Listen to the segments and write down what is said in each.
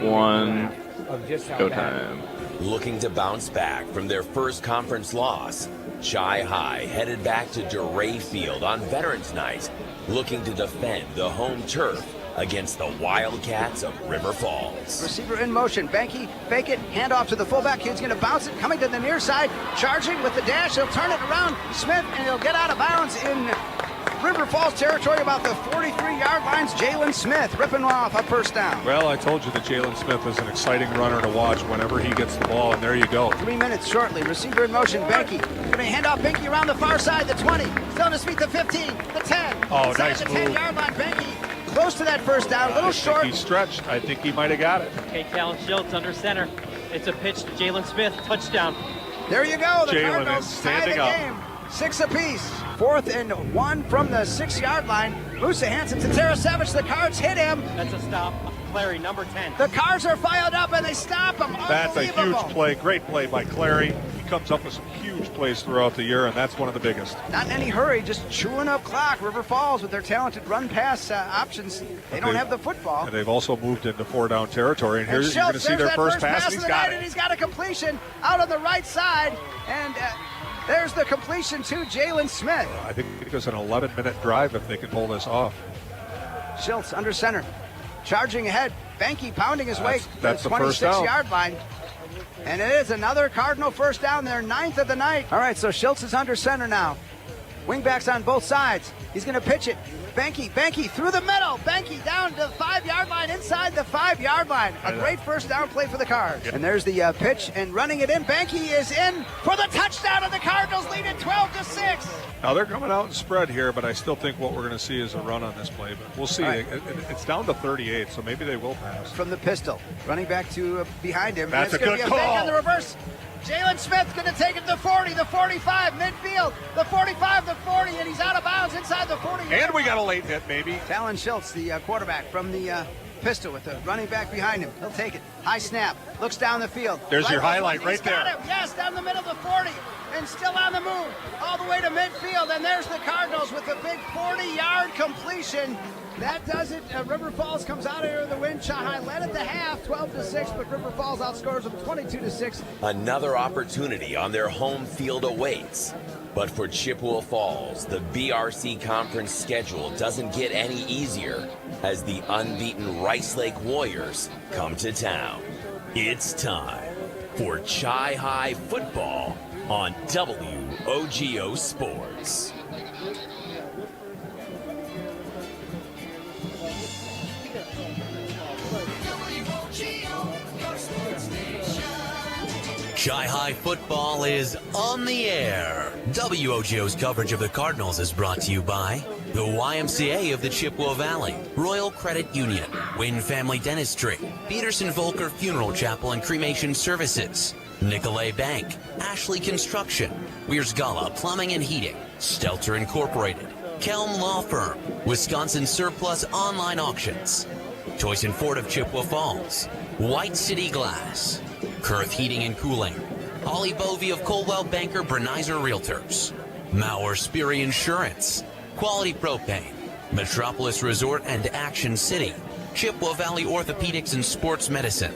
1, go time. Looking to bounce back from their first conference loss, Chi-Hi headed back to Dorais Field on Veterans Night, looking to defend the home turf against the Wildcats of River Falls. Receiver in motion. Banky, fake it, hand off to the fullback. Kid's going to bounce it, coming to the near side, charging with the dash. He'll turn it around. Smith, and he'll get out of bounds in River Falls territory, about the 43-yard lines. Jalen Smith ripping off a first down. Well, I told you that Jalen Smith is an exciting runner to watch whenever he gets the ball, and there you go. 3 minutes shortly. Receiver in motion. Banky going to hand off Banky around the far side, the 20. Still to speed the 15, the 10. Oh, inside nice the move. 10-yard line. Banky close to that first down, a little short. He stretched. I think he might have got it. Okay, Callan Schultz under center. It's a pitch to Jalen Smith, touchdown. There you go. The Jalen Cardinals is tie the standing up. game. 6 apiece. 4th and 1 from the 6-yard line. Musa Hansen to Tarasevich. The Cards hit him. That's a stop. Clary, number 10. The Cards are fired up and they stop him. That's a huge play. Great play by Clary. He comes up with some huge plays throughout the year, and that's one of the biggest. Not in any hurry, just chewing up clock. River Falls with their talented run-pass options. They don't have the football. And they've also moved into 4-down territory. And And here's you're going to see their first pass, and he's got it. And he's got a completion out on the right side. And there's the completion to Jalen Smith. I think it was an 11-minute drive if they can pull this off. Schultz under center. Charging ahead. Banky pounding his way to That's the the first down. 26-yard line. And it is another Cardinal first down, their 9th of the night. All right, so Schultz is under center now. Wingbacks on both sides. He's going to pitch it. Banky through the middle. Banky down to the 5-yard line, inside the 5-yard line. A great first down play for the Cards. And there's the pitch, and running it in. Banky is in for the touchdown, and the Cardinals lead it 12-6. Now they're coming out and spread here, but I still think what we're going to see is a run on this play. But we'll see. Right. It's down to 38, so maybe they will pass. From the pistol, running back to behind him. That's and a it's good gonna be a fake call. on the reverse. Jalen Smith's going to take it to 40, the 45, midfield, the 45, the 40, and he's out of bounds inside the 40. And we got a late hit, maybe. Talon Schultz, the quarterback from the pistol with the running back behind him. He'll take it. High snap. Looks down the field. There's your highlight right got there. Him. Yes, down the middle of the 40. And still on the move. All the way to midfield. And there's the Cardinals with a big 40-yard completion. That does it. River Falls comes out here in the win. Chi-Hi led at the half, 12-6, but River Falls outscores them 22-6. Another opportunity on their home field awaits. But for Chippewa Falls, the BRC Conference schedule doesn't get any easier as the unbeaten Rice Lake Warriors come to town. It's time for Chi-Hi football on WOGO Sports. Chi-Hi football is on the air. WOGO's coverage of the Cardinals is brought to you by the YMCA of the Chippewa Valley, Royal Credit Union, Wynn Family Dentistry, Peterson Volker Funeral Chapel and Cremation Services, Nicolay Bank, Ashley Construction, Weirs-Gala Plumbing and Heating, Stelter Incorporated, Kelm Law Firm, Wisconsin Surplus Online Auctions, Choice and Ford of Chippewa Falls, White City Glass, Kurth Heating and Cooling, Holly Bovey of Coldwell Banker Brenizer Realtors, Mauer Sperry Insurance, Quality Propane, Metropolis Resort and Action City, Chippewa Valley Orthopedics and Sports Medicine,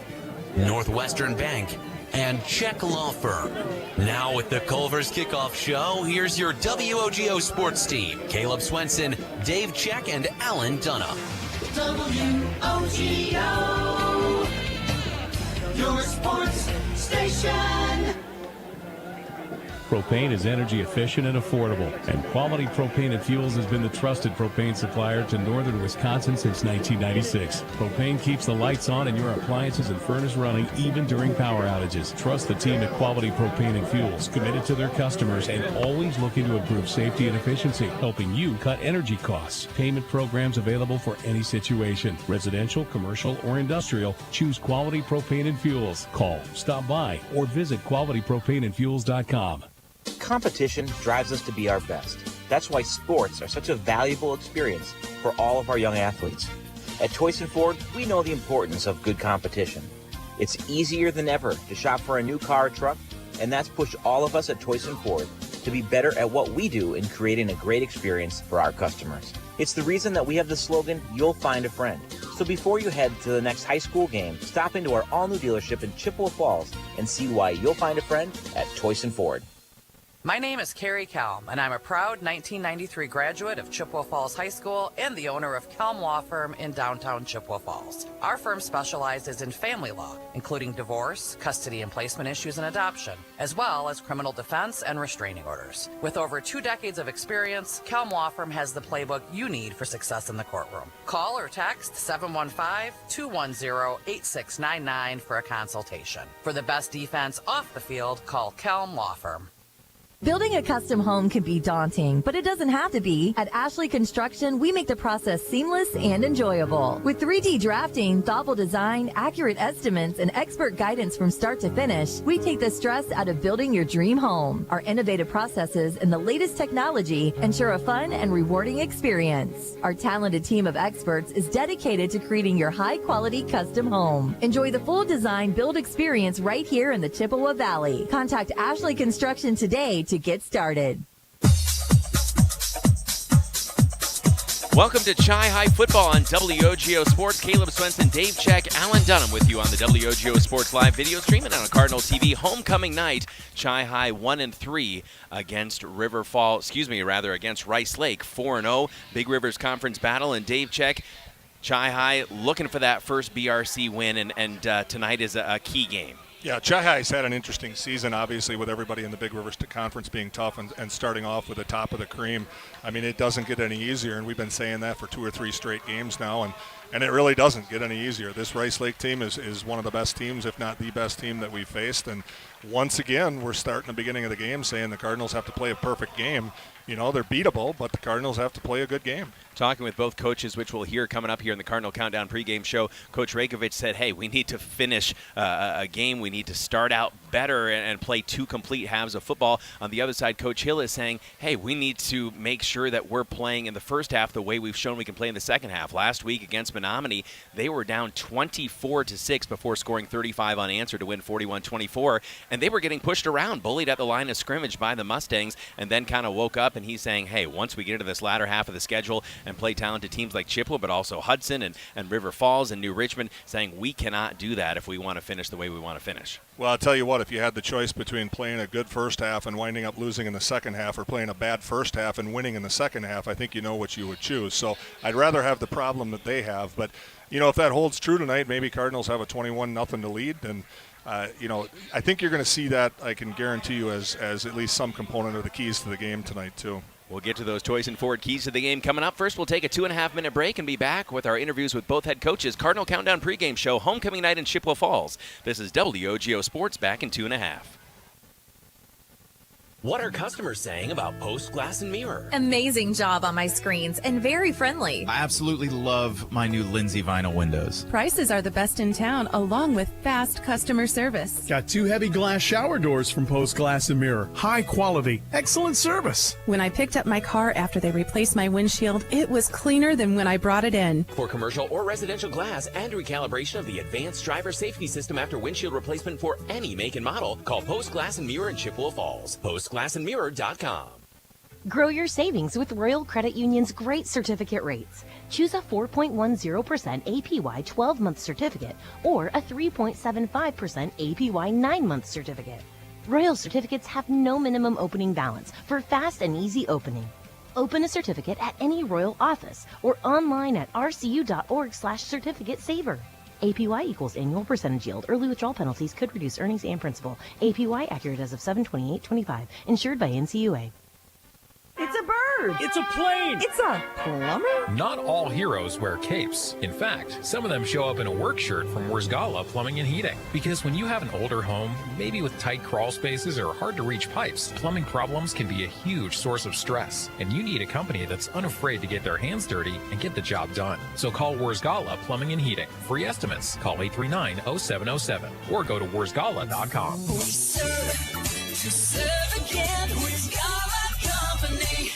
Northwestern Bank, and Check Law Firm. Now with the Culver's Kickoff Show, here's your WOGO sports team, Caleb Swenson, Dave Check, and Alan Dunham. WOGO, your sports station. Propane is energy efficient and affordable, and Quality Propane and Fuels has been the trusted propane supplier to northern Wisconsin since 1996. Propane keeps the lights on and your appliances and furnace running even during power outages. Trust the team at Quality Propane and Fuels, committed to their customers and always looking to improve safety and efficiency, helping you cut energy costs. Payment programs available for any situation. Residential, commercial, or industrial, choose Quality Propane and Fuels. Call, stop by, or visit qualitypropaneandfuels.com. Competition drives us to be our best. That's why sports are such a valuable experience for all of our young athletes. At Toyson Ford, we know the importance of good competition. It's easier than ever to shop for a new car or truck, and that's pushed all of us at Toyson Ford to be better at what we do in creating a great experience for our customers. It's the reason that we have the slogan, "You'll find a friend." So before you head to the next high school game, stop into our all-new dealership in Chippewa Falls and see why you'll find a friend at Toyson Ford. My name is Carrie Kelm, and I'm a proud 1993 graduate of Chippewa Falls High School and the owner of Kelm Law Firm in downtown Chippewa Falls. Our firm specializes in family law, including divorce, custody and placement issues, and adoption, as well as criminal defense and restraining orders. With over 2 decades of experience, Kelm Law Firm has the playbook you need for success in the courtroom. Call or text 715-210-8699 for a consultation. For the best defense off the field, call Kelm Law Firm. Building a custom home can be daunting, but it doesn't have to be. At Ashley Construction, we make the process seamless and enjoyable. With 3D drafting, thoughtful design, accurate estimates, and expert guidance from start to finish, we take the stress out of building your dream home. Our innovative processes and the latest technology ensure a fun and rewarding experience. Our talented team of experts is dedicated to creating your high-quality custom home. Enjoy the full design build experience right here in the Chippewa Valley. Contact Ashley Construction today to get started. Welcome to Chi High Football on WOGO Sports. Caleb Swenson, Dave Check, Alan Dunham with you on the WOGO Sports live video stream and on a Cardinal TV homecoming night. Chi High 1-3 against against Rice Lake 4-0. Big Rivers Conference battle, and Dave Check, Chi High looking for that first BRC win, and tonight is a key game. Yeah, Chi High's had an interesting season, obviously, with everybody in the Big Rivers Conference being tough and starting off with the top of the cream. I mean, it doesn't get any easier, and we've been saying that for 2 or 3 straight games now, and it really doesn't get any easier. This Rice Lake team is one of the best teams, if not the best team that we've faced, and once again, we're starting the beginning of the game saying the Cardinals have to play a perfect game. You know, they're beatable, but the Cardinals have to play a good game. Talking with both coaches, which we'll hear coming up here in the Cardinal Countdown pregame show, Coach Rajkovic said, hey, we need to finish a game. We need to start out better and play 2 complete halves of football. On the other side, Coach Hill is saying, hey, we need to make sure that we're playing in the first half the way we've shown we can play in the second half. Last week against Menominee, they were down 24-6 before scoring 35 unanswered to win 41-24, and they were getting pushed around, bullied at the line of scrimmage by the Mustangs, and then kind of woke up, and he's saying, hey, once we get into this latter half of the schedule and play talented teams like Chippewa, but also Hudson and River Falls and New Richmond, saying we cannot do that if we want to finish the way we want to finish. Well, I'll tell you what, if you had the choice between playing a good first half and winding up losing in the second half, or playing a bad first half and winning in the second half, I think you know what you would choose. So I'd rather have the problem that they have. But, you know, if that holds true tonight, maybe Cardinals have a 21-0 to lead, and you know, I think you're going to see that, I can guarantee you, as at least some component of the keys to the game tonight, too. We'll get to those Toyson Ford keys to the game coming up. First, we'll take a 2.5-minute break and be back with our interviews with both head coaches. Cardinal Countdown pregame show, homecoming night in Chippewa Falls. This is WOGO Sports, back in 2.5. What are customers saying about Post Glass and Mirror? Amazing job on my screens and very friendly. I absolutely love my new Lindsay vinyl windows. Prices are the best in town, along with fast customer service. Got 2 heavy glass shower doors from Post Glass and Mirror. High quality, excellent service. When I picked up my car after they replaced my windshield, it was cleaner than when I brought it in. For commercial or residential glass and recalibration of the advanced driver safety system after windshield replacement for any make and model, call Post Glass and Mirror in Chippewa Falls. PostGlassandMirror.com. Grow your savings with Royal Credit Union's great certificate rates. Choose a 4.10% APY 12-month certificate or a 3.75% APY 9-month certificate. Royal certificates have no minimum opening balance for fast and easy opening. Open a certificate at any Royal office or online at rcu.org/certificate saver. APY equals annual percentage yield. Early withdrawal penalties could reduce earnings and principal. APY accurate as of 7/28/25. Insured by NCUA. It's a bird. It's a plane. It's a plumber. Not all heroes wear capes. In fact, some of them show up in a work shirt from Wurzgala Plumbing and Heating. Because when you have an older home, maybe with tight crawl spaces or hard to reach pipes, plumbing problems can be a huge source of stress. And you need a company that's unafraid to get their hands dirty and get the job done. So call Wurzgala Plumbing and Heating. Free estimates. Call 839-0707 or go to wurzgala.com. We serve again, Wurzgala Company.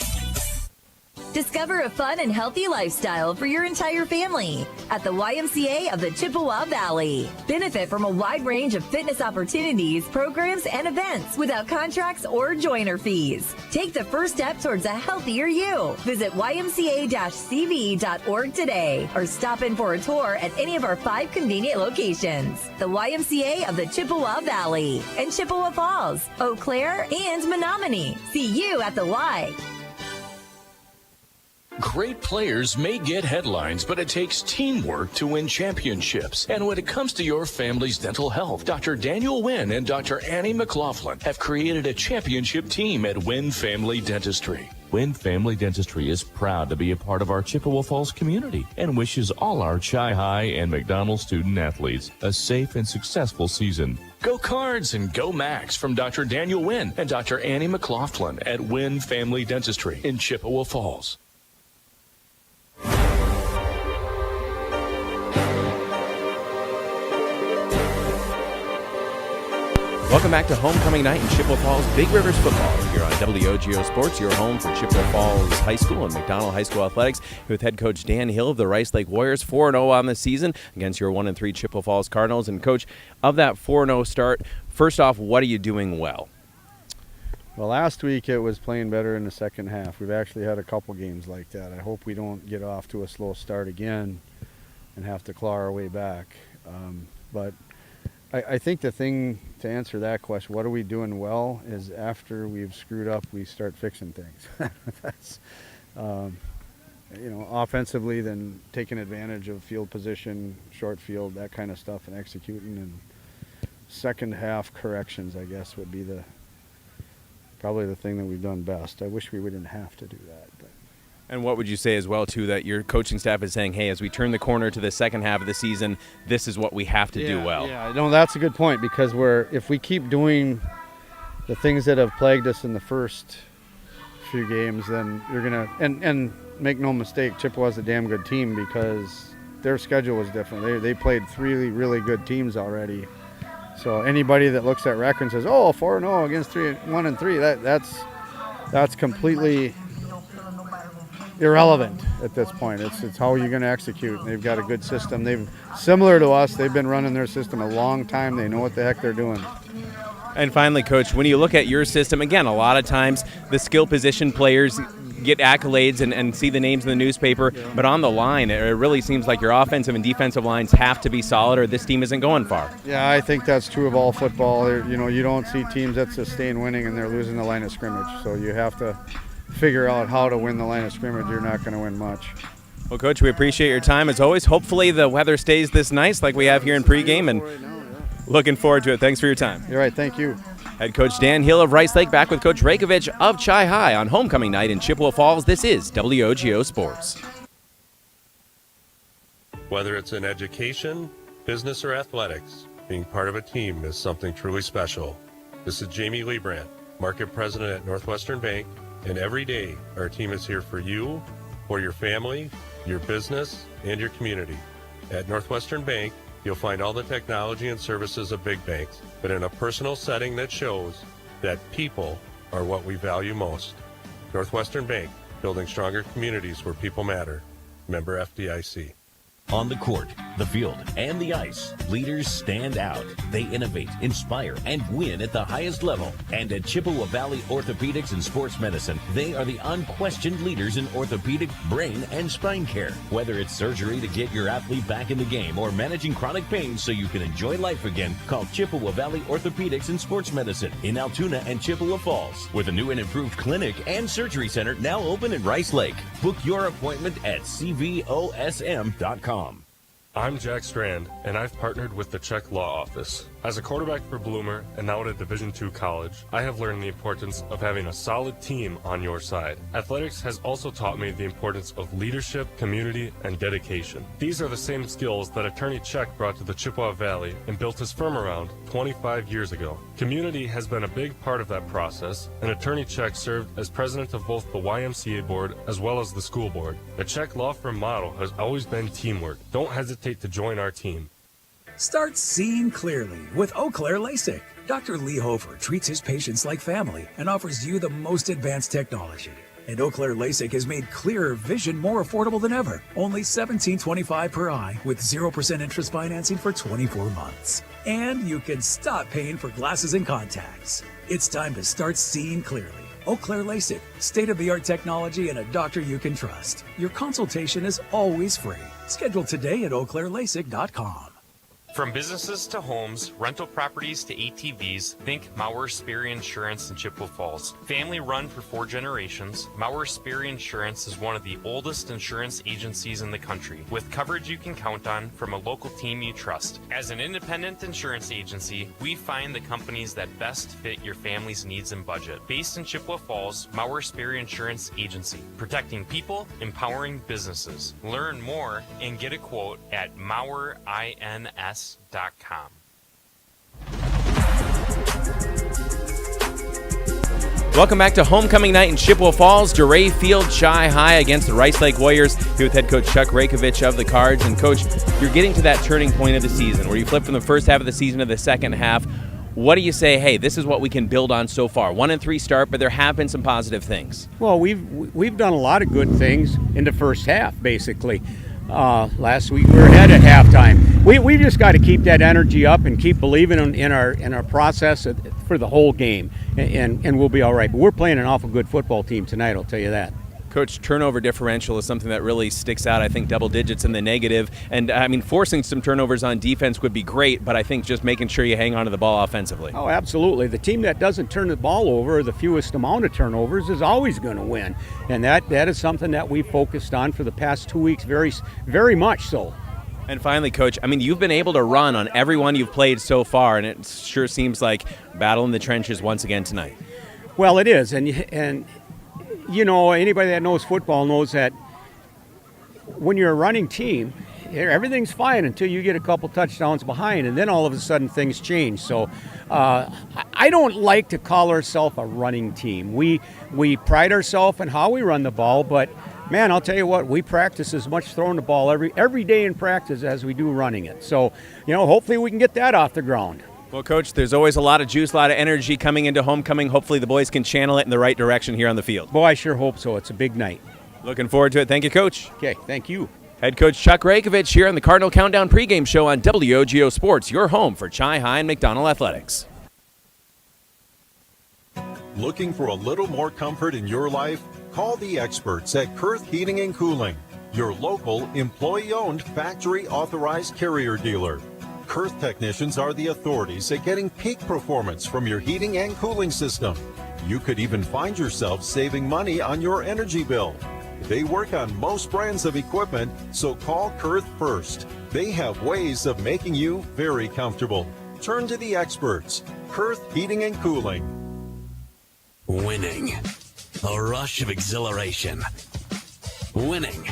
Discover a fun and healthy lifestyle for your entire family at the YMCA of the Chippewa Valley. Benefit from a wide range of fitness opportunities, programs, and events without contracts or joiner fees. Take the first step towards a healthier you. Visit ymca-cv.org today or stop in for a tour at any of our 5 convenient locations. The YMCA of the Chippewa Valley and Chippewa Falls, Eau Claire, and Menominee. See you at the Y. Great players may get headlines, but it takes teamwork to win championships. And when it comes to your family's dental health, Dr. Daniel Wynn and Dr. Annie McLaughlin have created a championship team at Wynn Family Dentistry. Wynn Family Dentistry is proud to be a part of our Chippewa Falls community and wishes all our Chi High and McDonald student athletes a safe and successful season. Go Cards and go Max from Dr. Daniel Wynn and Dr. Annie McLaughlin at Wynn Family Dentistry in Chippewa Falls. Welcome back to Homecoming Night in Chippewa Falls Big Rivers football here on WOGO Sports, your home for Chippewa Falls High School and McDonald High School athletics, with head coach Dan Hill of the Rice Lake Warriors, 4-0 on the season against your 1-3 Chippewa Falls Cardinals. And coach, of that 4-0 start, first off, what are you doing well? Well, last week it was playing better in the second half. We've actually had a couple games like that. I hope we don't get off to a slow start again and have to claw our way back. But I think the thing to answer that question, what are we doing well, is after we've screwed up, we start fixing things. That's, offensively, then taking advantage of field position, short field, that kind of stuff, and executing. And second half corrections, I guess, would be probably the thing that we've done best. I wish we didn't have to do that. But. And what would you say as well, too, that your coaching staff is saying, hey, as we turn the corner to the second half of the season, this is what we have to do well? Yeah, no, that's a good point, because if we keep doing the things that have plagued us in the first few games, then you're going to – and make no mistake, Chippewa's a damn good team because their schedule was different. They played 3 really good teams already. So anybody that looks at record and says, oh, 4-0 against 1-3, that's completely – irrelevant at this point. It's how you're going to execute. And they've got a good system. Similar to us, they've been running their system a long time. They know what the heck they're doing. And finally, Coach, when you look at your system, again, a lot of times the skill position players get accolades and see the names in the newspaper, but on the line, it really seems like your offensive and defensive lines have to be solid or this team isn't going far. Yeah, I think that's true of all football. You don't see teams that sustain winning and they're losing the line of scrimmage. So you have to figure out how to win the line of scrimmage. You're not going to win much. Well, Coach, we appreciate your time as always. Hopefully the weather stays this nice like we have here in pregame, and looking forward to it. Thanks for your time. You're right. Thank you. Head Coach Dan Hill of Rice Lake back with Coach Rekovich of Chi High on Homecoming Night in Chippewa Falls. This is WOGO Sports. Whether it's in education, business, or athletics, being part of a team is something truly special. This is Jamie Leibrandt, Market President at Northwestern Bank. And every day, our team is here for you, for your family, your business, and your community. At Northwestern Bank, you'll find all the technology and services of big banks, but in a personal setting that shows that people are what we value most. Northwestern Bank, building stronger communities where people matter. Member FDIC. On the court, the field, and the ice, leaders stand out. They innovate, inspire, and win at the highest level. And at Chippewa Valley Orthopedics and Sports Medicine, they are the unquestioned leaders in orthopedic, brain, and spine care. Whether it's surgery to get your athlete back in the game or managing chronic pain so you can enjoy life again, call Chippewa Valley Orthopedics and Sports Medicine in Altoona and Chippewa Falls, with a new and improved clinic and surgery center now open in Rice Lake. Book your appointment at cvosm.com. I'm Jack Strand, and I've partnered with the Czech Law Office. As a quarterback for Bloomer and now at a Division II college, I have learned the importance of having a solid team on your side. Athletics has also taught me the importance of leadership, community, and dedication. These are the same skills that Attorney Czech brought to the Chippewa Valley and built his firm around 25 years ago. Community has been a big part of that process, and Attorney Czech served as president of both the YMCA board as well as the school board. The Czech law firm model has always been teamwork. Don't hesitate to join our team. Start seeing clearly with Eau Claire LASIK. Dr. Lee Hofer treats his patients like family and offers you the most advanced technology. And Eau Claire LASIK has made clearer vision more affordable than ever. Only $17.25 per eye with 0% interest financing for 24 months. And you can stop paying for glasses and contacts. It's time to start seeing clearly. Eau Claire LASIK, state-of-the-art technology and a doctor you can trust. Your consultation is always free. Schedule today at eauclairelasik.com. From businesses to homes, rental properties to ATVs, think Mauer Sperry Insurance in Chippewa Falls. Family run for 4 generations, Mauer Sperry Insurance is one of the oldest insurance agencies in the country, with coverage you can count on from a local team you trust. As an independent insurance agency, we find the companies that best fit your family's needs and budget. Based in Chippewa Falls, Mauer Sperry Insurance Agency, protecting people, empowering businesses. Learn more and get a quote at MauerINS.com. Welcome back to homecoming night in Chippewa Falls. Dorais Field Chi High against the Rice Lake Warriors. Here with head coach Chuck Rakovich of the Cards. And coach, you're getting to that turning point of the season where you flip from the first half of the season to the second half. What do you say, hey, this is what we can build on so far? 1-3 start, but there have been some positive things. Well, we've done a lot of good things in the first half, basically. Last week we were ahead at halftime. We just got to keep that energy up and keep believing in our process for the whole game, and we'll be all right. But we're playing an awful good football team tonight, I'll tell you that. Coach, turnover differential is something that really sticks out. I think double digits in the negative. And, I mean, forcing some turnovers on defense would be great, but I think just making sure you hang on to the ball offensively. Oh, absolutely. The team that doesn't turn the ball over, or the fewest amount of turnovers, is always going to win. And that is something that we focused on for the past 2 weeks, very, very much so. And finally, Coach, I mean, you've been able to run on everyone you've played so far, and it sure seems like battle in the trenches once again tonight. Well, it is. And you know, anybody that knows football knows that when you're a running team, everything's fine until you get a couple touchdowns behind, and then all of a sudden things change. So I don't like to call ourselves a running team. We pride ourselves in how we run the ball, but man, I'll tell you what, we practice as much throwing the ball every day in practice as we do running it. So, you know, hopefully we can get that off the ground. Well, Coach, there's always a lot of juice, a lot of energy coming into homecoming. Hopefully the boys can channel it in the right direction here on the field. Boy, I sure hope so. It's a big night. Looking forward to it. Thank you, Coach. Okay, thank you. Head coach Chuck Rakovich here on the Cardinal Countdown pregame show on WOGO Sports, your home for Chi High and McDonald Athletics. Looking for a little more comfort in your life? Call the experts at Kurth Heating and Cooling, your local employee-owned factory-authorized carrier dealer. Kurth technicians are the authorities at getting peak performance from your heating and cooling system. You could even find yourself saving money on your energy bill. They work on most brands of equipment, so call Kurth first. They have ways of making you very comfortable. Turn to the experts. Kurth Heating and Cooling. Winning. A rush of exhilaration. Winning.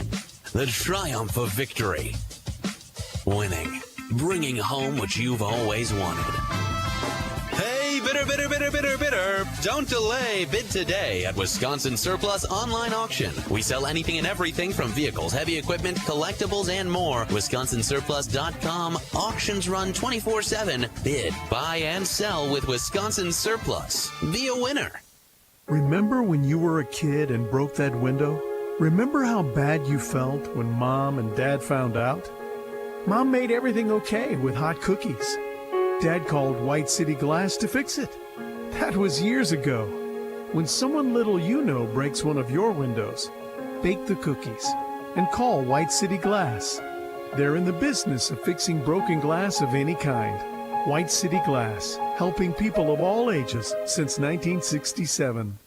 The triumph of victory. Winning. Bringing home what you've always wanted. Hey, bidder, bidder, bidder, bidder, bidder. Don't delay. Bid today at Wisconsin Surplus Online Auction. We sell anything and everything from vehicles, heavy equipment, collectibles, and more. WisconsinSurplus.com. Auctions run 24/7. Bid, buy, and sell with Wisconsin Surplus. Be a winner. Remember when you were a kid and broke that window? Remember how bad you felt when Mom and Dad found out? Mom made everything okay with hot cookies. Dad called White City Glass to fix it. That was years ago. When someone little you know breaks one of your windows, bake the cookies and call White City Glass. They're in the business of fixing broken glass of any kind. White City Glass, helping people of all ages since 1967.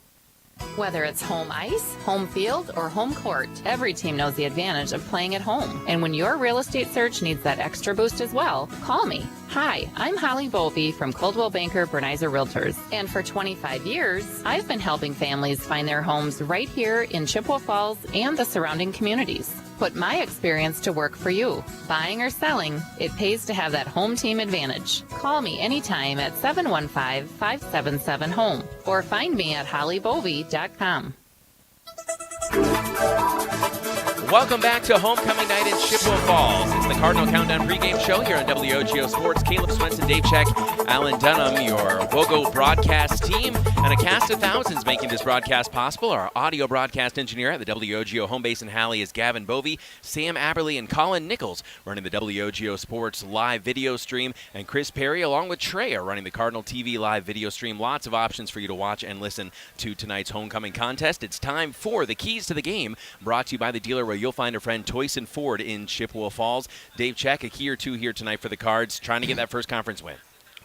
Whether it's home ice, home field, or home court, every team knows the advantage of playing at home. And when your real estate search needs that extra boost as well, call me. Hi, I'm Holly Bovey from Coldwell Banker Bernizer Realtors. And for 25 years, I've been helping families find their homes right here in Chippewa Falls and the surrounding communities. Put my experience to work for you. Buying or selling, it pays to have that home team advantage. Call me anytime at 715-577-HOME or find me at hollybovey.com. Welcome back to homecoming night in Chippewa Falls. It's the Cardinal Countdown pregame show here on WOGO Sports. Caleb Swenson, Dave Check, Alan Dunham, your WOGO broadcast team, and a cast of thousands making this broadcast possible. Our audio broadcast engineer at the WOGO home base in Halley is Gavin Bovey, Sam Aberley, and Colin Nichols running the WOGO Sports live video stream, and Chris Perry along with Trey are running the Cardinal TV live video stream. Lots of options for you to watch and listen to tonight's homecoming contest. It's time for the Keys to the Game, brought to you by the dealer where you'll find a friend, Toyson Ford in Chippewa Falls. Dave Check, a key or two here tonight for the Cards, trying to get that first conference win.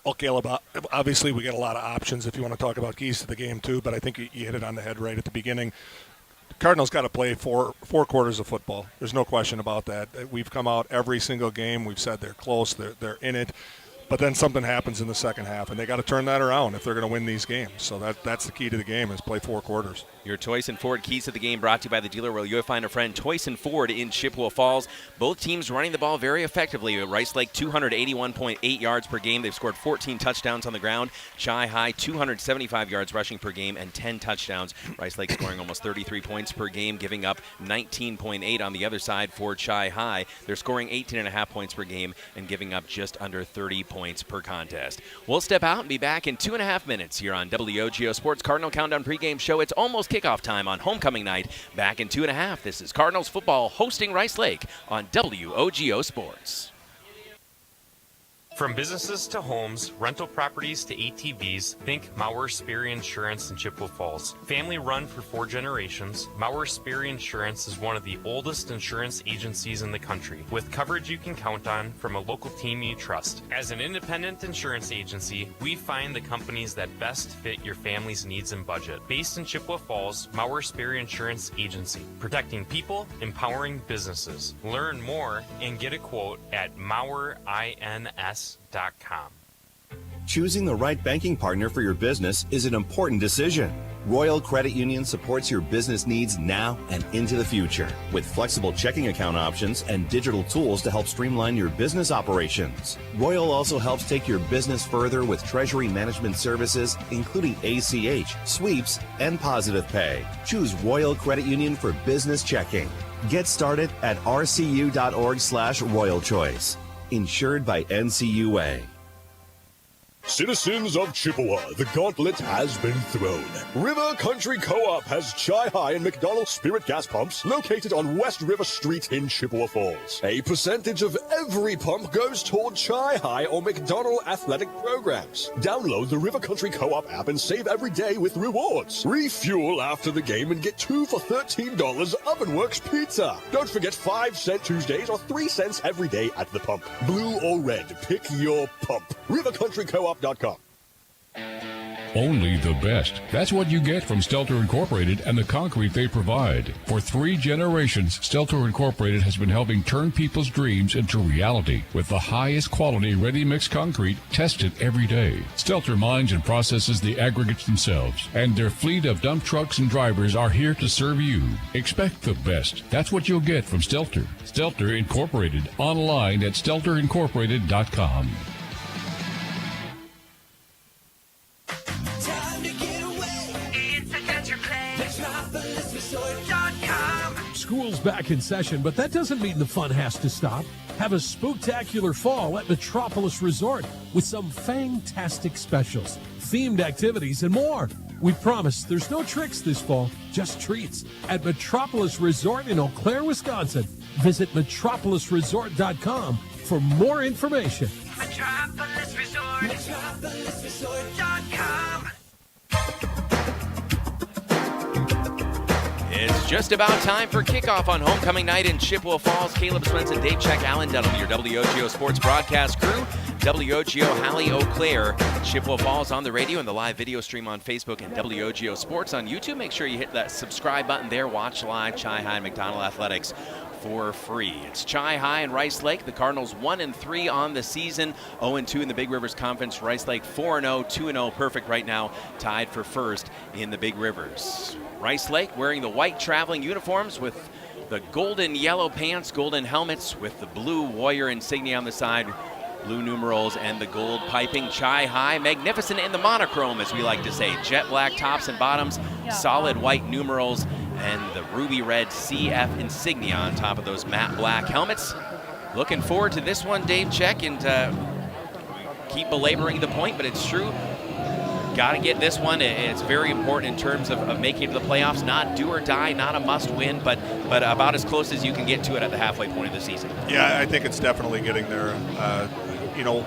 Well, Caleb, obviously we get a lot of options if you want to talk about keys to the game too, but I think you hit it on the head right at the beginning. The Cardinals got to play four quarters of football. There's no question about that. We've come out every single game. We've said they're close, they're in it. But then something happens in the second half, and they got to turn that around if they're going to win these games. So that's the key to the game, is play four quarters. Your Toyson Ford Keys to the Game brought to you by the dealer where you'll find a friend, Toyson Ford in Chippewa Falls. Both teams running the ball very effectively. Rice Lake, 281.8 yards per game. They've scored 14 touchdowns on the ground. Chi High, 275 yards rushing per game and 10 touchdowns. Rice Lake scoring almost 33 points per game, giving up 19.8 on the other side for Chi High. They're scoring 18.5 points per game and giving up just under 30 points per contest. We'll step out and be back in 2.5 minutes here on WOGO Sports Cardinal Countdown pregame show. It's almost kickoff time on homecoming night. Back in 2.5. This is Cardinals football hosting Rice Lake on WOGO Sports. From businesses to homes, rental properties to ATVs, think Mauer Sperry Insurance in Chippewa Falls. Family run for 4 generations, Mauer Sperry Insurance is one of the oldest insurance agencies in the country, with coverage you can count on from a local team you trust. As an independent insurance agency, we find the companies that best fit your family's needs and budget. Based in Chippewa Falls, Mauer Sperry Insurance Agency, protecting people, empowering businesses. Learn more and get a quote at MauerINS.com. Choosing the right banking partner for your business is an important decision. Royal Credit Union supports your business needs now and into the future with flexible checking account options and digital tools to help streamline your business operations. Royal also helps take your business further with treasury management services, including ACH, sweeps, and positive pay. Choose Royal Credit Union for business checking. Get started at rcu.org/Royal Choice. Insured by NCUA. Citizens of Chippewa, the gauntlet has been thrown. River Country Co-op has Chi High and McDonald's Spirit gas pumps located on West River Street in Chippewa Falls. A percentage of every pump goes toward Chi High or McDonald athletic programs. Download the River Country Co-op app and save every day with rewards. Refuel after the game and get 2 for $13 Ovenworks pizza. Don't forget 5-cent Tuesdays or 3 cents every day at the pump. Blue or red, pick your pump. RiverCountryCoop.com. Only the best. That's what you get from Stelter Incorporated and the concrete they provide. For 3 generations, Stelter Incorporated has been helping turn people's dreams into reality with the highest quality ready-mix concrete tested every day. Stelter mines and processes the aggregates themselves, and their fleet of dump trucks and drivers are here to serve you. Expect the best. That's what you'll get from Stelter. Stelter Incorporated, online at stelterincorporated.com. School's back in session, but that doesn't mean the fun has to stop. Have a spooktacular fall at Metropolis Resort with some fantastic specials, themed activities, and more. We promise there's no tricks this fall, just treats at Metropolis Resort in Eau Claire, Wisconsin. Visit metropolisresort.com for more information. Metropolis Resort. MetropolisResort.com. It's just about time for kickoff on homecoming night in Chippewa Falls. Caleb Swenson, Dave Check, Alan Dunham, your WOGO Sports broadcast crew. WOGO Halley Eau Claire, Chippewa Falls on the radio and the live video stream on Facebook and WOGO Sports on YouTube. Make sure you hit that subscribe button there. Watch live Chi High and McDonald Athletics for free. It's Chi High and Rice Lake. The Cardinals 1-3 on the season, 0-2 in the Big Rivers Conference. Rice Lake 4-0, 2-0, perfect right now, tied for first in the Big Rivers. Rice Lake wearing the white traveling uniforms with the golden yellow pants, golden helmets with the blue Warrior insignia on the side. blue numerals and the gold piping. Chi High, magnificent in the monochrome, as we like to say. Jet black tops and bottoms, solid white numerals, and the ruby red CF insignia on top of those matte black helmets. Looking forward to this one, Dave Check, and keep belaboring the point, but it's true. Got to get this one. It's very important in terms of making it to the playoffs. Not do or die, not a must win, but about as close as you can get to it at the halfway point of the season. Yeah, I think it's definitely getting there.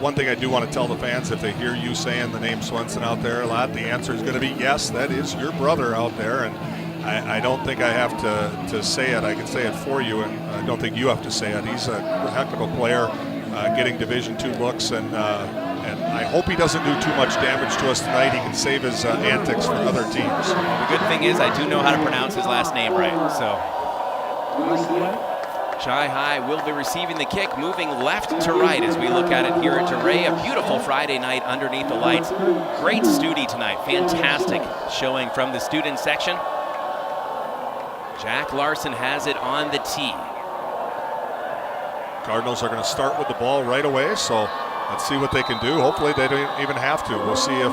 One thing I do want to tell the fans, if they hear you saying the name Swenson out there a lot, the answer is going to be yes, that is your brother out there. And I don't think I have to say it. I can say it for you, and I don't think you have to say it. He's a heck of a player, getting Division II looks, and I hope he doesn't do too much damage to us tonight. He can save his antics for other teams. The good thing is I do know how to pronounce his last name right. So Chi High will be receiving the kick, moving left to right as we look at it here at Dorais. A beautiful Friday night underneath the lights. Great studi tonight. Fantastic showing from the student section. Jack Larson has it on the tee. Cardinals are going to start with the ball right away, so let's see what they can do. Hopefully they don't even have to. We'll see if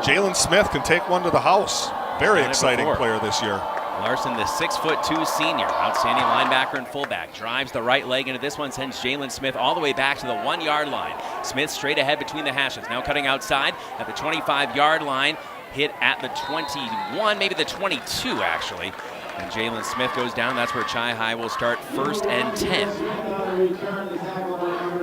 Jalen Smith can take one to the house. Very exciting player this year. Larson, the 6'2" senior, outstanding linebacker and fullback, drives the right leg into this one, sends Jalen Smith all the way back to the 1 yard line. Smith straight ahead between the hashes, now cutting outside at the 25-yard line, hit at the 21, maybe the 22 actually. And Jalen Smith goes down. That's where Chi High will start 1st and 10.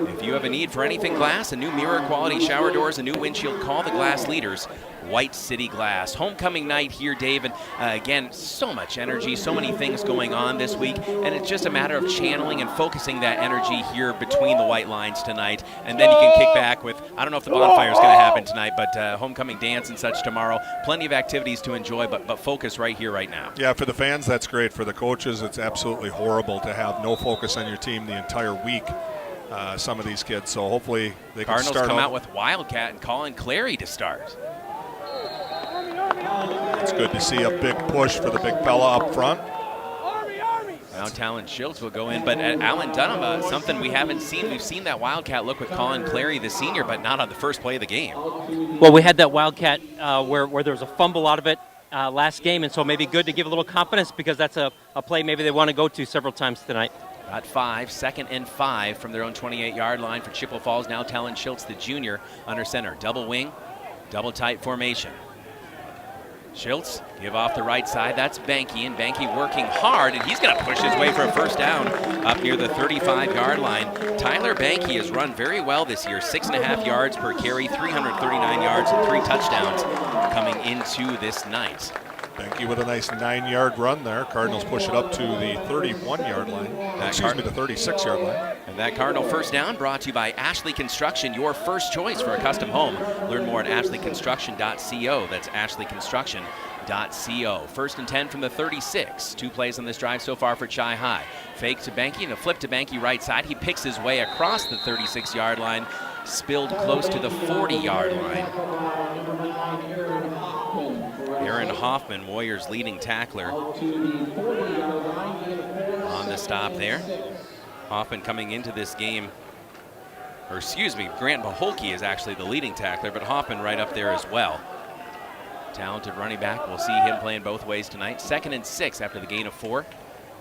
If you have a need for anything glass, a new mirror quality shower doors, a new windshield, call the glass leaders, White City Glass. Homecoming night here, Dave, and again, so much energy, so many things going on this week, and it's just a matter of channeling and focusing that energy here between the white lines tonight, and then you can kick back with, I don't know if the bonfire is going to happen tonight, but homecoming dance and such tomorrow. Plenty of activities to enjoy, but focus right here, right now. Yeah, for the fans, that's great. For the coaches, it's absolutely horrible to have no focus on your team the entire week. Some of these kids, so hopefully they can Cardinals start come out with Wildcat and Colin Clary to start. It's good to see a big push for the big fella up front. Now Talon Schultz will go in, but Alan Dunham, something we haven't seen. We've seen that Wildcat look with Colin Clary, the senior, but not on the first play of the game. Well, we had that Wildcat where there was a fumble out of it last game, and so maybe good to give a little confidence because that's a play maybe they want to go to several times tonight. Got 5, 2nd and 5 from their own 28-yard line for Chippewa Falls. Now Talon Schultz, the junior, under center. Double wing, double tight formation. Schultz give off the right side. That's Banky, and Banky working hard, and he's going to push his way for a first down up near the 35-yard line. Tyler Banky has run very well this year, 6.5 yards per carry, 339 yards and 3 touchdowns coming into this night. Banky with a nice 9-yard run there. Cardinals push it up to the 31-yard line. The 36-yard line. And that Cardinal first down brought to you by Ashley Construction, your first choice for a custom home. Learn more at ashleyconstruction.co. That's ashleyconstruction.co. 1st and 10 from the 36. 2 plays on this drive so far for Chi High. Fake to Banky and a flip to Banky right side. He picks his way across the 36-yard line, spilled close to the 40-yard line. Aaron Hoffman, Warriors' leading tackler, on the stop there. Hoffman coming into this game, or excuse me, Grant Baholke is actually the leading tackler, but Hoffman right up there as well. Talented running back. We'll see him playing both ways tonight. 2nd and 6 after the gain of 4.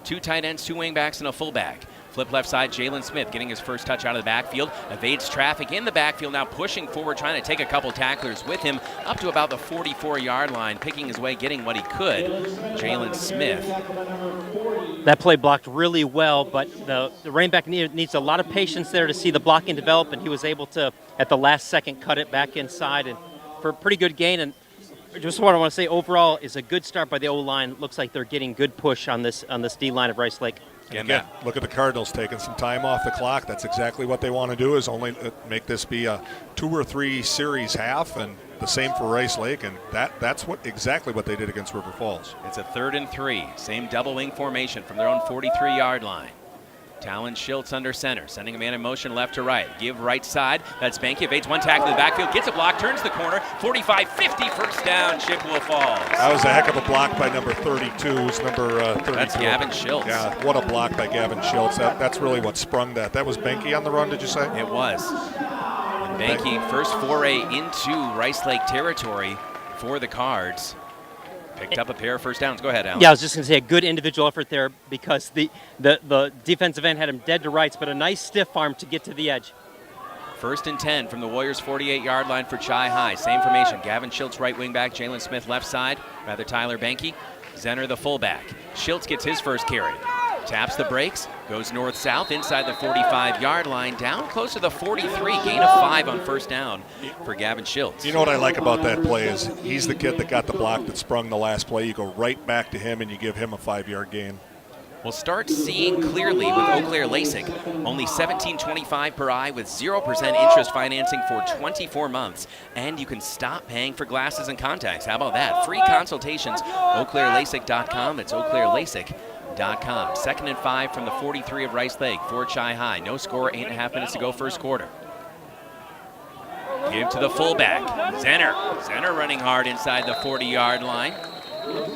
2 tight ends, 2 wingbacks, and a fullback. Flip left side, Jalen Smith getting his first touch out of the backfield. Evades traffic in the backfield, now pushing forward, trying to take a couple tacklers with him up to about the 44-yard line, picking his way, getting what he could. Jalen Smith. That play blocked really well, but the running back needs a lot of patience there to see the blocking develop, and he was able to, at the last second, cut it back inside and for a pretty good gain. And just what I want to say overall is a good start by the O-line. Looks like they're getting good push on this D-line of Rice Lake. Again, look at the Cardinals taking some time off the clock. That's exactly what they want to do, is only make this be a 2 or 3 series half, and the same for Rice Lake, and that's exactly what they did against River Falls. It's a 3rd and 3. Same double wing formation from their own 43-yard line. Talon Schiltz under center, sending a man in motion left to right. Give right side. That's Banky. Evades one tackle in the backfield. Gets a block. Turns the corner. 45-50. First down. Chippewa Falls. That was a heck of a block by number 32. Who's number 32? That's Gavin Schiltz. Yeah, what a block by Gavin Schiltz. That's really what sprung that. That was Banky on the run, did you say? It was. And Banky, first foray into Rice Lake territory for the Cards. Picked up a pair of first downs. Go ahead, Alan. Yeah, I was just going to say a good individual effort there because the defensive end had him dead to rights, but a nice stiff arm to get to the edge. 1st and 10 from the Warriors' 48-yard line for Chi High. Same formation. Gavin Schiltz, right wing back. Jalen Smith, left side. Rather, Tyler Banky. Zenner, the fullback. Schiltz gets his first carry. Taps the brakes. Goes north-south inside the 45-yard line. Down close to the 43. Gain of 5 on first down for Gavin Schiltz. You know what I like about that play is he's the kid that got the block that sprung the last play. You go right back to him and you give him a 5-yard gain. We'll start seeing clearly with Eau Claire LASIK. Only $17.25 per eye with 0% interest financing for 24 months. And you can stop paying for glasses and contacts. How about that? Free consultations. EauClaireLASIK.com. It's EauClaireLASIK.com. 2nd and 5 from the 43 of Rice Lake for Chi High. No score, 8.5 minutes to go first quarter. Give to the fullback. Zenner running hard inside the 40-yard line.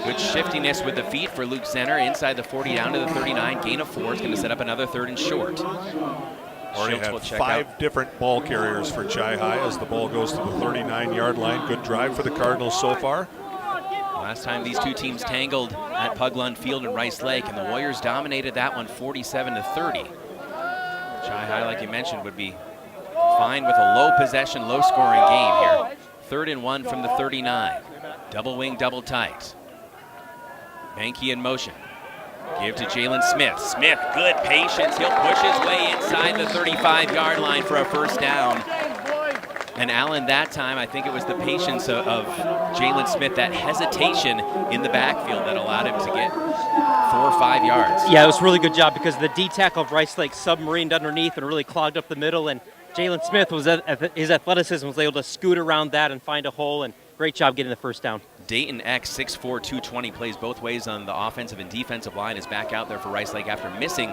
Good shiftiness with the feet for Luke Zenner inside the 40 down to the 39. Gain of 4 is going to set up another 3rd and short. Already had 5 different ball carriers for Chi High as the ball goes to the 39-yard line. Good drive for the Cardinals so far. Last time these two teams tangled at Puglund Field in Rice Lake, and the Warriors dominated that one 47-30. Chi High, like you mentioned, would be fine with a low possession, low scoring game here. 3rd and 1 from the 39. Double wing, double tight. Banky in motion. Give to Jalen Smith. Smith, good patience. He'll push his way inside the 35-yard line for a first down. And Allen, that time, I think it was the patience of Jalen Smith, that hesitation in the backfield that allowed him to get 4 or 5 yards. Yeah, it was a really good job because the D tackle of Rice Lake submarined underneath and really clogged up the middle. And Jalen Smith, his athleticism was able to scoot around that and find a hole. And great job getting the first down. Dayton X, 6'4", 220, plays both ways on the offensive and defensive line, is back out there for Rice Lake after missing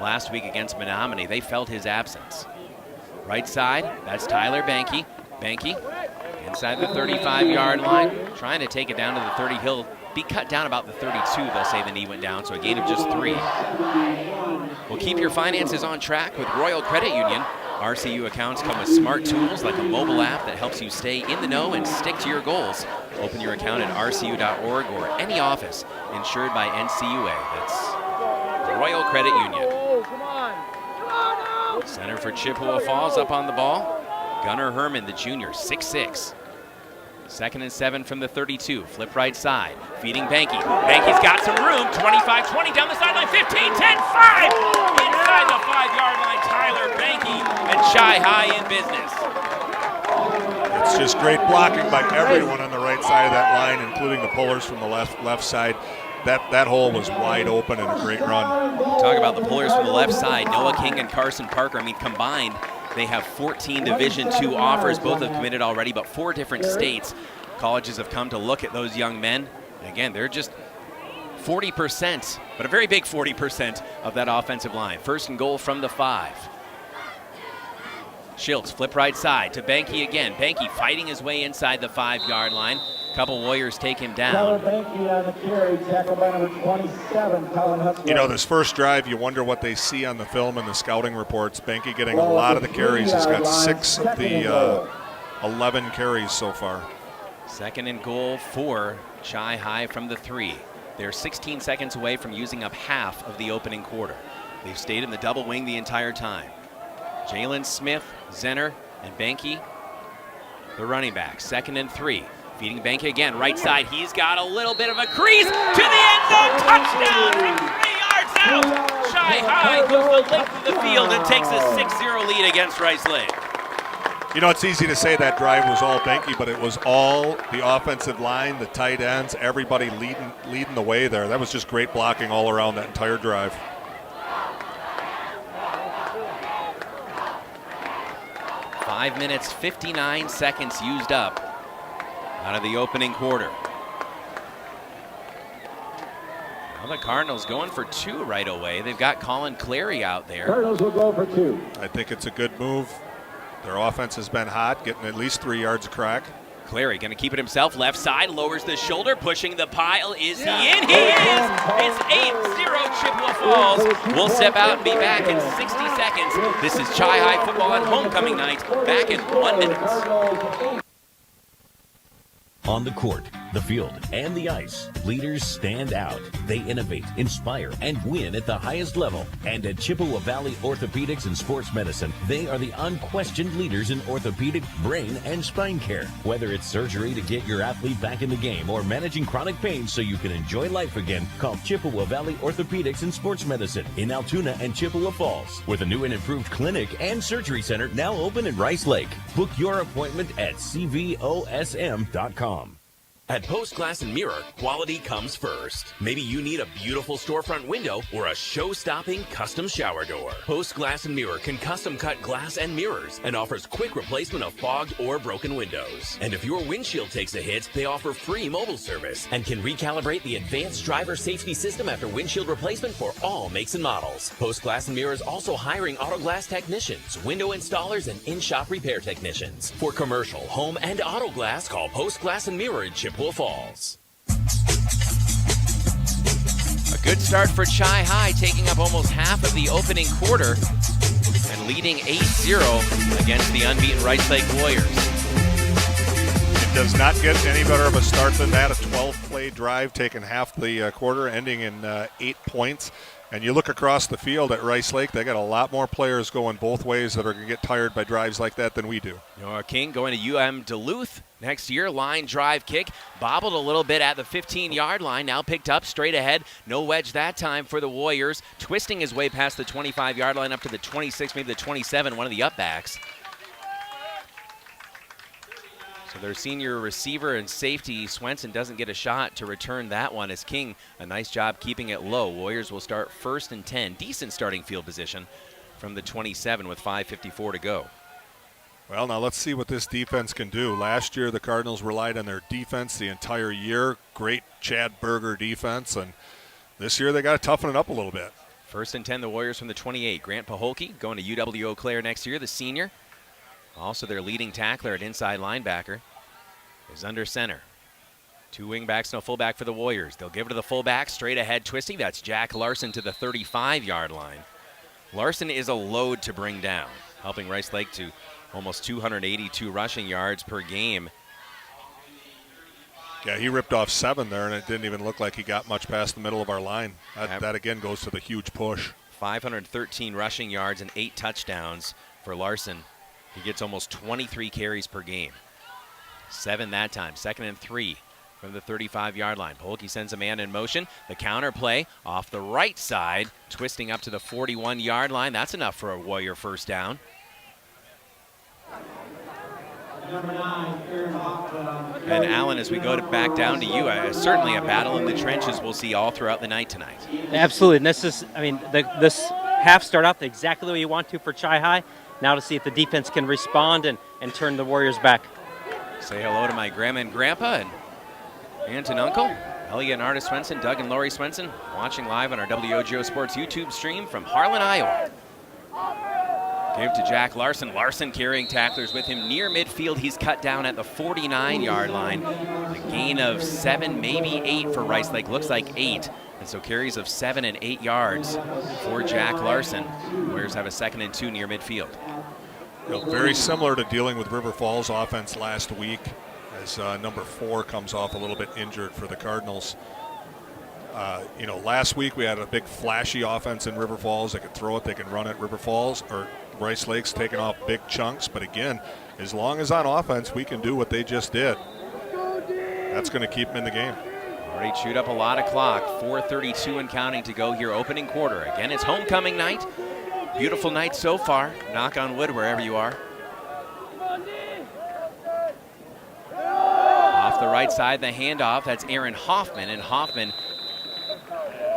last week against Menominee. They felt his absence. Right side, that's Tyler Banky. Banky inside the 35-yard line, trying to take it down to the 30. He'll be cut down about the 32, they'll say the knee went down, so a gain of just 3. Well, keep your finances on track with Royal Credit Union. RCU accounts come with smart tools like a mobile app that helps you stay in the know and stick to your goals. Open your account at rcu.org or any office insured by NCUA. That's Royal Credit Union. Center for Chippewa Falls up on the ball. Gunnar Herman, the junior, 6'6". 2nd and 7 from the 32. Flip right side. Feeding Banky. Banky's got some room. 25-20 down the sideline. 15-10-5. Inside the 5-yard line. Tyler Banky and Chi High in business. It's just great blocking by everyone on the right side of that line, including the pullers from the left side. That hole was wide open and a great run. Talk about the pullers from the left side. Noah King and Carson Parker. I mean, combined, they have 14 Division II offers. Both have committed already, but 4 different states. Colleges have come to look at those young men. Again, they're just 40%, but a very big 40% of that offensive line. 1st and goal from the 5. Schiltz, flip right side to Banky again. Banky fighting his way inside the 5-yard line. Couple Warriors take him down. You know, this first drive, you wonder what they see on the film and the scouting reports. Banky getting a lot of the carries. He's got 6 of the 11 carries so far. 2nd and goal for Chi High from the 3. They're 16 seconds away from using up half of the opening quarter. They've stayed in the double wing the entire time. Jalen Smith, Zenner, and Banky, the running back. 2nd and 3. Feeding Banky again, right side. He's got a little bit of a crease to the end zone. Touchdown from 3 yards out. Chi High goes the length of the field and takes a 6-0 lead against Rice Lake. You know, it's easy to say that drive was all Banky, but it was all the offensive line, the tight ends, everybody leading the way there. That was just great blocking all around that entire drive. Five minutes, 59 seconds used up out of the opening quarter. Well, the Cardinals going for 2 right away. They've got Colin Clary out there. Cardinals will go for 2. I think it's a good move. Their offense has been hot, getting at least 3 yards a crack. Clary going to keep it himself. Left side, lowers the shoulder, pushing the pile. Is he in? He is! It's 8-0 Chippewa Falls. We'll step out and be back in 60 seconds. This is Chi High football on homecoming night. Back in 1 minute. On the court, the field, and the ice, leaders stand out. They innovate, inspire, and win at the highest level. And at Chippewa Valley Orthopedics and Sports Medicine, they are the unquestioned leaders in orthopedic, brain, and spine care. Whether it's surgery to get your athlete back in the game or managing chronic pain so you can enjoy life again, call Chippewa Valley Orthopedics and Sports Medicine in Altoona and Chippewa Falls, with a new and improved clinic and surgery center now open in Rice Lake. Book your appointment at cvosm.com. At Post Glass and Mirror, quality comes first. Maybe you need a beautiful storefront window or a show-stopping custom shower door. Post Glass and Mirror can custom cut glass and mirrors and offers quick replacement of fogged or broken windows. And if your windshield takes a hit, they offer free mobile service and can recalibrate the advanced driver safety system after windshield replacement for all makes and models. Post Glass and Mirror is also hiring auto glass technicians, window installers, and in-shop repair technicians. For commercial, home, and auto glass, call Post Glass and Mirror in Chippewa Falls. A good start for Chi High, taking up almost half of the opening quarter and leading 8-0 against the unbeaten Rice Lake Warriors. It does not get any better of a start than that. A 12-play drive, taking half the quarter, ending in 8 points. And you look across the field at Rice Lake, they got a lot more players going both ways that are going to get tired by drives like that than we do. Noah King going to UM Duluth next year. Line drive kick, bobbled a little bit at the 15-yard line, now picked up straight ahead. No wedge that time for the Warriors, twisting his way past the 25-yard line up to the 26, maybe the 27, one of the upbacks. So their senior receiver and safety, Swenson, doesn't get a shot to return that one as King, a nice job keeping it low. Warriors will start 1st and 10. Decent starting field position from the 27 with 5:54 to go. Well, now let's see what this defense can do. Last year, the Cardinals relied on their defense the entire year. Great Chad Berger defense. And this year, they got to toughen it up a little bit. 1st and 10, the Warriors from the 28. Grant Paholke going to UW Eau Claire next year, the senior. Also their leading tackler at inside linebacker is under center. 2 wingbacks, no fullback for the Warriors. They'll give it to the fullback, straight ahead twisting. That's Jack Larson to the 35-yard line. Larson is a load to bring down, helping Rice Lake to almost 282 rushing yards per game. Yeah, he ripped off 7 there, and it didn't even look like he got much past the middle of our line. That again, goes to the huge push. 513 rushing yards and 8 touchdowns for Larson. He gets almost 23 carries per game. 7 that time. 2nd and 3 from the 35-yard line. Paholke sends a man in motion. The counter play off the right side, twisting up to the 41-yard line. That's enough for a Warrior first down. And Alan, as we go back down to you, certainly a battle in the trenches we'll see all throughout the night tonight. Absolutely. And this is, this half start out exactly the way you want to for Chi High. Now to see if the defense can respond and turn the Warriors back. Say hello to my grandma and grandpa and aunt and uncle. Elliot and Artis Swenson, Doug and Lori Swenson, watching live on our WOGO Sports YouTube stream from Harlan, Iowa. Give to Jack Larson. Larson carrying tacklers with him near midfield. He's cut down at the 49-yard line. A gain of 7, maybe 8 for Rice Lake. Looks like 8. And so carries of 7 and 8 yards for Jack Larson. Warriors have a 2nd and 2 near midfield. Very similar to dealing with River Falls offense last week, as number 4 comes off a little bit injured for the Cardinals. Last week we had a big flashy offense in River Falls. They could throw it, they can run it. River Falls or Rice Lake's taking off big chunks, but again, as long as on offense we can do what they just did, that's going to keep them in the game. Already chewed up a lot of clock. 4:32 and counting to go here, opening quarter. Again, it's homecoming night. Beautiful night so far. Knock on wood wherever you are. Off the right side, the handoff. That's Aaron Hoffman, and Hoffman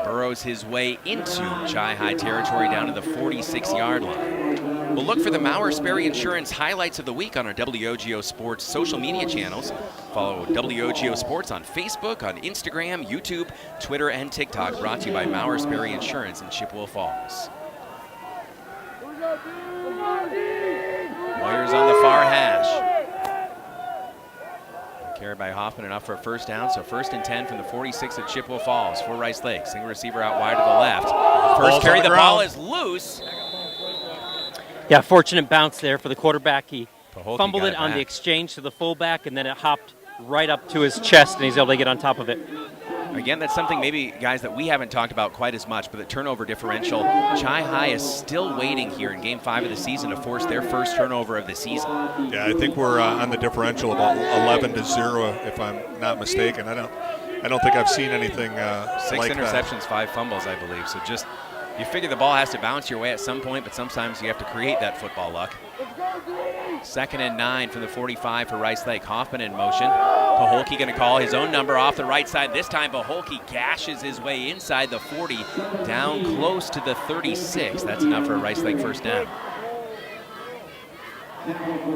burrows his way into Chi High territory down to the 46-yard line. We'll look for the Maurer Sperry Insurance highlights of the week on our WOGO Sports social media channels. Follow WOGO Sports on Facebook, on Instagram, YouTube, Twitter, and TikTok. Brought to you by Maurer Sperry Insurance in Chippewa Falls. Warriors on the far hash. Carried by Hoffman, enough for a first down. So 1st and 10 from the 46 of Chippewa Falls for Rice Lake. Single receiver out wide to the left. First carry, the ball is loose. Yeah, fortunate bounce there for the quarterback. He Paholke fumbled it on the exchange to the fullback, and then it hopped right up to his chest, and he's able to get on top of it. Again, that's something maybe, guys, that we haven't talked about quite as much, but the turnover differential. Chi-High is still waiting here in Game 5 of the season to force their first turnover of the season. Yeah, I think we're on the differential about 11-0, if I'm not mistaken. I don't think I've seen anything Six like interceptions, that. 5 fumbles, I believe. So just, you figure the ball has to bounce your way at some point, but sometimes you have to create that football luck. 2nd and 9 from the 45 for Rice Lake. Hoffman in motion. Paholke going to call his own number off the right side. This time Paholke gashes his way inside the 40, down close to the 36. That's enough for a Rice Lake first down.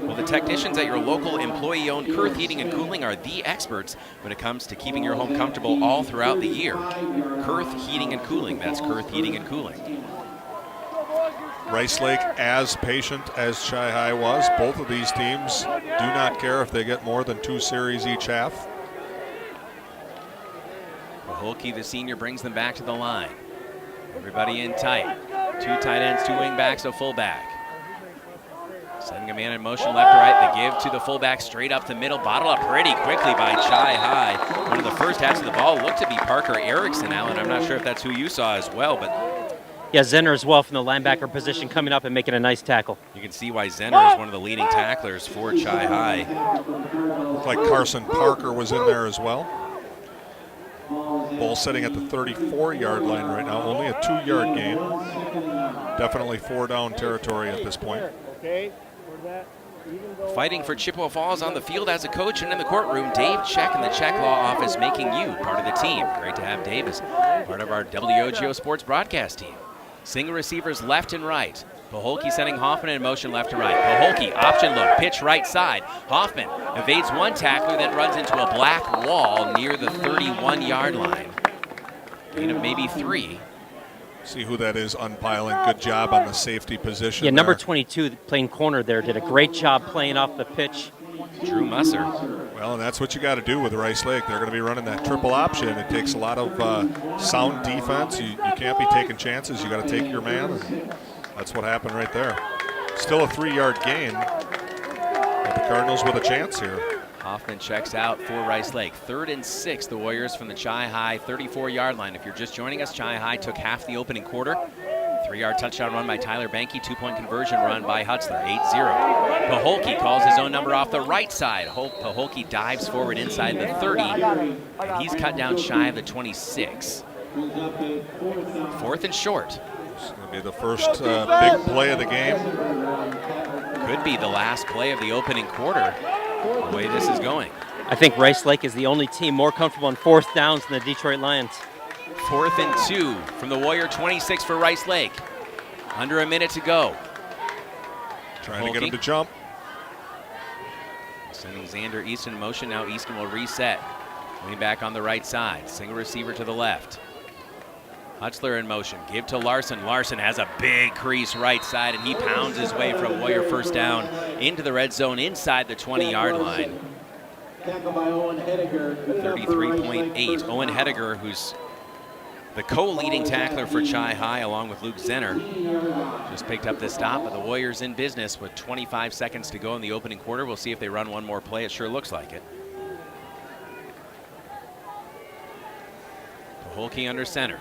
Well, the technicians at your local employee-owned Kurth Heating and Cooling are the experts when it comes to keeping your home comfortable all throughout the year. Kurth Heating and Cooling. That's Kurth Heating and Cooling. Rice Lake as patient as Chi-High was. Both of these teams do not care if they get more than 2 series each half. Paholke, the senior, brings them back to the line. Everybody in tight. 2 tight ends, 2 wing backs, a fullback. Setting a man in motion left to right. The give to the fullback straight up the middle. Bottled up pretty quickly by Chi-High. One of the first hats of the ball looked to be Parker Erickson, Alan. I'm not sure if that's who you saw as well, but yeah, Zenner as well from the linebacker position coming up and making a nice tackle. You can see why Zenner is one of the leading tacklers for Chi-High. Looked like Carson Parker was in there as well. Ball sitting at the 34-yard line right now. Only a 2-yard gain. Definitely 4-down territory at this point. Fighting for Chippewa Falls on the field as a coach and in the courtroom, Dave Check in the Check Law Office, making you part of the team. Great to have Dave as part of our WOGO Sports broadcast team. Single receivers left and right. Paholke sending Hoffman in motion left to right. Paholke, option look, pitch right side. Hoffman evades one tackler, then runs into a black wall near the 31-yard line. Gain of maybe 3. See who that is unpiling. Good job on the safety position. Yeah, number there. 22 playing corner there did a great job playing off the pitch. Drew Musser. Well, and that's what you got to do with Rice Lake. They're going to be running that triple option. It takes a lot of sound defense. You can't be taking chances. You got to take your man. And that's what happened right there. Still a 3-yard gain. But the Cardinals with a chance here. Hoffman checks out for Rice Lake. 3rd and 6, the Warriors from the Chi-High 34-yard line. If you're just joining us, Chi-High took half the opening quarter. 3-yard touchdown run by Tyler Banke, 2-point conversion run by Hutzler, 8-0. Paholke calls his own number off the right side. Paholke dives forward inside the 30, and he's cut down shy of the 26. 4th and short. It's going to be the first big play of the game. Could be the last play of the opening quarter, the way this is going. I think Rice Lake is the only team more comfortable on 4th downs than the Detroit Lions. 4th and 2 from the Warrior 26 for Rice Lake. Under a minute to go. Trying to get him to jump. Sending Xander Easton in motion. Now Easton will reset. Coming back on the right side. Single receiver to the left. Hutzler in motion. Give to Larson. Larson has a big crease right side, and he pounds his way for a Warrior first down into the red zone inside the 20-yard line. 33.8. Owen Hediger, who's the co-leading tackler for Chi-High along with Luke Zenner, just picked up this stop, but the Warriors in business with 25 seconds to go in the opening quarter. We'll see if they run one more play. It sure looks like it. Paholke under center.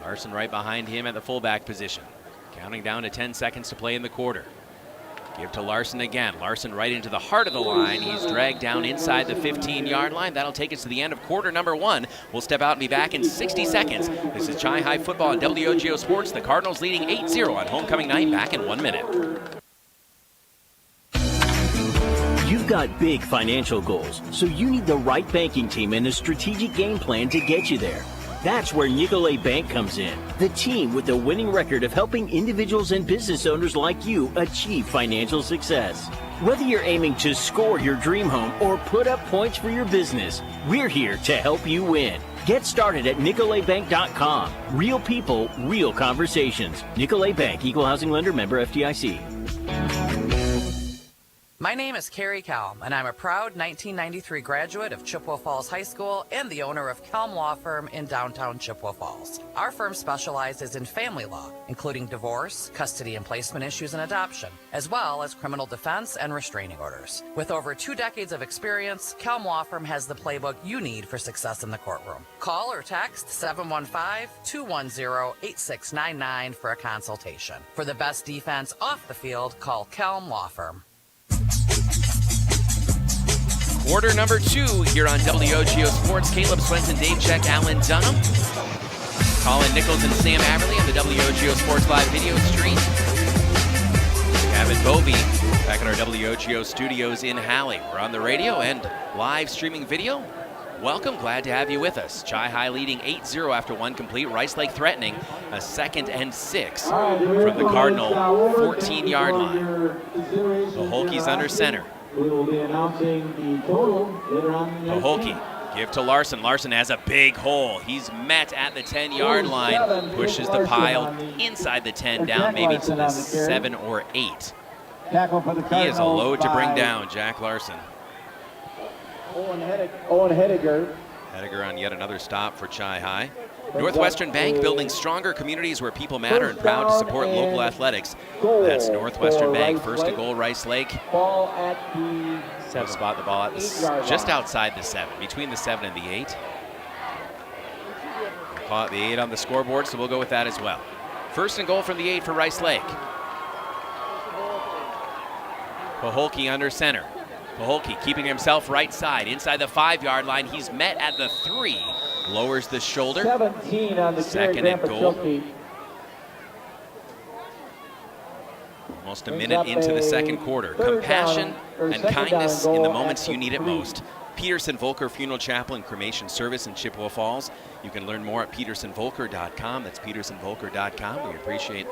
Larson right behind him at the fullback position. Counting down to 10 seconds to play in the quarter. Give to Larson again. Larson right into the heart of the line. He's dragged down inside the 15-yard line. That'll take us to the end of quarter number 1. We'll step out and be back in 60 seconds. This is Chi-High football on WOGO Sports. The Cardinals leading 8-0 on homecoming night. Back in 1 minute. You've got big financial goals, so you need the right banking team and a strategic game plan to get you there. That's where Nicolet Bank comes in. The team with the winning record of helping individuals and business owners like you achieve financial success. Whether you're aiming to score your dream home or put up points for your business, we're here to help you win. Get started at NicoletBank.com. Real people, real conversations. Nicolet Bank, Equal Housing Lender, member FDIC. My name is Carrie Kelm, and I'm a proud 1993 graduate of Chippewa Falls High School and the owner of Kelm Law Firm in downtown Chippewa Falls. Our firm specializes in family law, including divorce, custody and placement issues, and adoption, as well as criminal defense and restraining orders. With over 2 decades of experience, Kelm Law Firm has the playbook you need for success in the courtroom. Call or text 715-210-8699 for a consultation. For the best defense off the field, call Kelm Law Firm. Quarter number 2 here on WOGO Sports. Caleb Swenson, Dave Check, Alan Dunham. Colin Nichols and Sam Averly on the WOGO Sports Live video stream. Gavin Bovey back in our WOGO studios in Halley. We're on the radio and live streaming video. Welcome, glad to have you with us. Chi High leading 8-0 after 1 complete. Rice Lake threatening a 2nd and 6 from the Cardinal 14-yard line. The Holkeys under center. We will be announcing the total later on. Paholke, give to Larson. Larson has a big hole. He's met at the 10-yard line, pushes the pile inside the 10 down, maybe to the 7 or 8. He is a load to bring down, Jack Larson. Owen Hediger. Hediger on yet another stop for Chi High. Northwestern Bank, building stronger communities where people matter and proud to support local athletics. That's Northwestern Bank. First to goal, Rice Lake. Ball at the 7. Spot the ball at the just outside the 7, between the 7 and the 8. We'll call it the 8 on the scoreboard, so we'll go with that as well. First and goal from the 8 for Rice Lake. Paholke under center. Paholke keeping himself right side, inside the 5-yard line. He's met at the 3. Lowers the shoulder. 17 on the 2nd and goal. Almost a minute into the second quarter. Compassion and kindness in the moments you need it most. Peterson Volker Funeral Chapel and Cremation Service in Chippewa Falls. You can learn more at petersonvolker.com. That's petersonvolker.com. We appreciate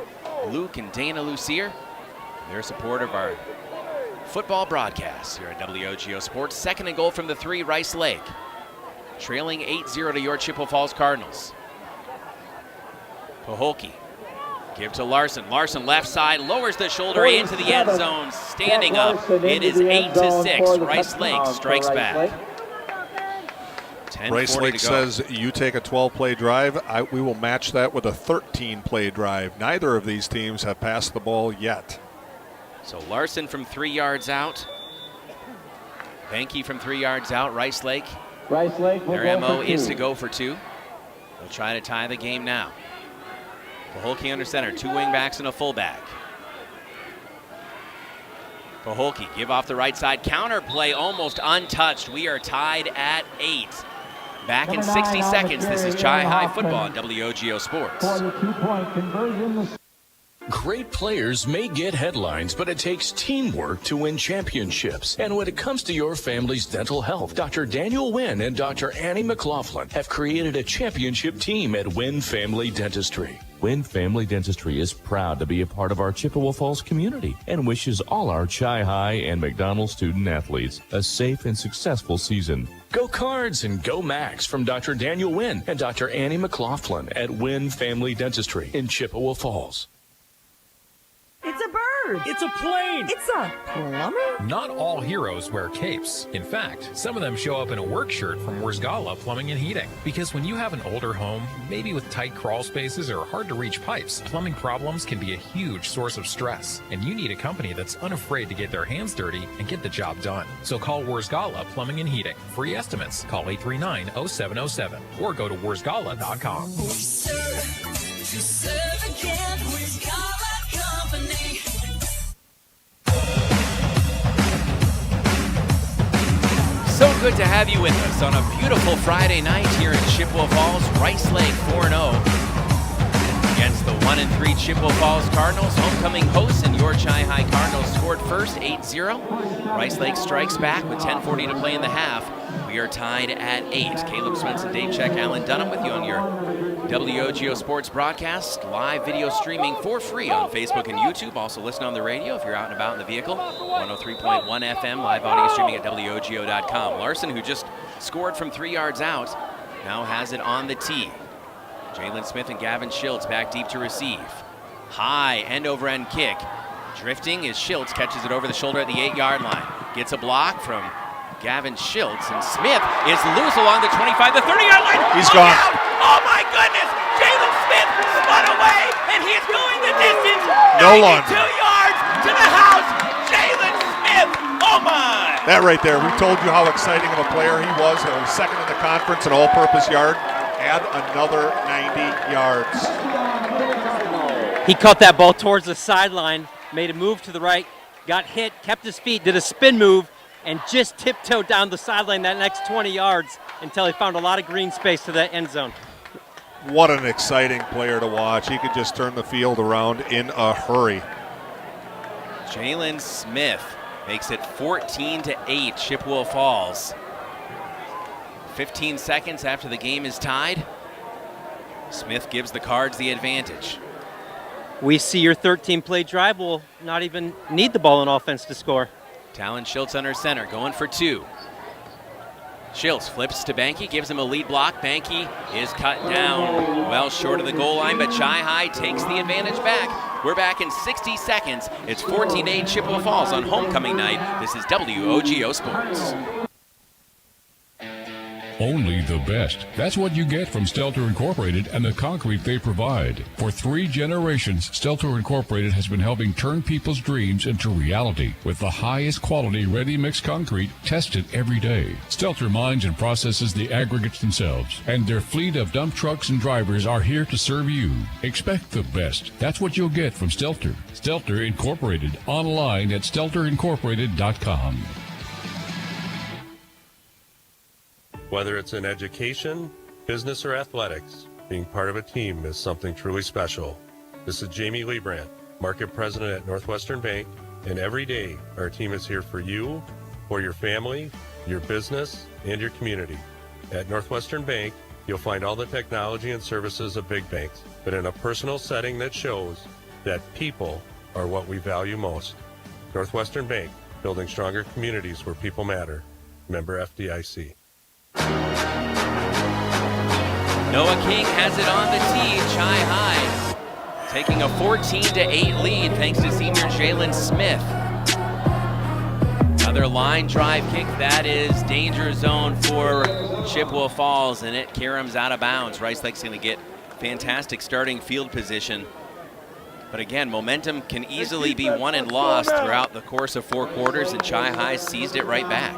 Luke and Dana Lucier, their support of our football broadcast here at WOGO Sports. 2nd and goal from the 3, Rice Lake. Trailing 8-0 to your Chippewa Falls Cardinals. Paholke, give to Larson. Larson left side, lowers the shoulder into the end zone. Standing up, it is 8-6. Rice Lake strikes back. Rice Lake says you take a 12-play drive. We will match that with a 13-play drive. Neither of these teams have passed the ball yet. So Larson from 3 yards out. Banky from 3 yards out. Rice Lake. Their MO is to go for 2. They'll try to tie the game now. Paholke under center. 2 wingbacks and a fullback. Paholke give off the right side. Counter play almost untouched. We are tied at 8. Back in 60 seconds. This is Chi High football on WOGO Sports. 42-point conversion. Great players may get headlines, but it takes teamwork to win championships. And when it comes to your family's dental health, Dr. Daniel Wynn and Dr. Annie McLaughlin have created a championship team at Wynn Family Dentistry. Wynn Family Dentistry is proud to be a part of our Chippewa Falls community and wishes all our Chi High and McDonald student athletes a safe and successful season. Go Cards and go Max from Dr. Daniel Wynn and Dr. Annie McLaughlin at Wynn Family Dentistry in Chippewa Falls. It's a bird. It's a plane. It's a plumber. Not all heroes wear capes. In fact, some of them show up in a work shirt from Wurzgala Plumbing and Heating. Because when you have an older home, maybe with tight crawl spaces or hard to reach pipes, plumbing problems can be a huge source of stress. And you need a company that's unafraid to get their hands dirty and get the job done. So call Wurzgala Plumbing and Heating. Free estimates. Call 839-0707 or go to wurzgala.com. So good to have you with us on a beautiful Friday night here in Chippewa Falls. Rice Lake 4-0. against the 1-3 Chippewa Falls Cardinals. Homecoming hosts and your Chi-Hi Cardinals scored first, 8-0. Rice Lake strikes back with 10:40 to play in the half. We are tied at 8. Caleb Swenson, Dave Check, Alan Dunham with you on your WOGO Sports broadcast. Live video streaming for free on Facebook and YouTube. Also listen on the radio if you're out and about in the vehicle. 103.1 FM, live audio streaming at WOGO.com. Larson, who just scored from 3 yards out, now has it on the tee. Jalen Smith and Gavin Schiltz back deep to receive. High end-over-end kick. Drifting as Schiltz catches it over the shoulder at the 8-yard line. Gets a block from Gavin Schiltz, and Smith is loose along the 25, the 30-yard line. He's gone. Out. Oh my goodness! Jalen Smith spun away, and he's going the distance. No 92 longer. yards to the house. Jalen Smith. Oh my! That right there, we told you how exciting of a player he was. He was second in the conference in all-purpose yard. Add another 90 yards. He caught that ball towards the sideline, made a move to the right, got hit, kept his feet, did a spin move, and just tiptoed down the sideline that next 20 yards until he found a lot of green space to the end zone. What an exciting player to watch. He could just turn the field around in a hurry. Jalen Smith makes it 14-8 Chippewa Falls. 15 seconds after the game is tied, Smith gives the Cards the advantage. We see your 13-play drive will not even need the ball on offense to score. Talon Schiltz under center, going for 2. Schiltz flips to Banky, gives him a lead block. Banky is cut down well short of the goal line, but Chi-Hi takes the advantage back. We're back in 60 seconds. It's 14-8 Chippewa Falls on homecoming night. This is WOGO Sports. Only the best. That's what you get from Stelter Incorporated and the concrete they provide. For 3 generations, Stelter Incorporated has been helping turn people's dreams into reality with the highest quality ready-mix concrete tested every day. Stelter mines and processes the aggregates themselves, and their fleet of dump trucks and drivers are here to serve you. Expect the best. That's what you'll get from Stelter. Stelter Incorporated, online at stelterincorporated.com. Whether it's in education, business, or athletics, being part of a team is something truly special. This is Jamie Leibrandt, Market President at Northwestern Bank, and every day our team is here for you, for your family, your business, and your community. At Northwestern Bank, you'll find all the technology and services of big banks, but in a personal setting that shows that people are what we value most. Northwestern Bank, building stronger communities where people matter. Member FDIC. Noah King has it on the tee. Chi-Hi taking a 14-8 lead thanks to senior Jalen Smith. Another line drive kick. That is danger zone for Chippewa Falls, and it caroms out of bounds. Rice Lake's going to get fantastic starting field position. But again, momentum can easily be won and lost throughout the course of 4 quarters, and Chi-Hi seized it right back.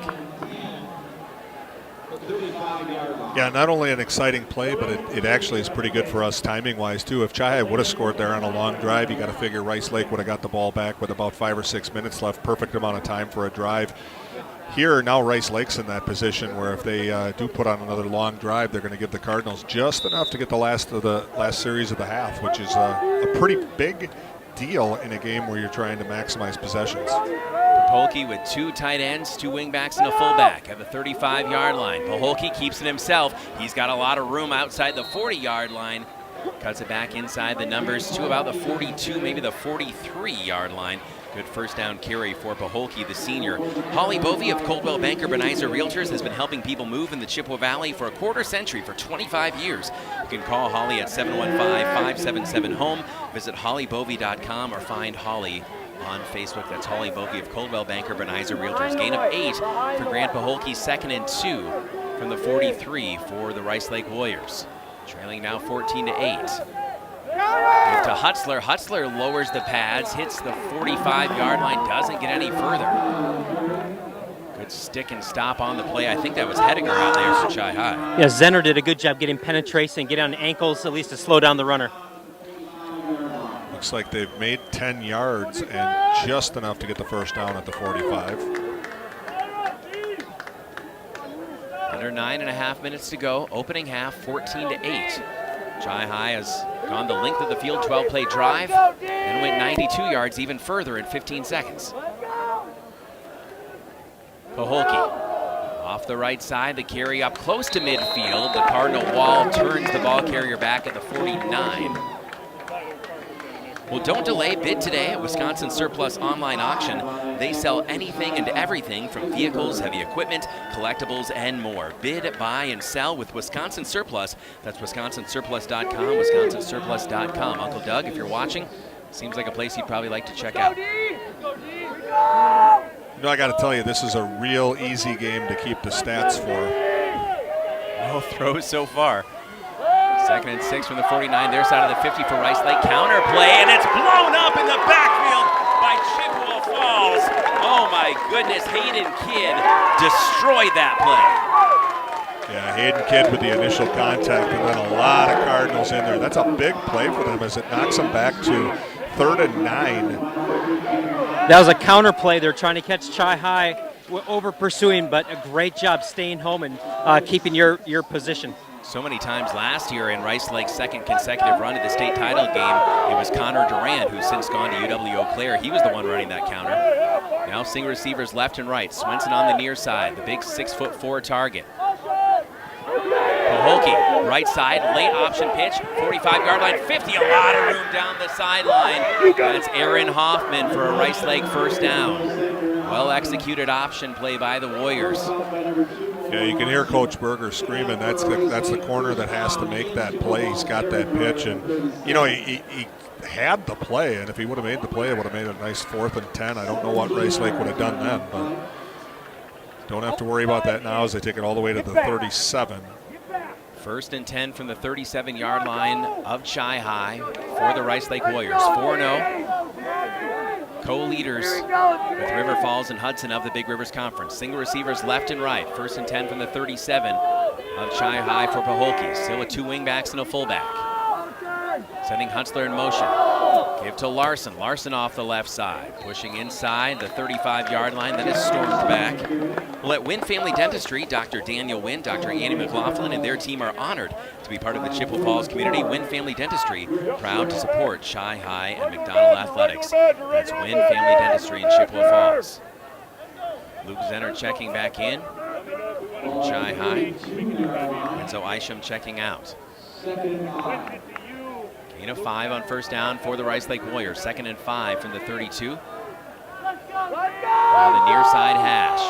Yeah, not only an exciting play, but it actually is pretty good for us timing-wise, too. If Chi-Hi would have scored there on a long drive, you got to figure Rice Lake would have got the ball back with about 5 or 6 minutes left. Perfect amount of time for a drive. Here, now Rice Lake's in that position where if they do put on another long drive, they're going to give the Cardinals just enough to get the last series of the half, which is a pretty big deal in a game where you're trying to maximize possessions. Paholke with 2 tight ends, 2 wingbacks, and a fullback at the 35-yard line. Paholke keeps it himself. He's got a lot of room outside the 40-yard line. Cuts it back inside the numbers to about the 42, maybe the 43-yard line. Good first down carry for Paholke, the senior. Holly Bovey of Coldwell Banker Benizer Realtors has been helping people move in the Chippewa Valley for a quarter century, for 25 years. You can call Holly at 715-577-HOME. Visit hollybovey.com or find Holly on Facebook. That's Holly Bovey of Coldwell Banker Benizer Realtors. Gain of 8 for Grant Paholke, 2nd and 2 from the 43 for the Rice Lake Warriors. Trailing now 14-8. Move to Hutzler. Hutzler lowers the pads, hits the 45-yard line, doesn't get any further. Good stick and stop on the play. I think that was Hediger out there for Chi-Hi. Yeah, Zenner did a good job getting penetration, get on ankles at least to slow down the runner. Looks like they've made 10 yards and just enough to get the first down at the 45. Under 9.5 minutes to go. Opening half, 14-8. Chi-High has gone the length of the field, 12-play drive, and went 92 yards even further in 15 seconds. Paholke off the right side, the carry up close to midfield. The Cardinal wall turns the ball carrier back at the 49. Well, don't delay. Bid today at Wisconsin Surplus Online Auction. They sell anything and everything from vehicles, heavy equipment, collectibles, and more. Bid, buy, and sell with Wisconsin Surplus. That's wisconsinsurplus.com, wisconsinsurplus.com. Uncle Doug, if you're watching, seems like a place you'd probably like to check out. You know, I got to tell you, this is a real easy game to keep the stats for. No throws so far. 2nd and 6 from the 49, their side of the 50 for Rice Lake. Counter play, and it's blown up in the backfield by Chippewa Falls. Oh my goodness, Hayden Kidd destroyed that play. Yeah, Hayden Kidd with the initial contact, and then a lot of Cardinals in there. That's a big play for them as it knocks them back to 3rd and 9. That was a counter play. They're trying to catch Chi-High over pursuing, but a great job staying home and keeping your position. So many times last year in Rice Lake's 2nd consecutive run to the state title game, it was Connor Durant, who's since gone to UW Eau Claire. He was the one running that counter. Now single receivers left and right. Swenson on the near side, the big 6'4" target. Paholke, right side, late option pitch, 45-yard line, 50, a lot of room down the sideline. That's Aaron Hoffman for a Rice Lake first down. Well-executed option play by the Warriors. Yeah, you can hear Coach Berger screaming. That's the corner that has to make that play. He's got that pitch, and you know he had the play, and if he would have made the play, it would have made a nice 4th and 10. I don't know what Rice Lake would have done then, but don't have to worry about that now as they take it all the way to the 37. 1st and 10 from the 37-yard line of Chi-High for the Rice Lake Warriors. 4-0. Co-leaders with River Falls and Hudson of the Big Rivers Conference. Single receivers left and right. 1st and 10 from the 37 of Chi-High for Paholke. Still with 2 wingbacks and a fullback. Sending Huntsler in motion. Give to Larson. Larson off the left side. Pushing inside the 35-yard line. That is stormed back. Well, at Wynn Family Dentistry, Dr. Daniel Wynn, Dr. Annie McLaughlin, and their team are honored to be part of the Chippewa Falls community. Wynn Family Dentistry, proud to support Chi-High and McDonald Athletics. That's Wynn Family Dentistry in Chippewa Falls. Luke Zenner checking back in. Chi-High. Enzo Isham checking out. Gain of 5 on first down for the Rice Lake Warriors. 2nd and 5 from the 32. On the near side hash.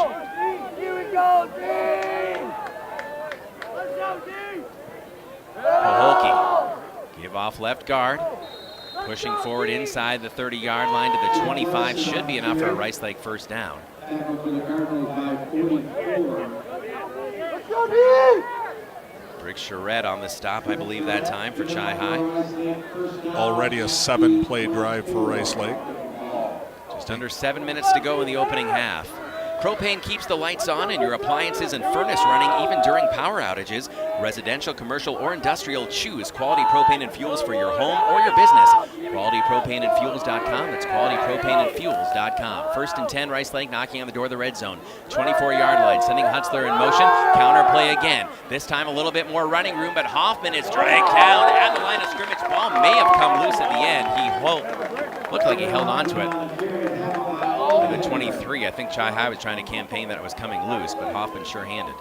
Paholke. Give off left guard. Pushing forward inside the 30-yard line to the 25. Should be enough for a Rice Lake first down. Rick Charette on the stop, I believe, that time for Chi-High. Already a 7-play drive for Rice Lake. Just under 7 minutes to go in the opening half. Propane keeps the lights on and your appliances and furnace running even during power outages. Residential, commercial, or industrial, choose Quality Propane and Fuels for your home or your business. QualityPropaneandFuels.com. That's QualityPropaneandFuels.com. 1st and 10, Rice Lake knocking on the door of the red zone. 24-yard line, sending Huntsler in motion. Counter play again. This time a little bit more running room, but Hoffman is dragged down at the line of scrimmage. Ball may have come loose at the end. He looked like he held on to it. The 23, I think Chi-High was trying to campaign that it was coming loose, but Hoffman sure-handed.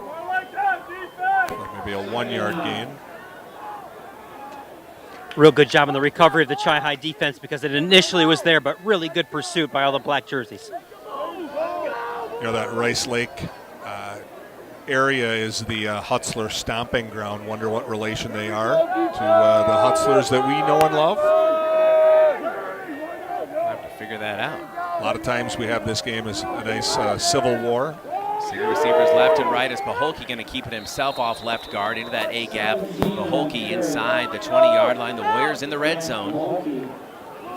Maybe a 1-yard gain. Real good job on the recovery of the Chi-High defense because it initially was there, but really good pursuit by all the black jerseys. You know, that Rice Lake area is the Hutzler stomping ground. Wonder what relation they are to the Hutzlers that we know and love. We'll have to figure that out. A lot of times we have this game as a nice civil war. Single receivers left and right. Is Paholke going to keep it himself off left guard into that A gap? Paholke inside the 20-yard line. The Warriors in the red zone.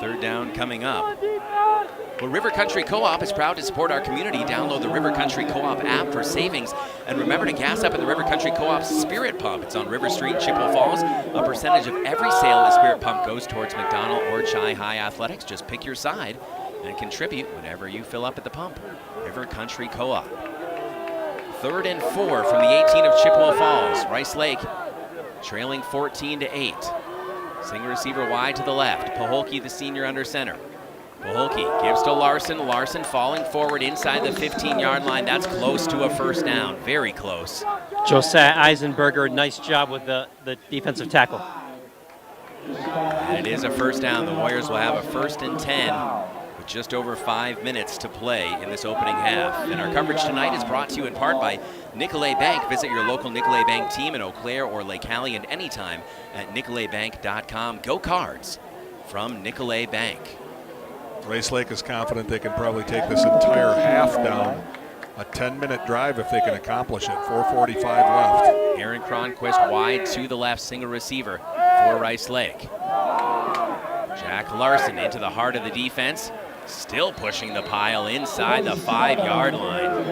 3rd down coming up. Well, River Country Co-op is proud to support our community. Download the River Country Co-op app for savings. And remember to gas up at the River Country Co-op's Spirit Pump. It's on River Street, Chippewa Falls. A percentage of every sale at the Spirit Pump goes towards McDonald or Chi-High Athletics. Just pick your side and contribute whenever you fill up at the pump. River Country Co-op. 3rd and 4 from the 18 of Chippewa Falls. Rice Lake trailing 14-8. Single receiver wide to the left. Paholke, the senior, under center. Paholke gives to Larson. Larson falling forward inside the 15-yard line. That's close to a first down. Very close. Josiah Eisenberger, nice job with the defensive tackle. And it is a first down. The Warriors will have a 1st and 10 with just over 5 minutes to play in this opening half. And our coverage tonight is brought to you in part by Nicolet Bank. Visit your local Nicolet Bank team in Eau Claire or Lake Hallie and anytime at nicoletbank.com. Go Cards from Nicolet Bank. Rice Lake is confident they can probably take this entire half down. A 10-minute drive if they can accomplish it. 4:45 left. Aaron Cronquist wide to the left, single receiver for Rice Lake. Jack Larson into the heart of the defense. Still pushing the pile inside the 5-yard line.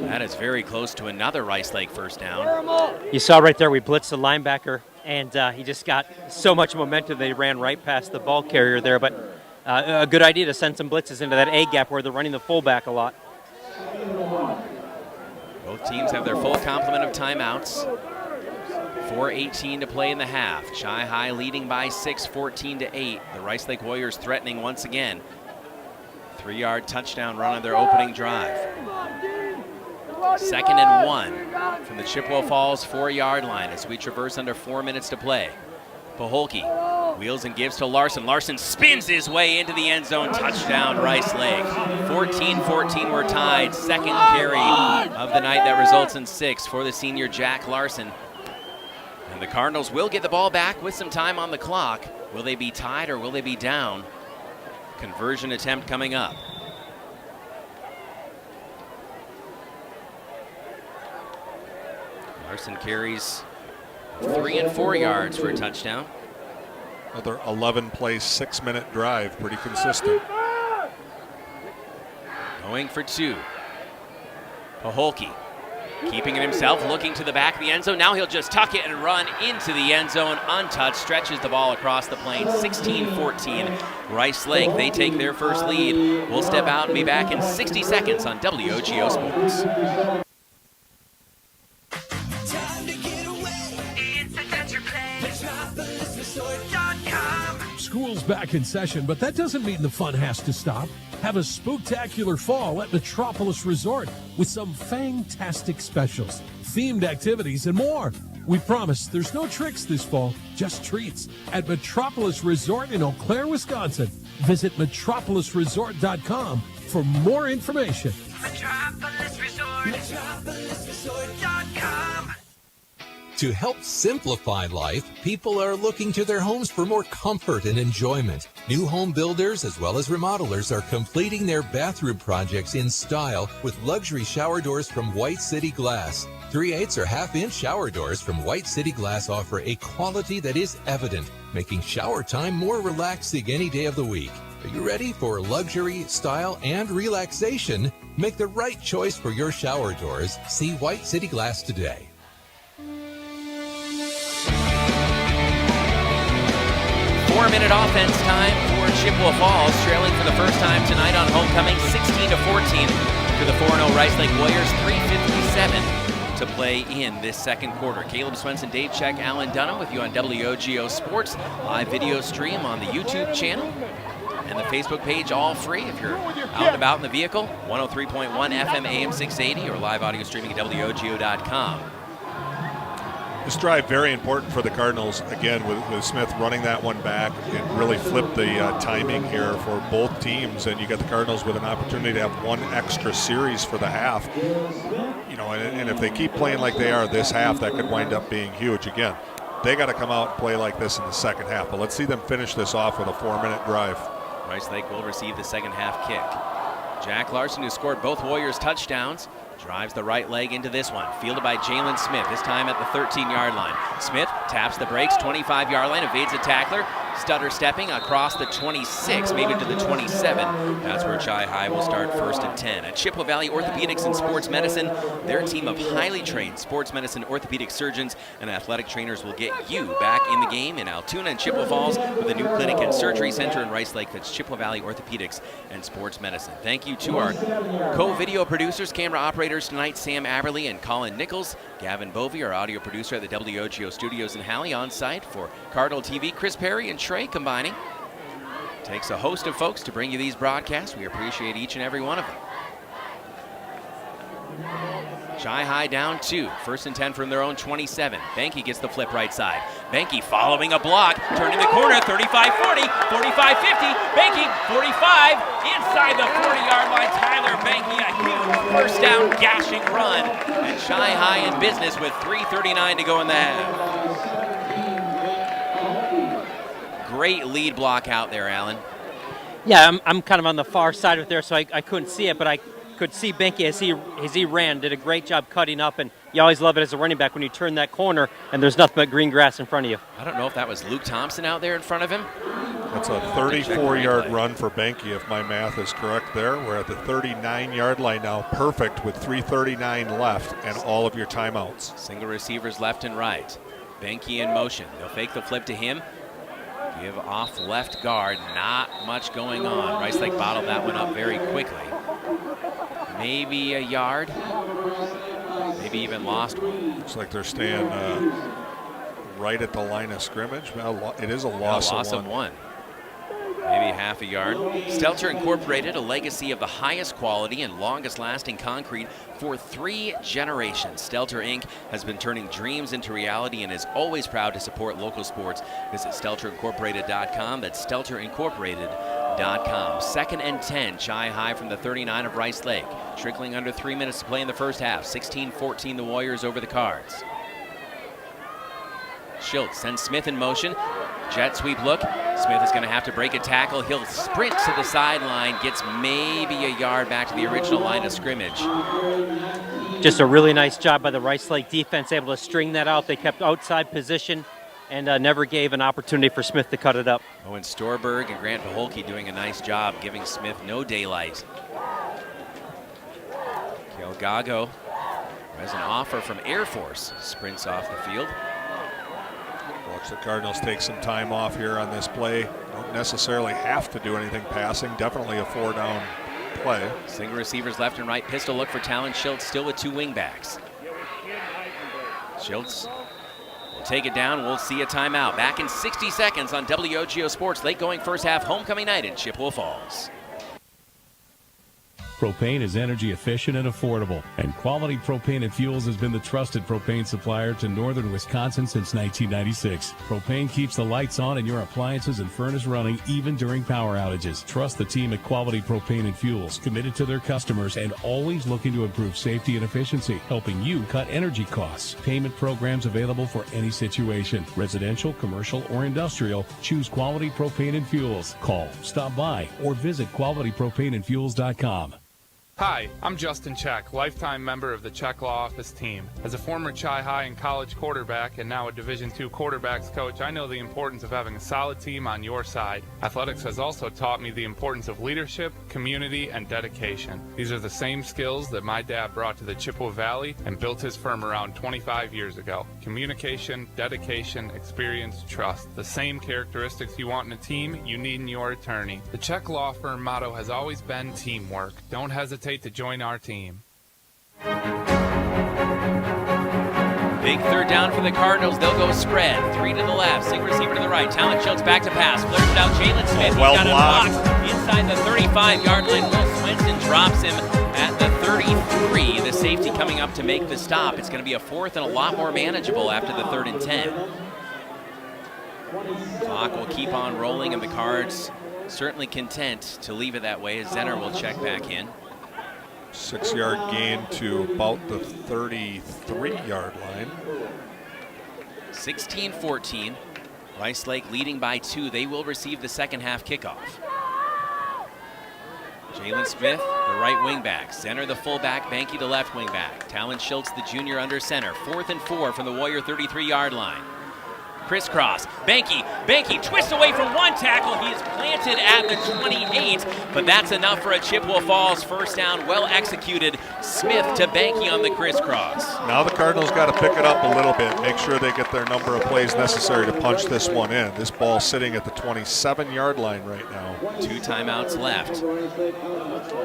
That is very close to another Rice Lake first down. You saw right there we blitzed the linebacker, and he just got so much momentum they ran right past the ball carrier there. But a good idea to send some blitzes into that A gap where they're running the fullback a lot. Both teams have their full complement of timeouts. 4:18 to play in the half. Chi-High leading by 6, 14-8. The Rice Lake Warriors threatening once again. 3-yard touchdown run on their opening drive. 2nd and 1 from the Chippewa Falls 4-yard line as we traverse under 4 minutes to play. Paholke wheels and gives to Larson. Larson spins his way into the end zone. Touchdown, Rice Lake. 14-14, we're tied. Second carry of the night that results in 6 for the senior Jack Larson. And the Cardinals will get the ball back with some time on the clock. Will they be tied or will they be down? Conversion attempt coming up. Larson carries 3 and 4 yards for a touchdown. Another 11-play, 6-minute drive. Pretty consistent. Going for 2. Paholke keeping it himself, looking to the back of the end zone. Now he'll just tuck it and run into the end zone untouched. Stretches the ball across the plane. 16-14. Rice Lake, they take their first lead. We'll step out and be back in 60 seconds on WOGO Sports. School's back in session, but that doesn't mean the fun has to stop. Have a spooktacular fall at Metropolis Resort with some fantastic specials, themed activities, and more. We promise there's no tricks this fall, just treats at Metropolis Resort in Eau Claire, Wisconsin. Visit metropolisresort.com for more information. Metropolis Resort. MetropolisResort.com. To help simplify life, people are looking to their homes for more comfort and enjoyment. New home builders as well as remodelers are completing their bathroom projects in style with luxury shower doors from White City Glass. 3/8 or half-inch shower doors from White City Glass offer a quality that is evident, making shower time more relaxing any day of the week. Are you ready for luxury, style, and relaxation? Make the right choice for your shower doors. See White City Glass today. 4-minute offense time for Chippewa Falls, trailing for the first time tonight on homecoming, 16-14 to the 4-0 Rice Lake Warriors. 3:57 to play in this second quarter. Caleb Swenson, Dave Check, Alan Dunham with you on WOGO Sports. Live video stream on the YouTube channel and the Facebook page, all free if you're out and about in the vehicle. 103.1 FM AM 680 or live audio streaming at WOGO.com. This drive very important for the Cardinals, again, with Smith running that one back. It really flipped the timing here for both teams, and you got the Cardinals with an opportunity to have one extra series for the half. You know, and if they keep playing like they are this half, that could wind up being huge. Again, they got to come out and play like this in the second half, but let's see them finish this off with a 4-minute drive. Rice Lake will receive the second half kick. Jack Larson, who scored both Warriors touchdowns, drives the right leg into this one. Fielded by Jalen Smith, this time at the 13-yard line. Smith taps the brakes, 25-yard line, evades a tackler, stutter stepping across the 26, maybe to the 27. That's where Chi High will start 1st and 10. At Chippewa Valley Orthopedics and Sports Medicine, their team of highly trained sports medicine orthopedic surgeons and athletic trainers will get you back in the game in Altoona and Chippewa Falls with a new clinic and surgery center in Rice Lake. That's Chippewa Valley Orthopedics and Sports Medicine. Thank you to our co-video producers, camera operators tonight, Sam Aberley and Colin Nichols. Gavin Bovey, our audio producer at the WOGO studios in Halley, on site for Cardinal TV. Chris Perry and Trey combining. Takes a host of folks to bring you these broadcasts. We appreciate each and every one of them. Chi High down 2. 1st and 10 from their own 27. Banky gets the flip right side. Banky following a block, turning the corner, 35-40, 45-50. Banky, 45, inside the 40-yard line. Tyler Banky, a huge first down gashing run. And Chi High in business with 3:39 to go in the half. Great lead block out there, Alan. Yeah, I'm kind of on the far side of it there, so I couldn't see it, but I could see Benke as he ran, did a great job cutting up, and you always love it as a running back when you turn that corner and there's nothing but green grass in front of you. I don't know if that was Luke Thompson out there in front of him. That's a 34-yard run for Benke, if my math is correct there. We're at the 39-yard line now, perfect with 3:39 left and all of your timeouts. Single receivers left and right. Benke in motion. They'll fake the flip to him. Give off left guard. Not much going on. Rice Lake bottled that one up very quickly. Maybe a yard. Maybe even lost one. Looks like they're staying right at the line of scrimmage. Well, it is a loss of one. Maybe half a yard. Stelter Incorporated, a legacy of the highest quality and longest lasting concrete for 3 generations. Stelter Inc. has been turning dreams into reality and is always proud to support local sports. Visit StelterIncorporated.com. That's StelterIncorporated.com. 2nd and 10, Chi High from the 39 of Rice Lake. Trickling under 3 minutes to play in the first half. 16-14 the Warriors over the Cards. Schultz sends Smith in motion. Jet sweep look. Smith is going to have to break a tackle. He'll sprint to the sideline, gets maybe a yard back to the original line of scrimmage. Just a really nice job by the Rice Lake defense, able to string that out. They kept outside position and never gave an opportunity for Smith to cut it up. Owen Storberg and Grant Paholke doing a nice job giving Smith no daylight. Kale Gago, who has an offer from Air Force, sprints off the field. Watch the Cardinals take some time off here on this play. Don't necessarily have to do anything passing. Definitely a 4-down play. Single receivers left and right. Pistol look for Talon Schultz, still with 2 wingbacks. Schultz will take it down. We'll see a timeout. Back in 60 seconds on WOGO Sports. Late going first half homecoming night in Chippewa Falls. Propane is energy efficient and affordable, and Quality Propane and Fuels has been the trusted propane supplier to northern Wisconsin since 1996. Propane keeps the lights on and your appliances and furnace running even during power outages. Trust the team at Quality Propane and Fuels, committed to their customers and always looking to improve safety and efficiency, helping you cut energy costs. Payment programs available for any situation. Residential, commercial, or industrial, choose Quality Propane and Fuels. Call, stop by, or visit qualitypropaneandfuels.com. Hi, I'm Justin Check, lifetime member of the Check Law Office team. As a former Chi High and college quarterback and now a Division II quarterbacks coach, I know the importance of having a solid team on your side. Athletics has also taught me the importance of leadership, community, and dedication. These are the same skills that my dad brought to the Chippewa Valley and built his firm around 25 years ago. Communication, dedication, experience, trust. The same characteristics you want in a team, you need in your attorney. The Check Law Firm motto has always been teamwork. Don't hesitate to join our team. Big 3rd down for the Cardinals. They'll go spread. 3 to the left, single receiver to the right. Talon Schultz back to pass. Flares it out. Jalen Smith. He's got it blocked inside the 35-yard line. Will Swenson drops him at the 33. The safety coming up to make the stop. It's going to be a 4th and a lot more manageable after the 3rd and 10. Clock will keep on rolling, and the Cards certainly content to leave it that way as Zenner will check back in. 6-yard gain to about the 33-yard line. 16-14. Rice Lake leading by 2. They will receive the second half kickoff. Jalen Smith, the right wingback. Center, the fullback. Banky, the left wingback. Talon Schultz, the junior, under center. 4th and 4 from the Warrior 33-yard line. Crisscross. Banky twists away from one tackle. He is planted at the 28, but that's enough for a Chippewa Falls first down. Well executed. Smith to Banky on the crisscross. Now the Cardinals got to pick it up a little bit, make sure they get their number of plays necessary to punch this one in. This ball sitting at the 27-yard line right now. 2 timeouts left.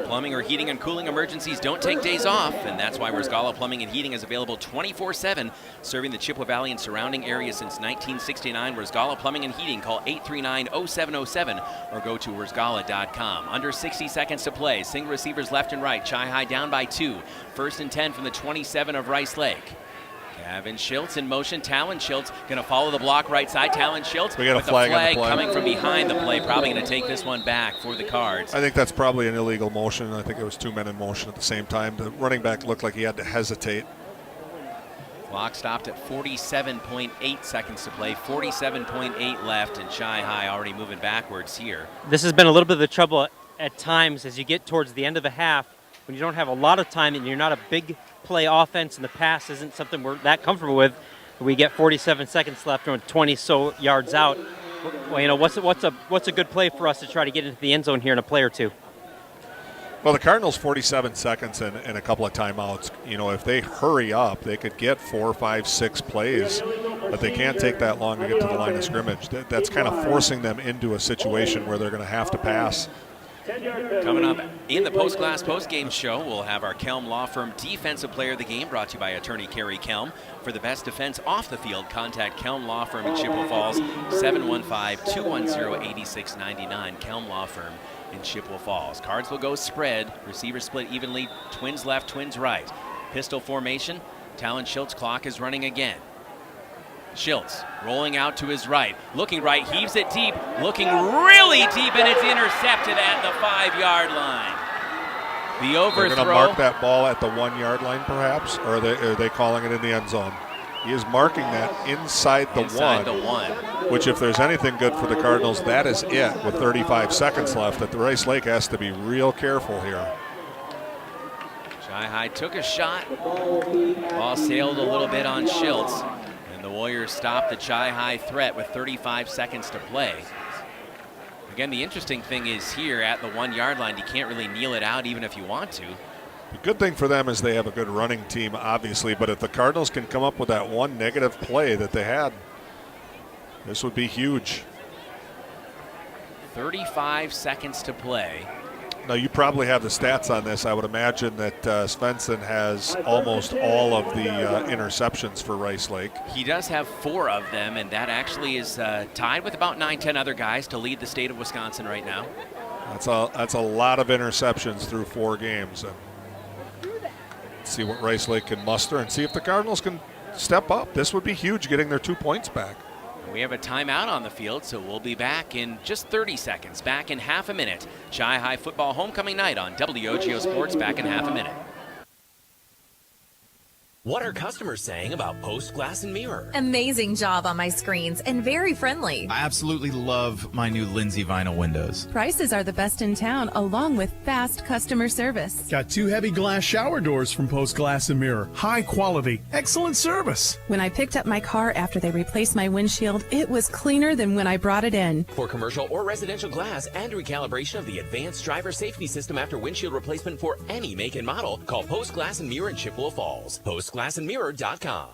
Plumbing or heating and cooling emergencies don't take days off, and that's why Rosgala Plumbing and Heating is available 24/7, serving the Chippewa Valley and surrounding areas since 1969. Rosgala Plumbing and Heating. Call 839-0707 or go to rosgala.com. Under 60 seconds to play. Single receivers left and right. Chi High down by 2. 1st and 10 from the 27 of Rice Lake. Gavin Schiltz in motion. Talon Schiltz going to follow the block right side. Talon Schiltz we got with a flag the flag on the play. Coming from behind the play. Probably going to take this one back for the Cards. I think that's probably an illegal motion. I think it was 2 men in motion at the same time. The running back looked like he had to hesitate. Clock stopped at 47.8 seconds to play. 47.8 left, and Chi High already moving backwards here. This has been a little bit of the trouble at times as you get towards the end of the half. When you don't have a lot of time and you're not a big play offense and the pass isn't something we're that comfortable with, we get 47 seconds left and 20 so yards out. Well, you know, what's a good play for us to try to get into the end zone here in a play or two? Well, the Cardinals 47 seconds and a couple of timeouts. You know, if they hurry up, they could get 4, 5, 6 plays, but they can't take that long to get to the line of scrimmage. That's kind of forcing them into a situation where they're going to have to pass. Coming up in the Postgame show, we'll have our Kelm Law Firm Defensive Player of the Game, brought to you by attorney Kerry Kelm. For the best defense off the field, contact Kelm Law Firm in Chippewa Falls, 715-210-8699. Kelm Law Firm in Chippewa Falls. Cards will go spread. Receivers split evenly. Twins left, twins right. Pistol formation. Talon Schiltz clock is running again. Schiltz rolling out to his right, looking right, heaves it deep, looking really deep, and it's intercepted at the 5-yard line. The overthrow. They're going to mark that ball at the 1-yard line, perhaps, or are they calling it in the end zone? He is marking that inside the one, which if there's anything good for the Cardinals, that is it. With 35 seconds left, that the Rice Lake has to be real careful here. Chi High took a shot. Ball sailed a little bit on Schiltz. The Warriors stopped the Chi High threat with 35 seconds to play. Again, the interesting thing is here at the 1-yard line, you can't really kneel it out even if you want to. The good thing for them is they have a good running team, obviously, but if the Cardinals can come up with that one negative play that they had, this would be huge. 35 seconds to play. Now, you probably have the stats on this. I would imagine that Svensson has almost all of the interceptions for Rice Lake. He does have 4 of them, and that actually is tied with about 9-10 other guys to lead the state of Wisconsin right now. That's a lot of interceptions through 4 games. And see what Rice Lake can muster and see if the Cardinals can step up. This would be huge, getting their 2 points back. We have a timeout on the field, so we'll be back in just 30 seconds, back in half a minute. Chi High football homecoming night on WOGO Sports, back in half a minute. What are customers saying about Post Glass and Mirror? Amazing job on my screens and very friendly. I absolutely love my new Lindsay vinyl windows. Prices are the best in town, along with fast customer service. Got 2 heavy glass shower doors from Post Glass and Mirror. High quality, excellent service. When I picked up my car after they replaced my windshield, it was cleaner than when I brought it in. For commercial or residential glass and recalibration of the advanced driver safety system after windshield replacement for any make and model, call Post Glass and Mirror in Chippewa Falls. PostGlassandMirror.com.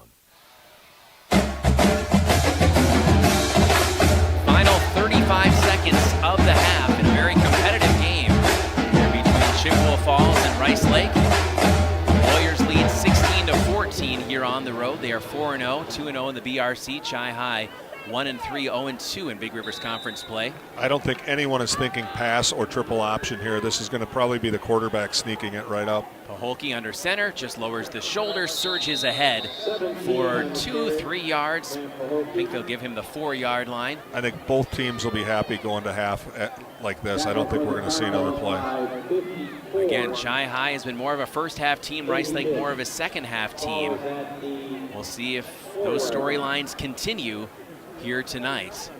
Final 35 seconds of the half in a very competitive game here between Chippewa Falls and Rice Lake. The Warriors lead 16-14 here on the road. They are 4-0, 2-0 in the BRC. Chi High 1-3, 0-2 in Big Rivers Conference play. I don't think anyone is thinking pass or triple option here. This is going to probably be the quarterback sneaking it right up. Paholke under center, just lowers the shoulder, surges ahead for 2-3 yards. I think they'll give him the 4-yard line. I think both teams will be happy going to half like this. I don't think we're going to see another play. Again, Chi High has been more of a first-half team, Rice Lake more of a second-half team. We'll see if those storylines continue here tonight.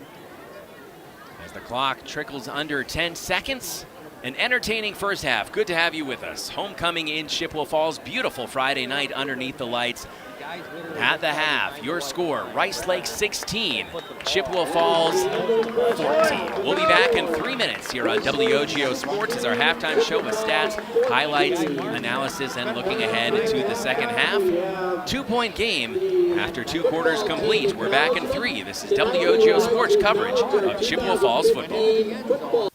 As the clock trickles under 10 seconds, An entertaining first half. Good to have you with us. Homecoming in Chippewa Falls. Beautiful Friday night underneath the lights. At the half, your score, Rice Lake 16, Chippewa Falls 14. We'll be back in 3 minutes here on WOGO Sports as our halftime show with stats, highlights, analysis, and looking ahead to the second half. 2-point game after 2 quarters complete. We're back in 3. This is WOGO Sports coverage of Chippewa Falls football.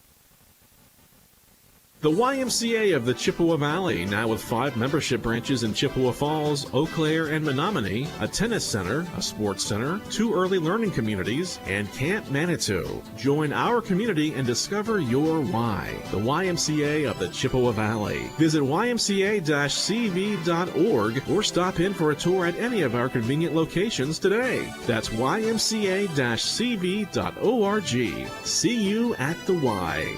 The YMCA of the Chippewa Valley, now with 5 membership branches in Chippewa Falls, Eau Claire, and Menominee, a tennis center, a sports center, 2 early learning communities, and Camp Manitou. Join our community and discover your why. The YMCA of the Chippewa Valley. Visit ymca-cv.org or stop in for a tour at any of our convenient locations today. That's ymca-cv.org. See you at the Y.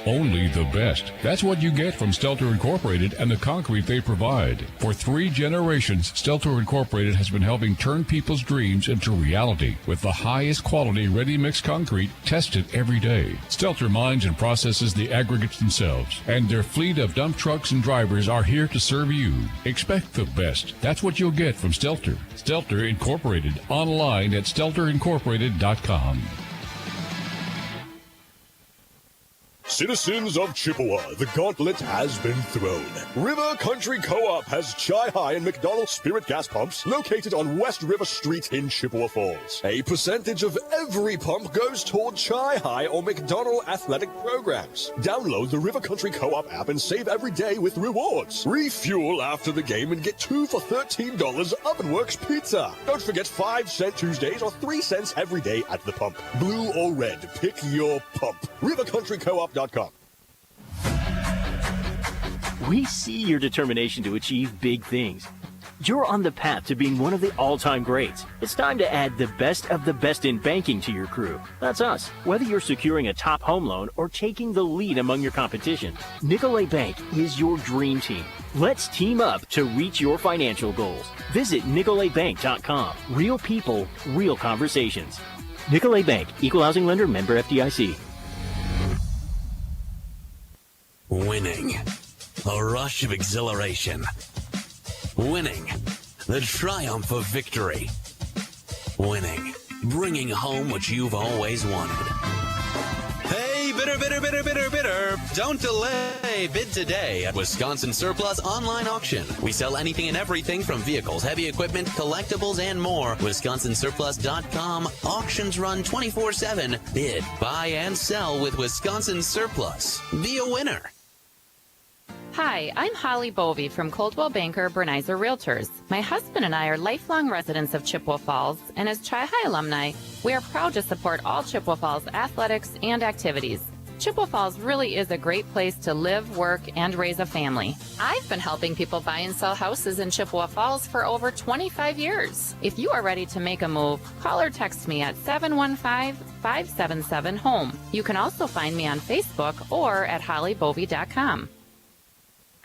Only the best. That's what you get from Stelter Incorporated and the concrete they provide. For 3 generations, Stelter Incorporated has been helping turn people's dreams into reality with the highest quality ready-mix concrete tested every day. Stelter mines and processes the aggregates themselves, and their fleet of dump trucks and drivers are here to serve you. Expect the best. That's what you'll get from Stelter. Stelter Incorporated, online at stelterincorporated.com. Citizens of Chippewa, the gauntlet has been thrown. River Country Co-op has Chi-Hi and McDonald's Spirit gas pumps located on West River Street in Chippewa Falls. A percentage of every pump goes toward Chi-Hi or McDonald athletic programs. Download the River Country Co-op app and save every day with rewards. Refuel after the game and get 2 for $13 Ovenworks pizza. Don't forget 5-cent Tuesdays or 3 cents every day at the pump. Blue or red, pick your pump. RiverCountryCoop.com. We see your determination to achieve big things. You're on the path to being one of the all-time greats. It's time to add the best of the best in banking to your crew. That's us. Whether you're securing a top home loan or taking the lead among your competition, Nicolet Bank is your dream team. Let's team up to reach your financial goals. Visit NicoletBank.com. Real people, real conversations. Nicolet Bank, Equal Housing Lender, member FDIC. Winning. A rush of exhilaration. Winning. The triumph of victory. Winning. Bringing home what you've always wanted. Hey, bidder. Don't delay. Bid today At Wisconsin Surplus Online Auction. We sell anything and everything from vehicles, heavy equipment, collectibles, and more. WisconsinSurplus.com. Auctions run 24/7. Bid, buy, and sell with Wisconsin Surplus. Be a winner. Hi, I'm Holly Bovey from Coldwell Banker Bernizer Realtors. My husband and I are lifelong residents of Chippewa Falls, and as Chi-Hi alumni, we are proud to support all Chippewa Falls athletics and activities. Chippewa Falls really is a great place to live, work, and raise a family. I've been helping people buy and sell houses in Chippewa Falls for over 25 years. If you are ready to make a move, call or text me at 715-577-HOME. You can also find me on Facebook or at hollybovey.com.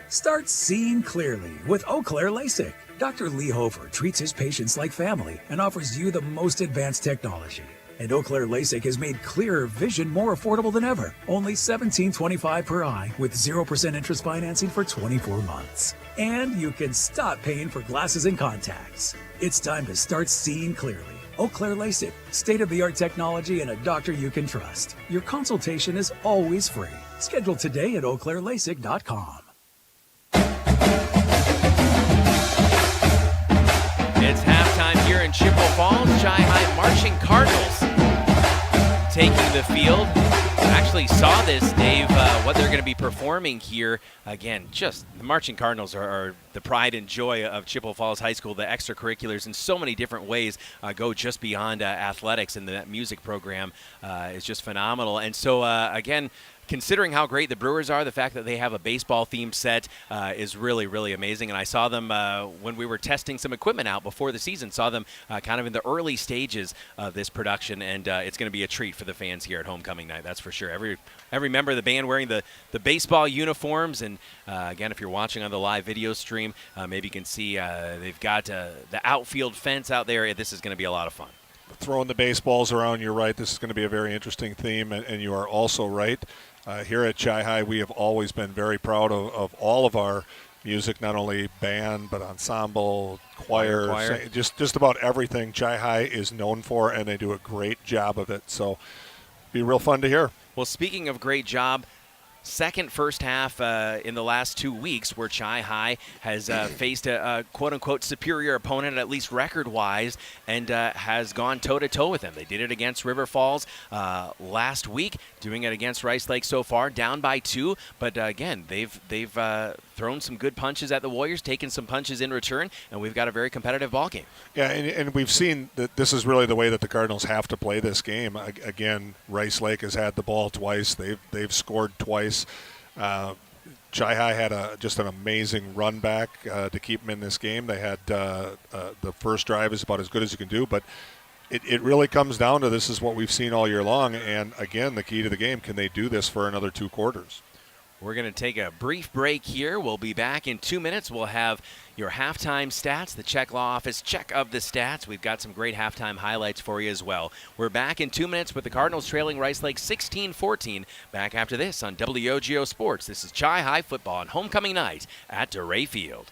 Start seeing clearly with Eau Claire LASIK. Dr. Lee Hofer treats his patients like family and offers you the most advanced technology. And Eau Claire LASIK has made clearer vision more affordable than ever. Only $17.25 per eye with 0% interest financing for 24 months. And you can stop paying for glasses and contacts. It's time to start seeing clearly. Eau Claire LASIK, state-of-the-art technology and a doctor you can trust. Your consultation is always free. Schedule today at eauclairelaSIK.com. It's halftime here in Chippewa Falls. Chi-Hi marching Cardinals taking the field. Actually saw this, Dave, what they're going to be performing here. Again, just the marching Cardinals are the pride and joy of Chippewa Falls High School. The extracurriculars in so many different ways go just beyond athletics, and that music program is just phenomenal. And so, again, considering how great the Brewers are, the fact that they have a baseball-themed set is really, really amazing. And I saw them when we were testing some equipment out before the season, saw them kind of in the early stages of this production, and it's going to be a treat for the fans here at homecoming night, that's for sure. Every member of the band wearing the baseball uniforms, and again, if you're watching on the live video stream, maybe you can see they've got the outfield fence out there. This is going to be a lot of fun. throwing the baseballs around, you're right. This is going to be a very interesting theme, and you are also right. Here at Chi-High, we have always been very proud of all of our music, not only band, but ensemble, choir. Just about everything Chi-High is known for, and they do a great job of it. So be real fun to hear. Well, speaking of great job, second first half in the last 2 weeks where Chi-High has faced a quote-unquote superior opponent, at least record-wise, and has gone toe-to-toe with them. They did it against River Falls last week, doing it against Rice Lake so far, down by 2. But again, they've thrown some good punches at the Warriors, taken some punches in return, and we've got a very competitive ball game. Yeah, and we've seen that this is really the way that the Cardinals have to play this game. Again, Rice Lake has had the ball twice. They've scored twice. Chi-High had just an amazing run back to keep them in this game. They had the first drive is about as good as you can do, but it really comes down to this is what we've seen all year long. And again, the key to the game, can they do this for another 2 quarters? We're going to take a brief break here. We'll be back in 2 minutes. We'll have your halftime stats, the Czech Law Office check of the stats. We've got some great halftime highlights for you as well. We're back in 2 minutes with the Cardinals trailing Rice Lake 16-14. Back after this on WOGO Sports. This is Chi-High football on homecoming night at Dorais Field.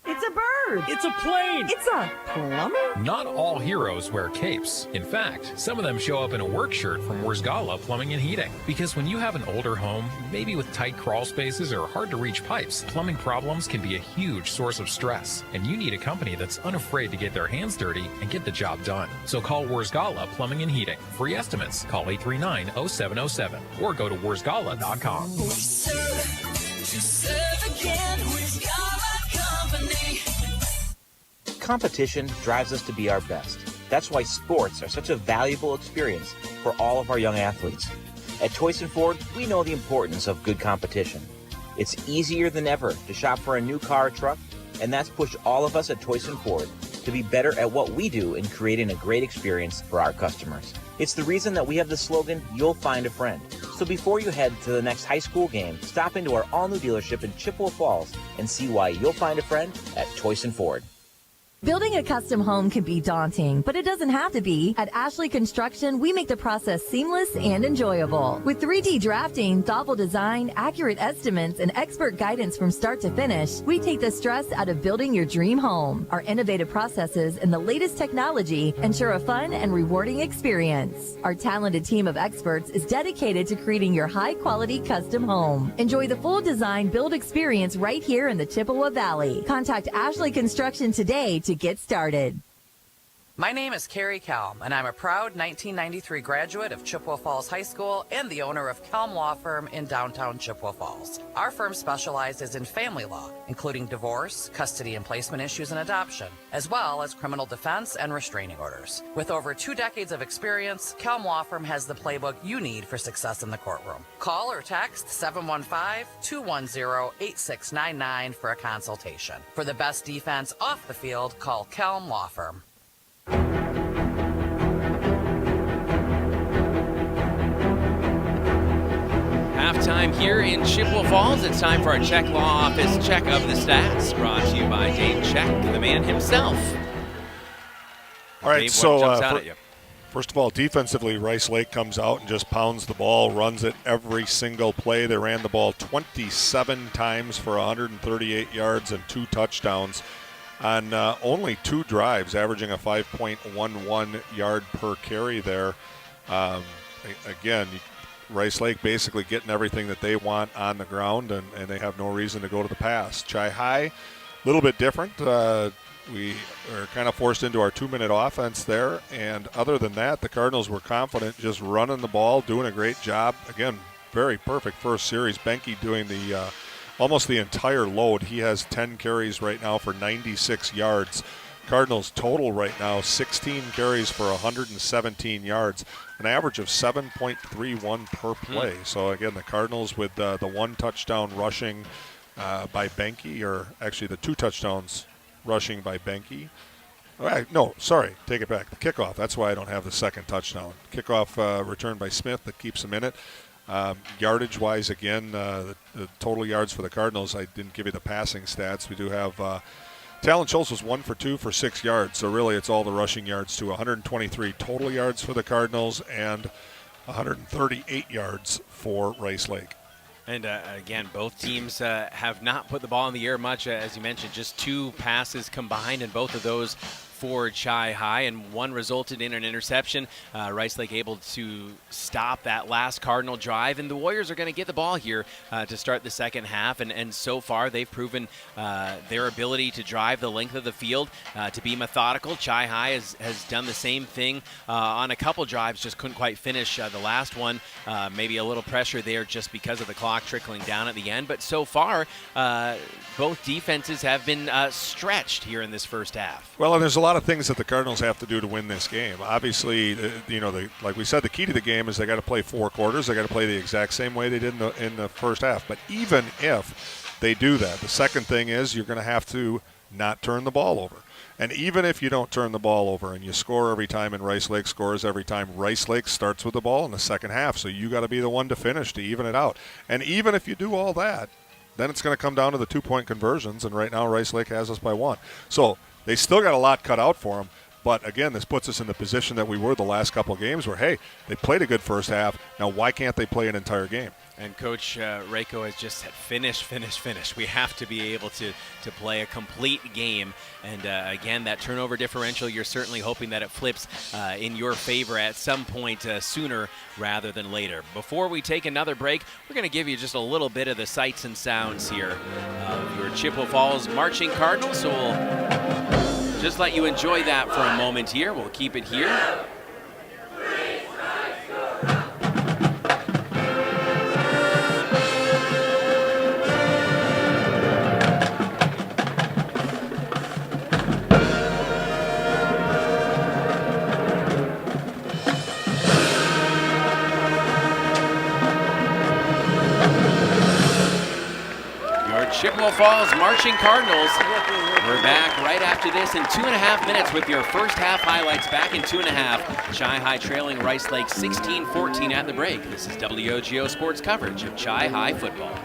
It's a bird. It's a plane. It's a plumber. Not all heroes wear capes. In fact, some of them show up in a work shirt from Wurzgala Plumbing and Heating. Because when you have an older home, maybe with tight crawl spaces or hard-to-reach pipes, plumbing problems can be a huge source of stress. And you need a company that's unafraid to get their hands dirty and get the job done. So call Wurzgala Plumbing and Heating. Free estimates. Call 839-0707 or go to wurzgala.com. We serve to serve again. Wurzgala Company. Competition drives us to be our best. That's why sports are such a valuable experience for all of our young athletes. At Toyson Ford, we know the importance of good competition. It's easier than ever to shop for a new car or truck, and that's pushed all of us at Toyson Ford to be better at what we do in creating a great experience for our customers. It's the reason that we have the slogan, "You'll find a friend." So before you head to the next high school game, stop into our all-new dealership in Chippewa Falls and see why you'll find a friend at Toyson Ford. Building a custom home can be daunting, but it doesn't have to be. At Ashley Construction, we make the process seamless and enjoyable. With 3D drafting, thoughtful design, accurate estimates, and expert guidance from start to finish, we take the stress out of building your dream home. Our innovative processes and the latest technology ensure a fun and rewarding experience. Our talented team of experts is dedicated to creating your high-quality custom home. Enjoy the full design build experience right here in the Chippewa Valley. Contact Ashley Construction today to get started. My name is Carrie Kelm, and I'm a proud 1993 graduate of Chippewa Falls High School and the owner of Kelm Law Firm in downtown Chippewa Falls. Our firm specializes in family law, including divorce, custody and placement issues, and adoption, as well as criminal defense and restraining orders. With over 2 decades of experience, Kelm Law Firm has the playbook you need for success in the courtroom. Call or text 715-210-8699 for a consultation. For the best defense off the field, call Kelm Law Firm. Halftime here in Chippewa Falls. It's time for our Czech Law Office check of the stats, brought to you by Dave Czech, the man himself. All right, Dave, so what jumps out at you? First of all, defensively, Rice Lake comes out and just pounds the ball, runs it every single play. They ran the ball 27 times for 138 yards and 2 touchdowns on only 2 drives, averaging a 5.11 yard per carry there. Again, Rice Lake basically getting everything that they want on the ground, and they have no reason to go to the pass. Chi-High, a little bit different. We are kind of forced into our 2-minute offense there, and other than that, the Cardinals were confident just running the ball, doing a great job. Again, very perfect first series. Benke doing the almost the entire load. He has 10 carries right now for 96 yards. Cardinals total right now 16 carries for 117 yards, an average of 7.31 per play. So again, the Cardinals with the 1 touchdown rushing by Benke, or actually the 2 touchdowns rushing by Benke. No, sorry, take it back. The kickoff, that's why I don't have the 2nd touchdown. Kickoff return by Smith that keeps him in it. Yardage-wise, again, the total yards for the Cardinals, I didn't give you the passing stats. We do have Talon Schultz was 1 for 2 for 6 yards, so really it's all the rushing yards to 123 total yards for the Cardinals and 138 yards for Rice Lake. And again, both teams have not put the ball in the air much, as you mentioned, just 2 passes combined, and both of those for Chi High, and one resulted in an interception. Rice Lake able to stop that last Cardinal drive, and the Warriors are going to get the ball here to start the second half, and so far they've proven their ability to drive the length of the field, to be methodical. Chi High has done the same thing on a couple drives, just couldn't quite finish the last one. Maybe a little pressure there just because of the clock trickling down at the end, but so far both defenses have been stretched here in this first half. Well, and there's a lot of things that the Cardinals have to do to win this game. Obviously, like we said, the key to the game is they got to play 4 quarters. They got to play the exact same way they did in the first half. But even if they do that, the second thing is you're going to have to not turn the ball over. And even if you don't turn the ball over and you score every time and Rice Lake scores every time, Rice Lake starts with the ball in the second half. So you got to be the one to finish to even it out. And even if you do all that, then it's going to come down to the 2-point conversions. And right now Rice Lake has us by 1. So they still got a lot cut out for them. But, again, this puts us in the position that we were the last couple of games where, hey, they played a good first half. Now, why can't they play an entire game? And Coach Rako has just said, finish. We have to be able to play a complete game. And, again, that turnover differential, you're certainly hoping that it flips in your favor at some point sooner rather than later. Before we take another break, we're going to give you just a little bit of the sights and sounds here of your Chippewa Falls marching Cardinals. So we'll just let you enjoy that for a moment here. We'll keep it here. Chippewa Falls marching Cardinals. We're back right after this in 2.5 minutes with your first half highlights. Back in 2.5. Chi High trailing Rice Lake 16-14 at the break. This is WOGO Sports coverage of Chi High football.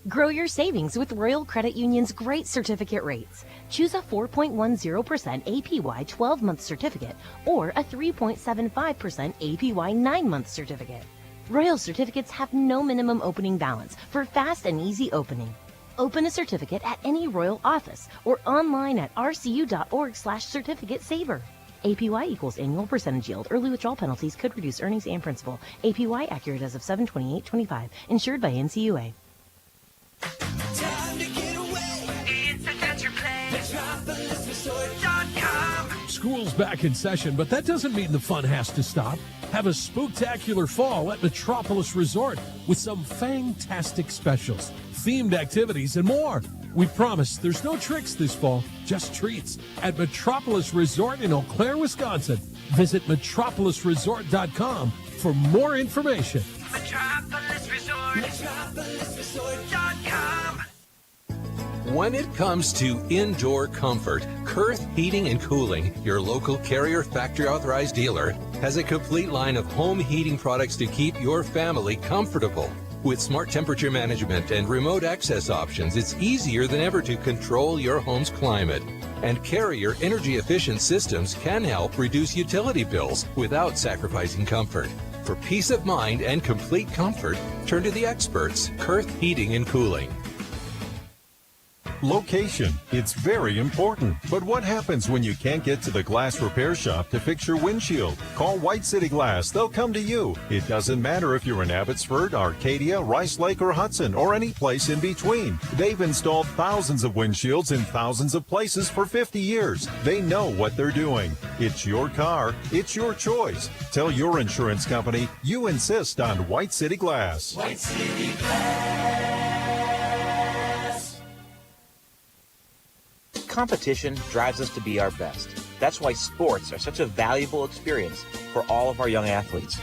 Grow your savings with Royal Credit Union's great certificate rates. Choose a 4.10% APY 12-month certificate or a 3.75% APY 9-month certificate. Royal certificates have no minimum opening balance for fast and easy opening. Open a certificate at any Royal office or online at rcu.org/certificate-saver. APY equals annual percentage yield. Early withdrawal penalties could reduce earnings and principal. APY accurate as of 7/28/25. Insured by NCUA. Time to get away. It's adventure play. MetropolisResort.com. School's back in session, but that doesn't mean the fun has to stop. Have a spooktacular fall at Metropolis Resort with some fantastic specials, themed activities, and more. We promise there's no tricks this fall, just treats at Metropolis Resort in Eau Claire, Wisconsin. Visit metropolisresort.com for more information. Metropolis Resort. MetropolisResort.com. When it comes to indoor comfort, Kurth Heating and Cooling, your local Carrier factory authorized dealer, has a complete line of home heating products to keep your family comfortable. With smart temperature management and remote access options, it's easier than ever to control your home's climate. And Carrier energy-efficient systems can help reduce utility bills without sacrificing comfort. For peace of mind and complete comfort, turn to the experts, Kurth Heating and Cooling. Location. It's very important. But what happens when you can't get to the glass repair shop to fix your windshield? Call White City Glass. They'll come to you. It doesn't matter if you're in Abbotsford, Arcadia, Rice Lake, or Hudson, or any place in between. They've installed thousands of windshields in thousands of places for 50 years. They know what they're doing. It's your car. It's your choice. Tell your insurance company you insist on White City Glass. White City Glass. Competition drives us to be our best. That's why sports are such a valuable experience for all of our young athletes.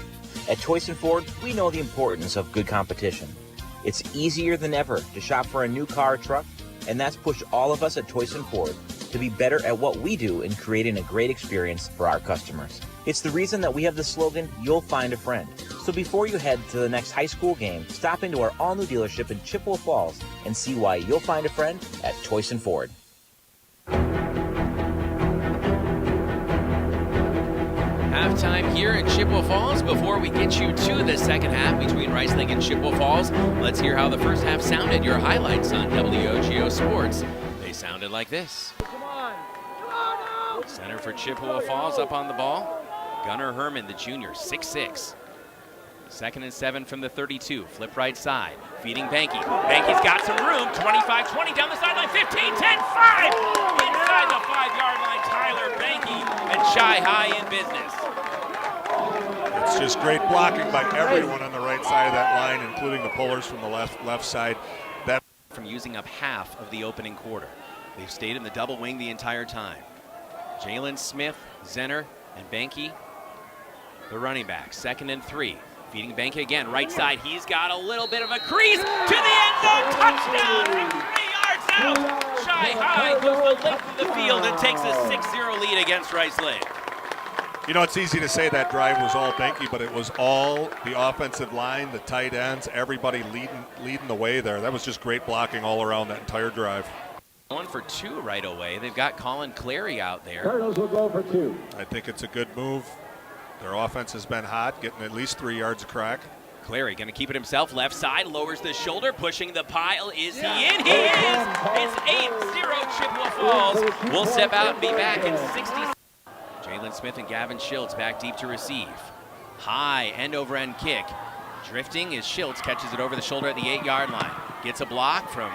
At Toys & Ford, we know the importance of good competition. It's easier than ever to shop for a new car or truck, and that's pushed all of us at Toys & Ford to be better at what we do in creating a great experience for our customers. It's the reason that we have the slogan, "You'll find a friend." So before you head to the next high school game, stop into our all-new dealership in Chippewa Falls and see why you'll find a friend at Toyson Ford. Halftime here in Chippewa Falls. Before we get you to the second half between Rice Lake and Chippewa Falls, let's hear how the first half sounded. Your highlights on WOGO Sports. They sounded like this. Center for Chippewa Falls up on the ball. Gunnar Herman, the junior, 6'6". 2nd and 7 from the 32. Flip right side. Feeding Banky. Banky's got some room. 25-20 down the sideline. 15-10-5. Inside the 5-yard line. Tyler Banky and Chi-Hi in business. It's just great blocking by everyone on the right side of that line, including the pullers from the left side. That from using up half of the opening quarter. They've stayed in the double wing the entire time. Jalen Smith, Zenner, and Banky, the running back. 2nd and 3. Feeding Banky again, right side. He's got a little bit of a crease to the end zone. Touchdown from 3 yards out. Chi-Hi goes the length of the field and takes a 6-0 lead against Rice Lake. You know, it's easy to say that drive was all Banky, but it was all the offensive line, the tight ends, everybody leading the way there. That was just great blocking all around that entire drive. 1 for 2 right away. They've got Colin Clary out there. Cardinals will go for 2. I think it's a good move. Their offense has been hot, getting at least 3 yards a crack. Clary going to keep it himself. Left side, lowers the shoulder, pushing the pile. Is he in? He is! It's 8-0 Chippewa Falls. We'll step out and be back in 60. Jalen Smith and Gavin Schiltz back deep to receive. High end-over-end kick. Drifting is Schiltz, catches it over the shoulder at the 8-yard line. Gets a block from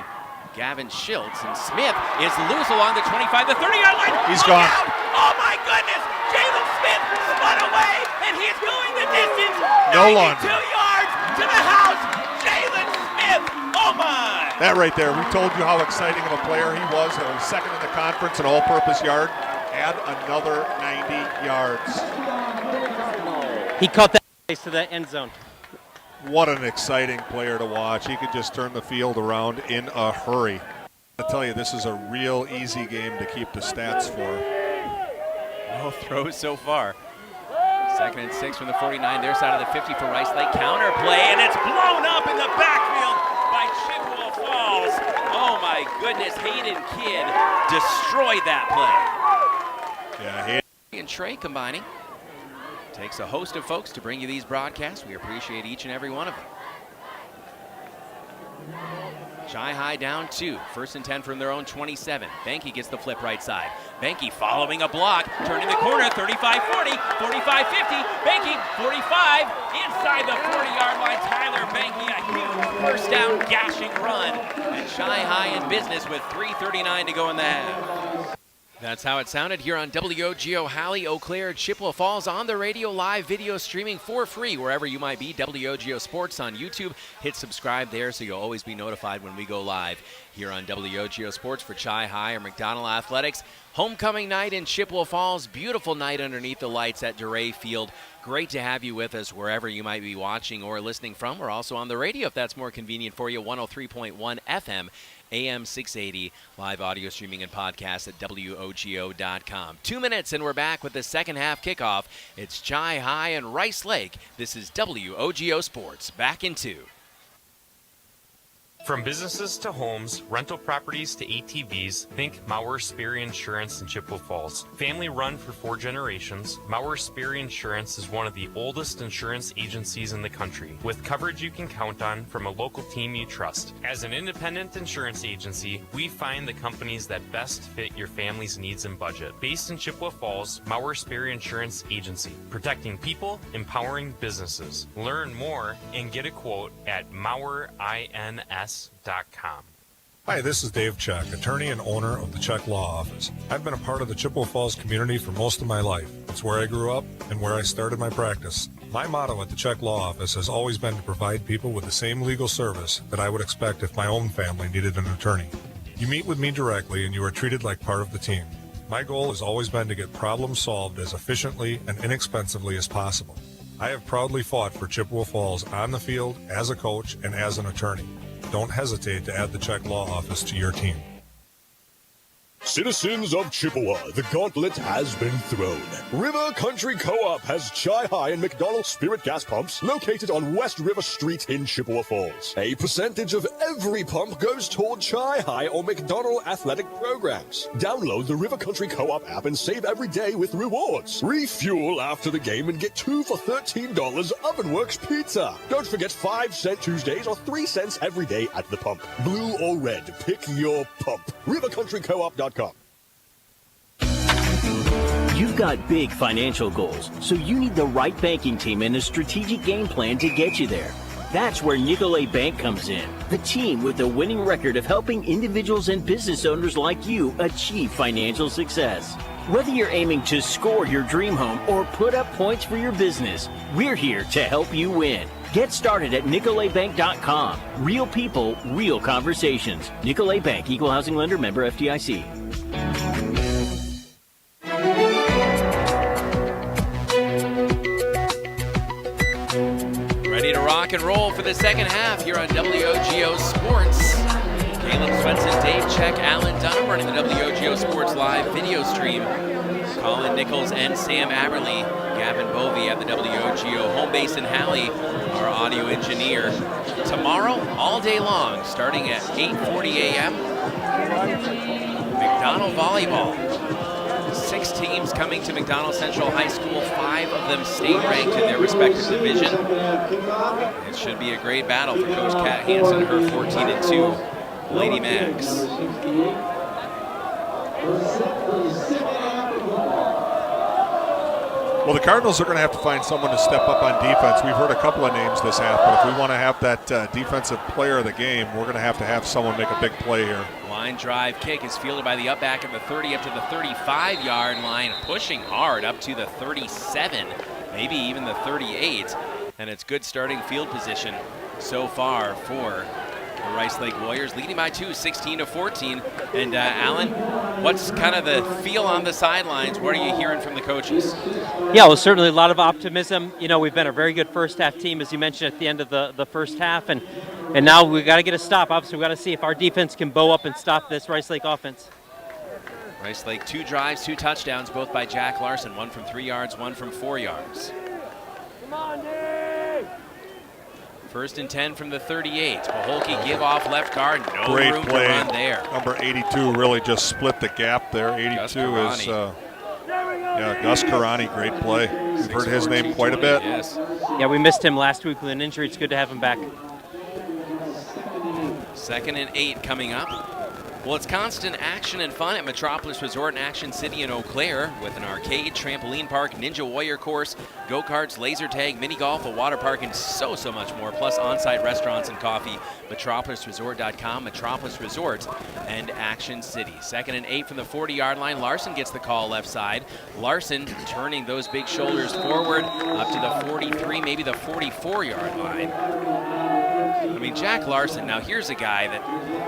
Gavin Schiltz, and Smith is loose along the 25, the 30-yard line. He's gone. Out. Oh my goodness! Jalen Smith spun away, and he's going the distance. No longer. 92 yards to the house. Jalen Smith. Oh my! That right there, we told you how exciting of a player he was. He was second in the conference in all-purpose yard. Add another 90 yards. He caught that pace to the end zone. What an exciting player to watch. He could just turn the field around in a hurry. I tell you, this is a real easy game to keep the stats for. No throws so far. 2nd and 6 from the 49, their side of the 50 for Rice Lake. Counter play, and it's blown up in the backfield by Chippewa Falls. Oh my goodness, Hayden Kidd destroyed that play. Yeah, Hayden and Trey combining. Takes a host of folks to bring you these broadcasts. We appreciate each and every one of them. Chi-Hi down 2. 1st and 10 from their own 27. Banky gets the flip right side. Banky following a block, turning the corner, 35-40, 45-50. Banky, 45, inside the 40-yard line. Tyler Banky, a huge first down gashing run. And Chi-Hi in business with 3:39 to go in the half. That's how it sounded here on WOGO Halley, Eau Claire, Chippewa Falls on the radio, live video streaming for free wherever you might be. WOGO Sports on YouTube. Hit subscribe there so you'll always be notified when we go live here on WOGO Sports for Chi-Hi or McDonald Athletics. Homecoming night in Chippewa Falls. Beautiful night underneath the lights at Dorais Field. Great to have you with us wherever you might be watching or listening from. We're also on the radio if that's more convenient for you. 103.1 FM. AM 680, live audio streaming and podcast at WOGO.com. 2 minutes and we're back with the second half kickoff. It's Chi-Hi and Rice Lake. This is WOGO Sports. Back in 2. From businesses to homes, rental properties to ATVs, think Mauer Sperry Insurance in Chippewa Falls. Family run for 4 generations, Mauer Sperry Insurance is one of the oldest insurance agencies in the country, with coverage you can count on from a local team you trust. As an independent insurance agency, we find the companies that best fit your family's needs and budget. Based in Chippewa Falls, Mauer Sperry Insurance Agency, protecting people, empowering businesses. Learn more and get a quote at MauerINS.com. Hi, this is Dave Check, attorney and owner of the Check Law Office. I've been a part of the Chippewa Falls community for most of my life. It's where I grew up and where I started my practice. My motto at the Check Law Office has always been to provide people with the same legal service that I would expect if my own family needed an attorney. You meet with me directly and you are treated like part of the team. My goal has always been to get problems solved as efficiently and inexpensively as possible. I have proudly fought for Chippewa Falls on the field, as a coach, and as an attorney. Don't hesitate to add the Check Law Office to your team. Citizens of Chippewa, the gauntlet has been thrown. River Country Co-op has Chi-Hi and McDonald's Spirit gas pumps located on West River Street in Chippewa Falls. A percentage of every pump goes toward Chi-Hi or McDonald athletic programs. Download the River Country Co-op app and save every day with rewards. Refuel after the game and get 2 for $13 Ovenworks pizza. Don't forget 5-cent Tuesdays or 3 cents every day at the pump. Blue or red, pick your pump. RiverCountryCoop.com. You've got big financial goals, so you need the right banking team and a strategic game plan to get you there. That's where Nicolet Bank comes in, the team with a winning record of helping individuals and business owners like you achieve financial success. Whether you're aiming to score your dream home or put up points for your business, we're here to help you win. Get started at NicoletBank.com. Real people, real conversations. Nicolet Bank, Equal Housing Lender, member FDIC. Ready to rock and roll for the second half here on WOGO Sports. Caleb Swenson, Dave Check, Alan Dunham running the WOGO Sports Live video stream. Colin Nichols and Sam Aberley. Gavin Bovey at the WOGO home base in Halley, our audio engineer. Tomorrow, all day long, starting at 8:40 a.m., McDonald Volleyball. 6 teams coming to McDonald Central High School, 5 of them state-ranked in their respective division. It should be a great battle for Coach Kat Hansen and her 14-2 Lady Max. Well, the Cardinals are going to have to find someone to step up on defense. We've heard a couple of names this half, but if we want to have that defensive player of the game, we're going to have someone make a big play here. Line drive kick is fielded by the up back at the 30 up to the 35-yard line, pushing hard up to the 37, maybe even the 38. And it's good starting field position so far for the Rice Lake Warriors, leading by 2, 16-14. And Alan, what's kind of the feel on the sidelines? What are you hearing from the coaches? Yeah, well, certainly a lot of optimism. You know, we've been a very good first half team, as you mentioned at the end of the first half, and now we've got to get a stop. Obviously, we've got to see if our defense can bow up and stop this Rice Lake offense. Rice Lake, 2 drives, 2 touchdowns, both by Jack Larson, 1 from 3 yards, 1 from 4 yards. Come on, Dave! First and 10 from the 38. Paholke give off left guard. No Great room play. to run there. Number 82 really just split the gap there. 82 is Gus Karani. Great play. We've heard his name quite a bit. Yes. Yeah, we missed him last week with an injury. It's good to have him back. 2nd and 8 coming up. Well, it's constant action and fun at Metropolis Resort in Action City in Eau Claire with an arcade, trampoline park, Ninja Warrior course, go-karts, laser tag, mini golf, a water park, and so much more, plus on-site restaurants and coffee. MetropolisResort.com, Metropolis Resort and Action City. 2nd and 8 from the 40-yard line. Larson gets the call left side. Larson turning those big shoulders forward up to the 43, maybe the 44-yard line. I mean, Jack Larson, now here's a guy that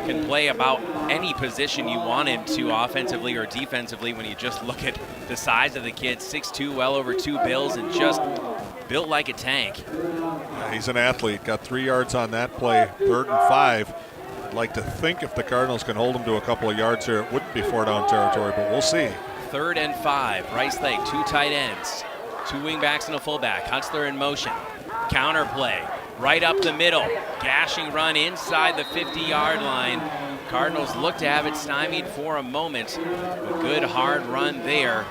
can play about any position you want him to, offensively or defensively, when you just look at the size of the kid. 6'2", well over 2 bills, and just built like a tank. Yeah, he's an athlete. Got 3 yards on that play. 3rd and 5. I'd like to think if the Cardinals can hold him to a couple of yards here, it wouldn't be 4-down territory, but we'll see. 3rd and 5. Rice Lake, 2 tight ends, 2 wingbacks and a fullback. Huntsler in motion. Counter play. Right up the middle, gashing run inside the 50-yard line. Cardinals look to have it stymied for a moment. A good hard run there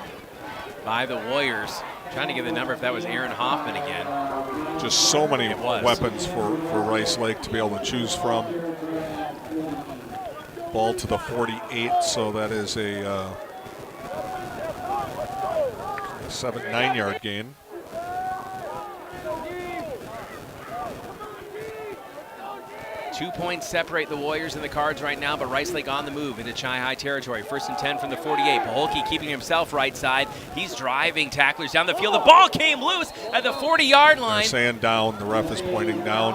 by the Warriors. Trying to get the number if that was Aaron Hoffman again. Just so many weapons for Rice Lake to be able to choose from. Ball to the 48, so that is a 9-yard gain. 2 points separate the Warriors and the Cards right now, but Rice Lake on the move into Chi-Hi territory. 1st and 10 from the 48. Paholke keeping himself right side. He's driving tacklers down the field. The ball came loose at the 40-yard line. They're saying down. The ref is pointing down.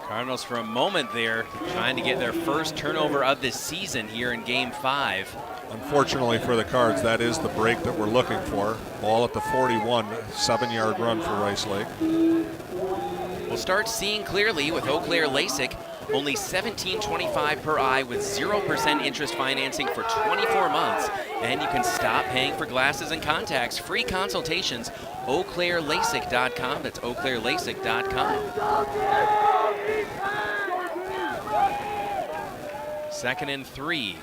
Cardinals for a moment there trying to get their first turnover of this season here in Game 5. Unfortunately for the Cards, that is the break that we're looking for. Ball at the 41, 7-yard run for Rice Lake. We'll start seeing clearly with Eau Claire Lasik Only $17.25 per eye with 0% interest financing for 24 months. And you can stop paying for glasses and contacts. Free consultations, eauclairlasik.com. That's eauclairlasik.com. Second and 3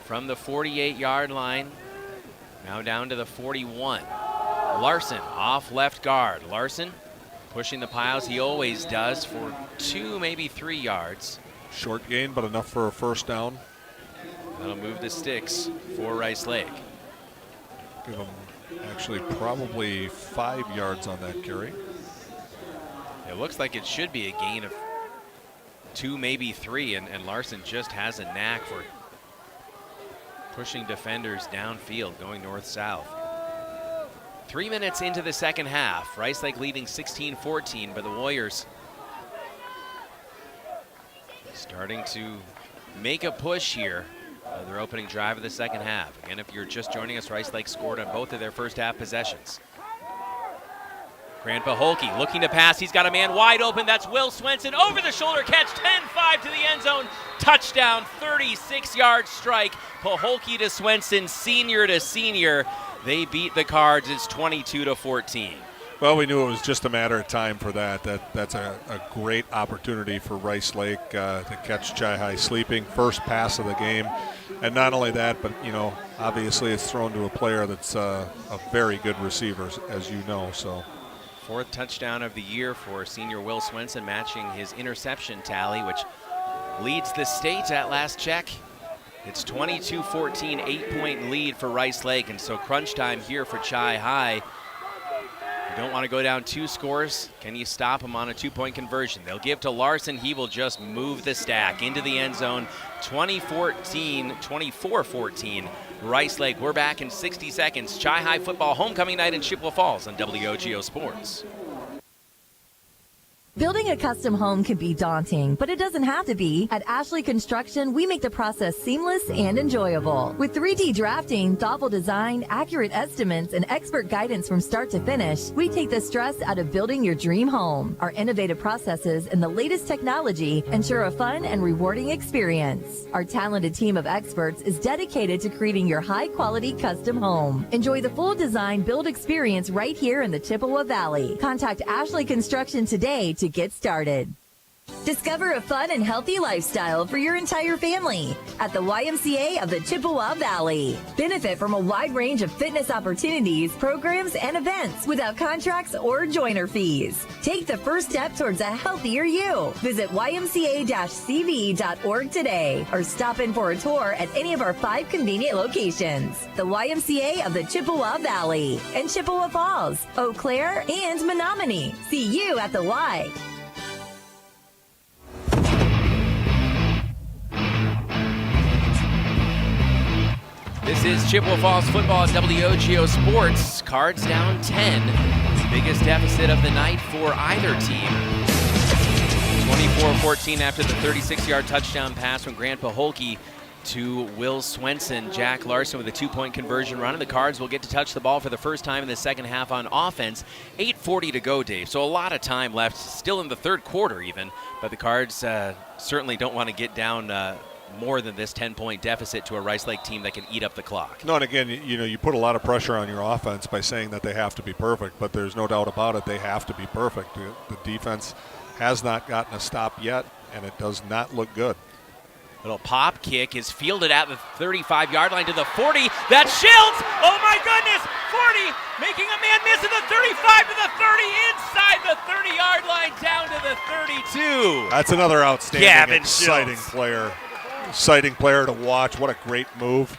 from the 48-yard line. Now down to the 41. Larson off left guard. Larson pushing the piles he always does for 2, maybe 3 yards. Short gain, but enough for a first down. That'll move the sticks for Rice Lake. Give them actually probably 5 yards on that carry. It looks like it should be a gain of 2, maybe 3, and Larson just has a knack for pushing defenders downfield, going north-south. 3 minutes into the second half, Rice Lake leading 16-14, but the Warriors starting to make a push here. Their opening drive of the second half. Again, if you're just joining us, Rice Lake scored on both of their first half possessions. Grandpa Holke looking to pass. He's got a man wide open. That's Will Swenson. Over the shoulder catch. 10-5 to the end zone. Touchdown. 36-yard strike. Paholke to Swenson. Senior to senior. They beat the Cards. It's 22-14. Well, we knew it was just a matter of time for that. That's a great opportunity for Rice Lake to catch Chi-Hi sleeping. First pass of the game. And not only that, but, you know, obviously it's thrown to a player that's a very good receiver, as you know. So, 4th touchdown of the year for senior Will Swenson, matching his interception tally, which leads the state at last check. It's 22-14, 8-point lead for Rice Lake, and so crunch time here for Chi-Hi. You don't want to go down 2 scores. Can you stop them on a 2-point conversion? They'll give to Larson. He will just move the stack into the end zone. 24-14, Rice Lake. We're back in 60 seconds. Chi-Hi football homecoming night in Chippewa Falls on WOGO Sports. Building a custom home can be daunting, but it doesn't have to be. At Ashley Construction, we make the process seamless and enjoyable. With 3D drafting, thoughtful design, accurate estimates, and expert guidance from start to finish, we take the stress out of building your dream home. Our innovative processes and the latest technology ensure a fun and rewarding experience. Our talented team of experts is dedicated to creating your high-quality custom home. Enjoy the full design build experience right here in the Chippewa Valley. Contact Ashley Construction today to get started. Discover a fun and healthy lifestyle for your entire family at the YMCA of the Chippewa Valley. Benefit from a wide range of fitness opportunities, programs, and events without contracts or joiner fees. Take the first step towards a healthier you. Visit ymca-cv.org today or stop in for a tour at any of our 5 convenient locations. The YMCA of the Chippewa Valley and Chippewa Falls, Eau Claire, and Menominee. See you at the Y. This is Chippewa Falls football at WOGO Sports. Cards down 10. Biggest deficit of the night for either team. 24-14 after the 36-yard touchdown pass from Grant Paholke to Will Swenson. Jack Larson with a 2-point conversion run, and the Cards will get to touch the ball for the first time in the second half on offense. 8:40 to go, Dave. So a lot of time left, still in the third quarter even, but the Cards certainly don't want to get down more than this 10-point deficit to a Rice Lake team that can eat up the clock. No, and again, you know, you put a lot of pressure on your offense by saying that they have to be perfect, but there's no doubt about it, they have to be perfect. The defense has not gotten a stop yet, and it does not look good. Little pop kick is fielded at the 35-yard line to the 40. That's Shields! Oh my goodness! 40, making a man miss at the 35 to the 30, inside the 30-yard line, down to the 32. That's another outstanding, Gavin exciting Shields. player. Exciting player to watch. What a great move.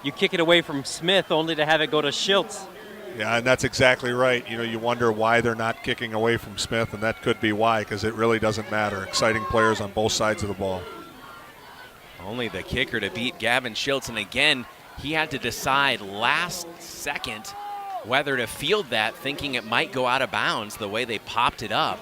You kick it away from Smith only to have it go to Schultz. Yeah, and that's exactly right. You know, you wonder why they're not kicking away from Smith, and that could be why, because it really doesn't matter. Exciting players on both sides of the ball. Only the kicker to beat Gavin Schultz, and again, he had to decide last second whether to field that, thinking it might go out of bounds the way they popped it up.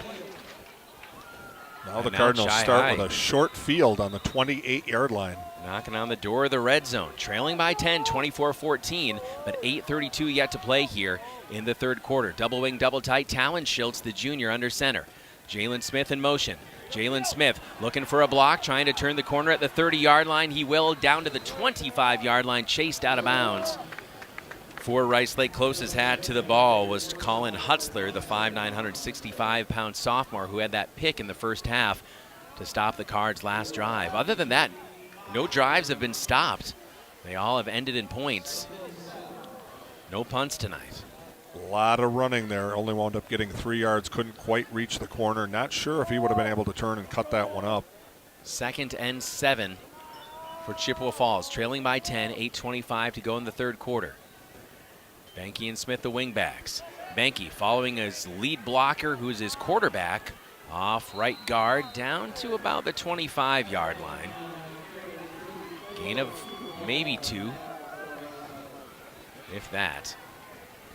Now the Cardinals start with a short field on the 28-yard line. Knocking on the door of the red zone. Trailing by 10, 24-14, but 8:32 yet to play here in the third quarter. Double wing, double tight. Talon Schultz, the junior, under center. Jalen Smith in motion. Jalen Smith looking for a block, trying to turn the corner at the 30-yard line. He will down to the 25-yard line, chased out of bounds. For Rice Lake, closest hat to the ball was Colin Hutzler, the 5'9", 165-pound sophomore who had that pick in the first half to stop the Cards' last drive. Other than that, no drives have been stopped. They all have ended in points. No punts tonight. A lot of running there. Only wound up getting 3 yards. Couldn't quite reach the corner. Not sure if he would have been able to turn and cut that one up. 2nd and 7 for Chippewa Falls. Trailing by 10, 8:25 to go in the third quarter. Banky and Smith, the wingbacks. Banky following his lead blocker, who is his quarterback, off right guard down to about the 25-yard line. Gain of maybe 2, if that.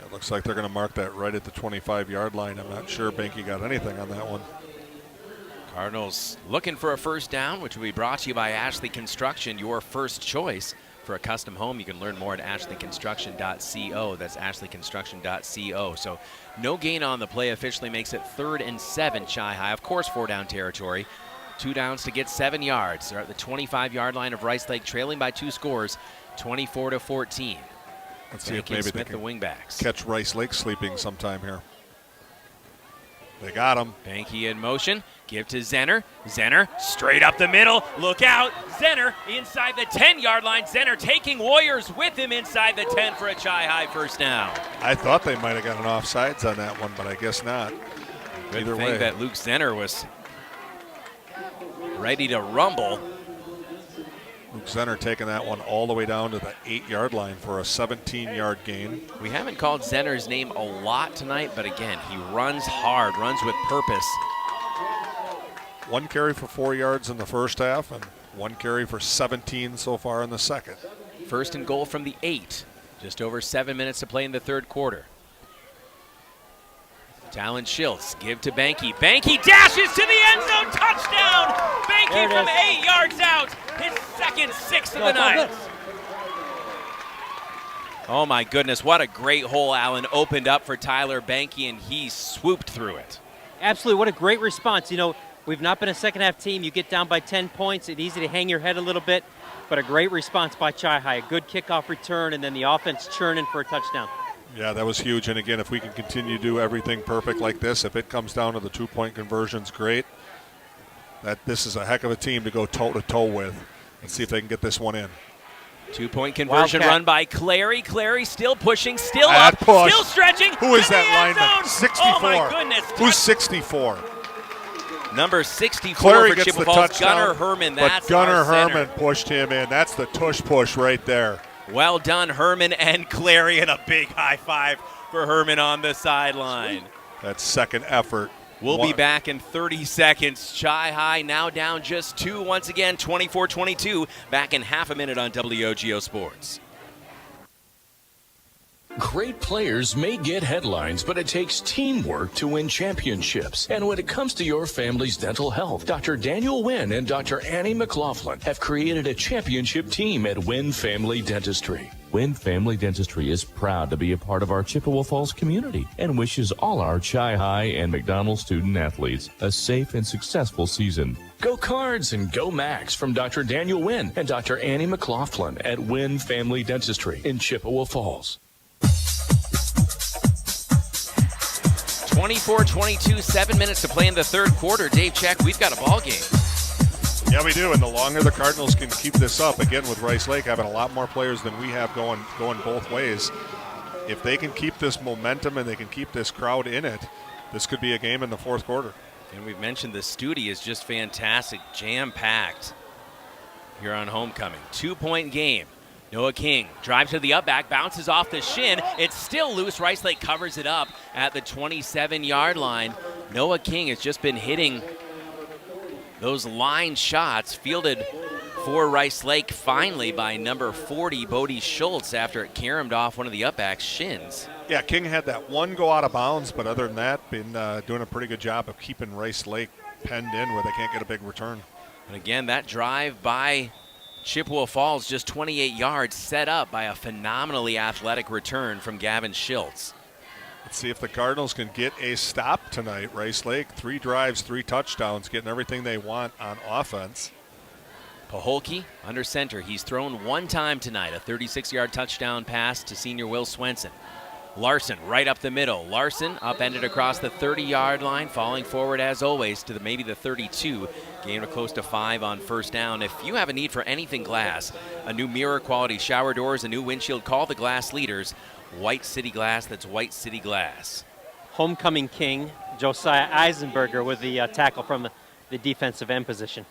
It looks like they're going to mark that right at the 25-yard line. I'm not sure Banky got anything on that one. Cardinals looking for a first down, which will be brought to you by Ashley Construction, your first choice for a custom home. You can learn more at ashleyconstruction.co. That's ashleyconstruction.co. So no gain on the play. Officially makes it 3rd and 7, Chi-Hi. Of course, 4-down territory. 2 downs to get 7 yards. They're at the 25-yard line of Rice Lake, trailing by 2 scores, 24-14. Let's see if maybe Smith, they can the wingbacks. catch Rice Lake sleeping sometime here. They got him. Banky in motion. Give to Zenner. Zenner straight up the middle. Look out. Zenner inside the 10-yard line. Zenner taking Warriors with him inside the 10 for a Chi-Hi first down. I thought they might have got an offsides on that one, but I guess not. Good Either thing way. that Luke Zenner was ready to rumble. Luke Zenner taking that one all the way down to the 8-yard line for a 17-yard gain. We haven't called Zenner's name a lot tonight, but again, he runs hard, runs with purpose. 1 carry for 4 yards in the first half and 1 carry for 17 so far in the second. First and goal from the 8. Just over 7 minutes to play in the third quarter. Talon Schiltz, give to Banky. Banky dashes to the end zone, touchdown! Banky from 8 yards out, his second 6 of the night. Oh my goodness, what a great hole Allen opened up for Tyler Banky, and he swooped through it. Absolutely, what a great response. You know, we've not been a second half team. You get down by 10 points, it's easy to hang your head a little bit, but a great response by Chi-Hi. A good kickoff return, and then the offense churning for a touchdown. Yeah, that was huge. And again, if we can continue to do everything perfect like this, if it comes down to the 2-point conversions, great. This is a heck of a team to go toe-to-toe with and see if they can get this one in. 2-point conversion Wildcat. run by Clary. Clary still pushing, still up, push. still stretching. Who is to that the end lineman? zone. 64. Oh my goodness. Who's 64? Number 64 Clary for gets Chippewa the Falls, touchdown. Gunnar Herman. But That's Gunnar our center. Herman pushed him in. That's the tush push right there. Well done, Herman and Clary, and a big high five for Herman on the sideline. That second effort. We'll be back in 30 seconds. Chi-Hi now down just 2 once again, 24-22. Back in half a minute on WOGO Sports. Great players may get headlines, but it takes teamwork to win championships. And when it comes to your family's dental health, Dr. Daniel Wynn and Dr. Annie McLaughlin have created a championship team at Wynn Family Dentistry. Wynn Family Dentistry is proud to be a part of our Chippewa Falls community and wishes all our Chi-Hi and McDonald student athletes a safe and successful season. Go Cards and go Max from Dr. Daniel Wynn and Dr. Annie McLaughlin at Wynn Family Dentistry in Chippewa Falls. 24-22, 7 minutes to play in the third quarter. Dave Check, we've got a ball game. Yeah, we do, and the longer the Cardinals can keep this up, again with Rice Lake having a lot more players than we have going both ways, if they can keep this momentum and they can keep this crowd in it, this could be a game in the fourth quarter. And we've mentioned the studio is just fantastic, jam-packed here on homecoming. 2-point game. Noah King drives to the up back, bounces off the shin. It's still loose. Rice Lake covers it up at the 27-yard line. Noah King has just been hitting those line shots, fielded for Rice Lake finally by number 40, Bodie Schultz, after it caromed off one of the up back's shins. Yeah, King had that one go out of bounds, but other than that, been doing a pretty good job of keeping Rice Lake penned in where they can't get a big return. And again, that drive by Chippewa Falls, just 28 yards, set up by a phenomenally athletic return from Gavin Schultz. Let's see if the Cardinals can get a stop tonight. Rice Lake, 3 drives, 3 touchdowns, getting everything they want on offense. Paholke under center. He's thrown 1 time tonight, a 36-yard touchdown pass to senior Will Swenson. Larson right up the middle. Larson upended across the 30-yard line, falling forward as always to maybe the 32. Gained a close to 5 on first down. If you have a need for anything glass, a new mirror quality shower doors, a new windshield, call the glass leaders. White City Glass, that's White City Glass. Homecoming king, Josiah Eisenberger with the tackle from the defensive end position.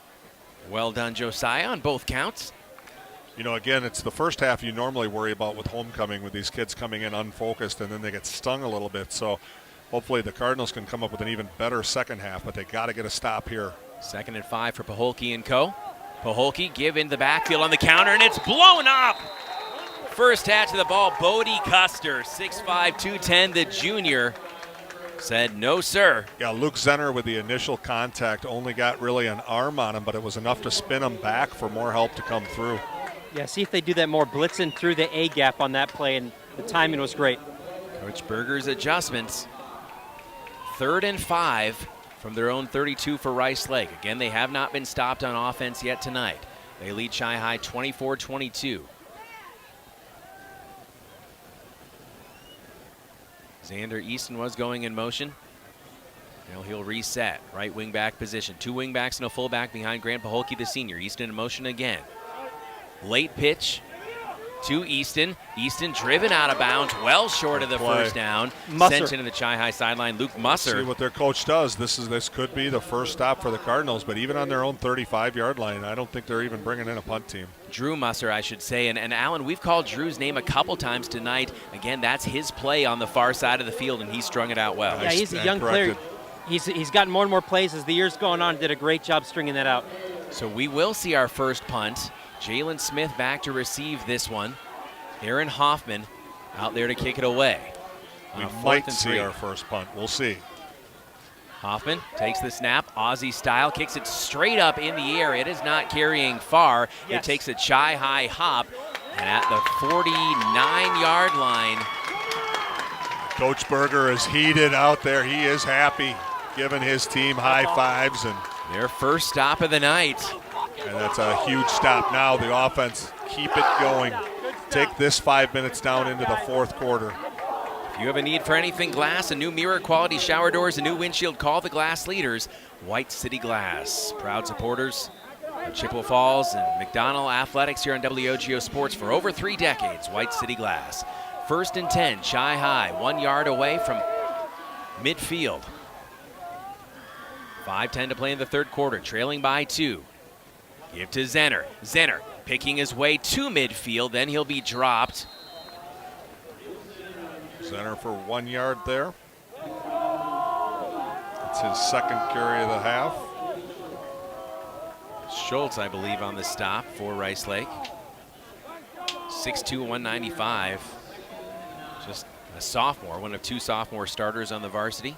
Well done, Josiah, on both counts. You know, again, it's the first half you normally worry about with homecoming, with these kids coming in unfocused and then they get stung a little bit. So hopefully the Cardinals can come up with an even better second half, but they got to get a stop here. 2nd and 5 for Paholke and co. Paholke give in the backfield on the counter, and it's blown up. First catch of the ball, Bodie Custer, 6'5", 210, the junior, said no, sir. Yeah, Luke Zenner with the initial contact only got really an arm on him, but it was enough to spin him back for more help to come through. Yeah, see if they do that more, blitzing through the A gap on that play, and the timing was great. Coach Berger's adjustments. 3rd and 5 from their own 32 for Rice Lake. Again, they have not been stopped on offense yet tonight. They lead Chi High 24-22. Xander Easton was going in motion. Now he'll reset. Right wing back position. 2 wing backs and a fullback behind Grant Paholke, the senior. Easton in motion again. Late pitch to Easton. Easton driven out of bounds, well short of the first down. Sent into the Chi High sideline. Luke Musser. See what their coach does. This could be the first stop for the Cardinals, but even on their own 35-yard line, I don't think they're even bringing in a punt team. Drew Musser, I should say. And Alan, we've called Drew's name a couple times tonight. Again, that's his play on the far side of the field, and he strung it out well. Yeah, he's a young player. He's gotten more and more plays as the year's going on. Did a great job stringing that out. So we will see our first punt. Jalen Smith back to receive this one. Aaron Hoffman out there to kick it away. We might see our first punt. We'll see. Hoffman takes the snap, Aussie style, kicks it straight up in the air. It is not carrying far. Yes. It takes a Chi High hop, and at the 49-yard line. Coach Berger is heated out there. He is happy, giving his team high fives. And their first stop of the night. And that's a huge stop now. The offense, keep it going. Take this 5 minutes down into the fourth quarter. If you have a need for anything glass, a new mirror quality shower doors, a new windshield, call the glass leaders. White City Glass, proud supporters of Chippewa Falls and McDonald Athletics here on WOGO Sports for over 3 decades. White City Glass. 1st and 10, Chi High, 1 yard away from midfield. 5:10 to play in the third quarter, trailing by 2. Give to Zenner. Zenner picking his way to midfield, then he'll be dropped. Zenner for 1 yard there. It's his second carry of the half. Schultz, I believe, on the stop for Rice Lake. 6'2", 195. Just a sophomore, one of 2 sophomore starters on the varsity.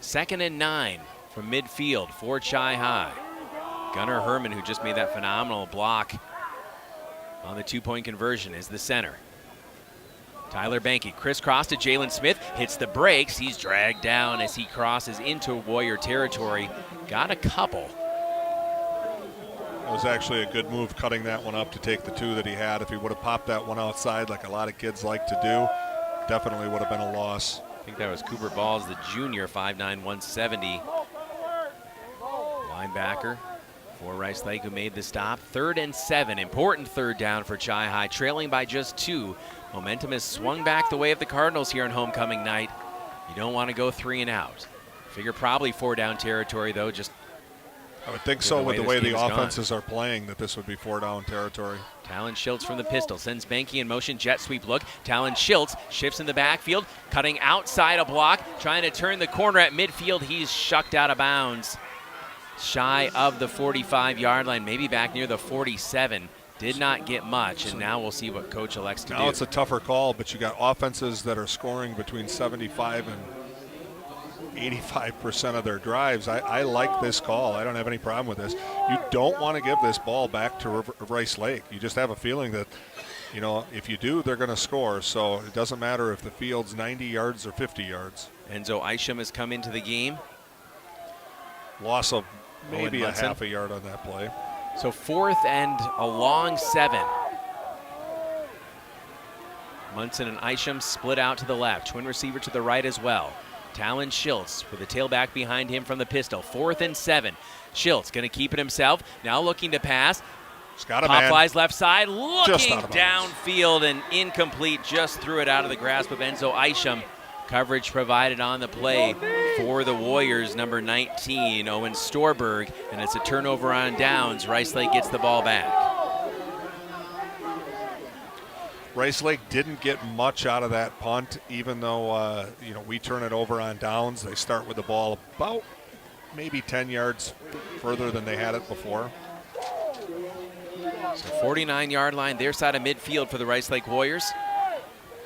2nd and 9 from midfield for Chi High. Gunnar Herman, who just made that phenomenal block on the 2-point conversion, is the center. Tyler Banky crisscross to Jalen Smith, hits the brakes. He's dragged down as he crosses into Warrior territory. Got a couple. It was actually a good move cutting that one up to take the 2 that he had. If he would have popped that one outside like a lot of kids like to do, definitely would have been a loss. I think that was Cooper Balls, the junior, 5'9", 170. Linebacker for Rice Lake, who made the stop. 3rd and 7, important 3rd down for Chi High, trailing by just 2. Momentum has swung back the way of the Cardinals here on homecoming night. You don't want to go 3 and out. Figure probably 4 down territory, though. Just I would think so with the way the offenses are playing, that this would be 4 down territory. Talon Schiltz from the pistol sends Banky in motion, jet sweep look. Talon Schiltz shifts in the backfield, cutting outside a block, trying to turn the corner at midfield. He's shucked out of bounds. Shy of the 45-yard line, maybe back near the 47. Did not get much, and now we'll see what coach elects to do. Now it's a tougher call, but you got offenses that are scoring between 75 and 85% of their drives. I like this call. I don't have any problem with this. You don't want to give this ball back to Rice Lake. You just have a feeling that, if you do, they're going to score. So it doesn't matter if the field's 90 yards or 50 yards. Enzo Isham has come into the game. Loss of maybe a half a yard on that play. So 4th and a long 7. Munson and Isham split out to the left. Twin receiver to the right as well. Talon Schiltz with the tailback behind him from the pistol. 4th and 7. Schiltz going to keep it himself. Now looking to pass. He's got a Pop man. Flies left side. Looking Just downfield and incomplete. Just threw it out of the grasp of Enzo Isham. Coverage provided on the play for the Warriors, number 19, Owen Storberg. And it's a turnover on downs. Rice Lake gets the ball back. Rice Lake didn't get much out of that punt, even though we turn it over on downs. They start with the ball about maybe 10 yards further than they had it before. So 49-yard line, their side of midfield for the Rice Lake Warriors.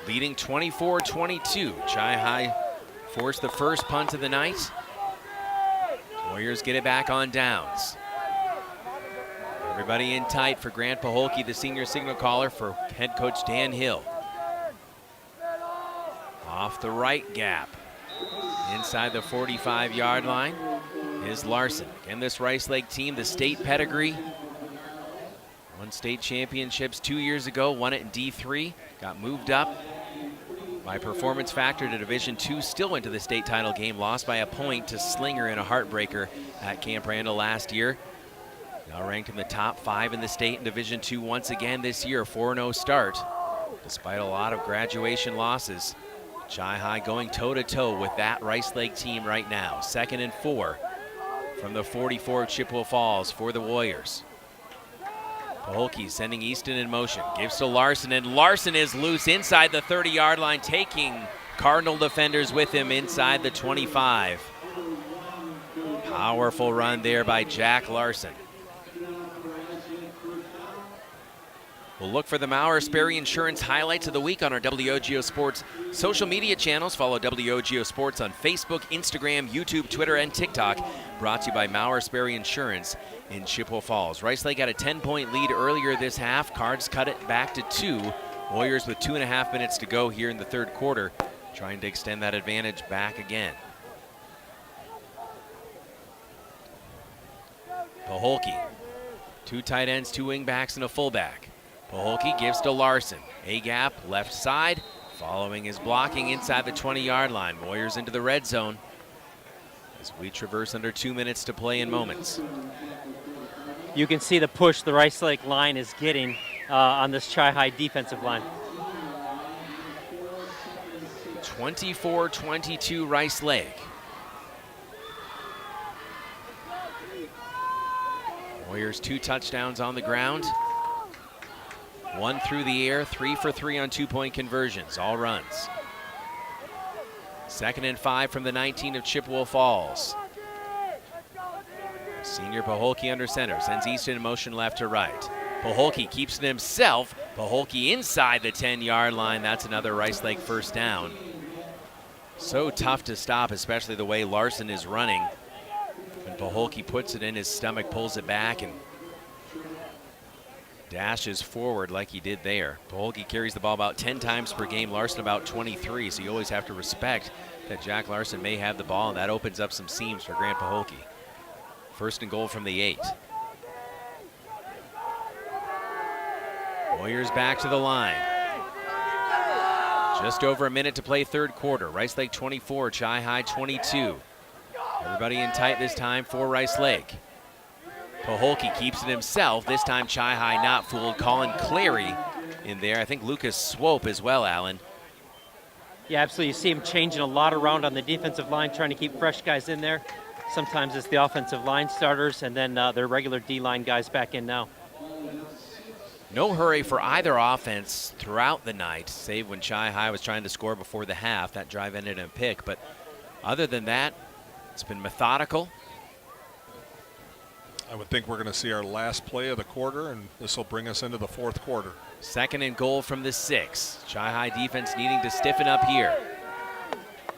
Leading 24-22. Chi-Hi forced the first punt of the night. Warriors get it back on downs. Everybody in tight for Grant Paholke, the senior signal caller for head coach Dan Hill. Off the right gap. Inside the 45-yard line is Larson. Again, this Rice Lake team, the state pedigree. Won state championships 2 years ago, won it in D3, got moved up by performance factor to Division II, still went to the state title game, lost by a point to Slinger in a heartbreaker at Camp Randall last year. Now ranked in the top 5 in the state in Division II once again this year, 4-0 start. Despite a lot of graduation losses, Chi-Hi going toe-to-toe with that Rice Lake team right now. 2nd and 4 from the 44 of Chippewa Falls for the Warriors. Paholke sending Easton in motion, gives to Larson, and Larson is loose inside the 30-yard line, taking Cardinal defenders with him inside the 25. Powerful run there by Jack Larson. We'll look for the Maurer Sperry Insurance highlights of the week on our WOGO Sports social media channels. Follow WOGO Sports on Facebook, Instagram, YouTube, Twitter, and TikTok. Brought to you by Maurer Sperry Insurance in Chippewa Falls. Rice Lake got a 10-point lead earlier this half. Cards cut it back to 2. Warriors with 2.5 minutes to go here in the third quarter, trying to extend that advantage back again. Paholke, 2 tight ends, 2 wing backs, and a fullback. Paholke gives to Larson. A-gap, left side, following his blocking inside the 20-yard line. Warriors into the red zone as we traverse under 2 minutes to play in moments. You can see the push the Rice Lake line is getting on this Chi-Hi defensive line. 24-22 Rice Lake. Warriors 2 touchdowns on the ground. 1 through the air, 3 for 3 on 2-point conversions, all runs. 2nd and 5 from the 19 of Chippewa Falls. Senior Paholke under center, sends Easton in motion left to right. Paholke keeps it himself. Paholke inside the 10-yard line. That's another Rice Lake first down. So tough to stop, especially the way Larson is running. When Paholke puts it in his stomach, pulls it back, and dashes forward like he did there. Paholke carries the ball about 10 times per game, Larson about 23, so you always have to respect that Jack Larson may have the ball, and that opens up some seams for Grant Paholke. 1st and goal from the 8. Warriors back to the line. Just over a minute to play third quarter. Rice Lake 24, Chi-Hi 22. Everybody in tight this time for Rice Lake. Paholke keeps it himself. This time Chi-Hi not fooled. Colin Clary in there. I think Lucas Swope as well, Alan. Yeah, absolutely. You see him changing a lot around on the defensive line, trying to keep fresh guys in there. Sometimes it's the offensive line starters and then their regular D-line guys back in now. No hurry for either offense throughout the night, save when Chi-Hi was trying to score before the half. That drive ended in a pick. But other than that, it's been methodical. I would think we're going to see our last play of the quarter, and this will bring us into the fourth quarter. 2nd and goal from the 6. Chi-Hi defense needing to stiffen up here.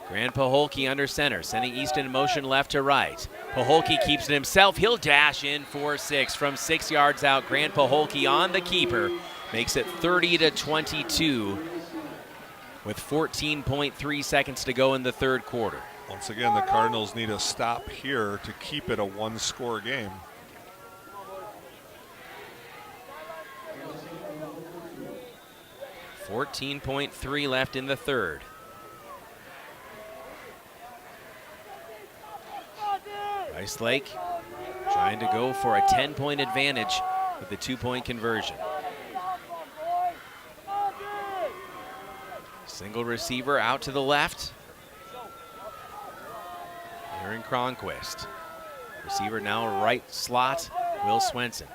Grant Paholke under center, sending Easton in motion left to right. Paholke keeps it himself. He'll dash in for 6 from 6 yards out. Grant Paholke on the keeper. Makes it 30-22 with 14.3 seconds to go in the third quarter. Once again, the Cardinals need a stop here to keep it a one-score game. .3 left in the third. Rice Lake trying to go for a 10-point advantage with the 2-point conversion. Single receiver out to the left. Aaron Cronquist. Receiver now right slot, Will Swenson.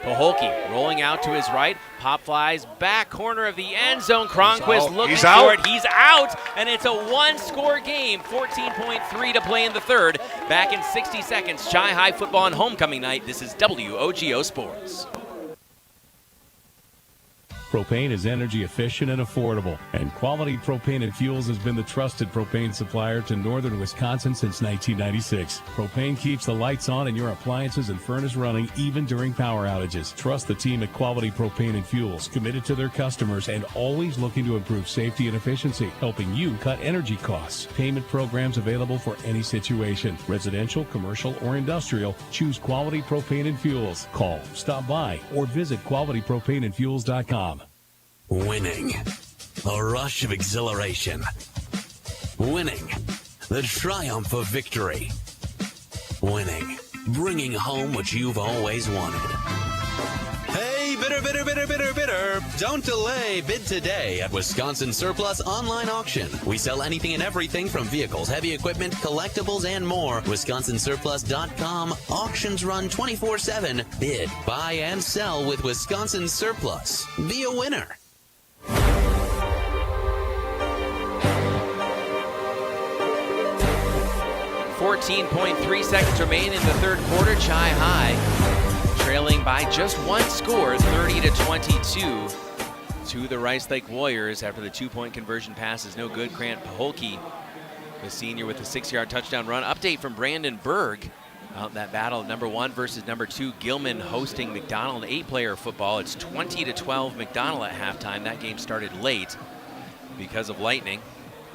Paholke rolling out to his right. Pop flies back corner of the end zone. Cronquist looking for it. He's out, and it's a one-score game. 14.3 to play in the third. Back in 60 seconds. Chi-High football on homecoming night. This is WOGO Sports. Propane is energy efficient and affordable, and Quality Propane and Fuels has been the trusted propane supplier to northern Wisconsin since 1996. Propane keeps the lights on in your appliances and furnace running even during power outages. Trust the team at Quality Propane and Fuels, committed to their customers and always looking to improve safety and efficiency, helping you cut energy costs. Payment programs available for any situation. Residential, commercial, or industrial, choose Quality Propane and Fuels. Call, stop by, or visit qualitypropaneandfuels.com. Winning. A rush of exhilaration. Winning. The triumph of victory. Winning. Bringing home what you've always wanted. Hey, bidder, bidder, bidder, bidder, bidder. Don't delay. Bid today at Wisconsin Surplus Online Auction. We sell anything and everything from vehicles, heavy equipment, collectibles, and more. WisconsinSurplus.com. Auctions run 24/7. Bid, buy, and sell with Wisconsin Surplus. Be a winner. 14.3 seconds remain in the third quarter. Chi-High trailing by just one score, 30-22 to the Rice Lake Warriors after the 2-point conversion pass is no good. Grant Paholke, the senior, with a 6-yard touchdown run. Update from Brandon Berg. That battle, number 1 versus number 2, Gilman hosting McDonald, 8-player football. It's 20-12 McDonald at halftime. That game started late because of lightning.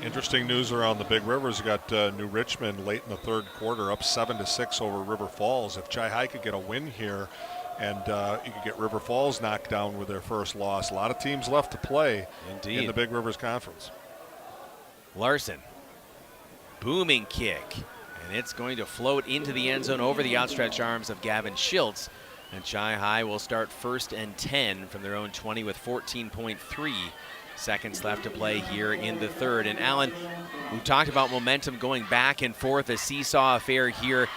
Interesting news around the Big Rivers. You got New Richmond late in the third quarter, up 7-6 over River Falls. If Chi-High could get a win here, and you could get River Falls knocked down with their first loss. A lot of teams left to play in the Big Rivers Conference. Larson, booming kick, and it's going to float into the end zone over the outstretched arms of Gavin Schiltz. And Chi-High will start 1st and 10 from their own 20 with 14.3 seconds left to play here in the third. And Alan, we've talked about momentum going back and forth, a seesaw affair here.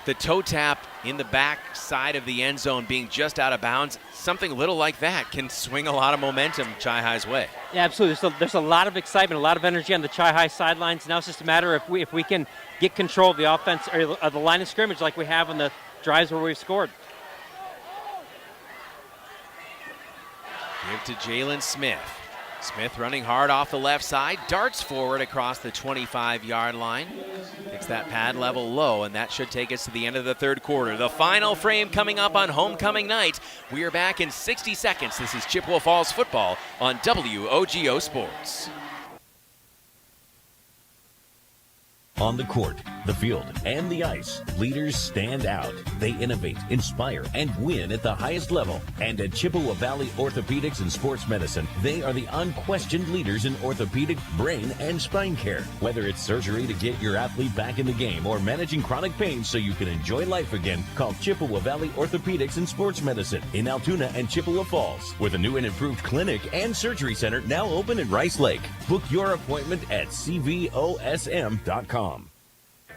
The toe tap in the back side of the end zone being just out of bounds, something little like that can swing a lot of momentum Chi-High's way. Yeah, absolutely. So there's a lot of excitement, a lot of energy on the Chi-High sidelines. Now it's just a matter if we can get control of the offense or of the line of scrimmage like we have on the drives where we've scored. Give to Jalen Smith. Smith running hard off the left side, darts forward across the 25-yard line. Takes that pad level low, and that should take us to the end of the third quarter. The final frame coming up on homecoming night. We are back in 60 seconds. This is Chippewa Falls football on WOGO Sports. On the court, the field, and the ice, leaders stand out. They innovate, inspire, and win at the highest level. And at Chippewa Valley Orthopedics and Sports Medicine, they are the unquestioned leaders in orthopedic, brain, and spine care. Whether it's surgery to get your athlete back in the game or managing chronic pain so you can enjoy life again, call Chippewa Valley Orthopedics and Sports Medicine in Altoona and Chippewa Falls, with a new and improved clinic and surgery center now open in Rice Lake. Book your appointment at cvosm.com.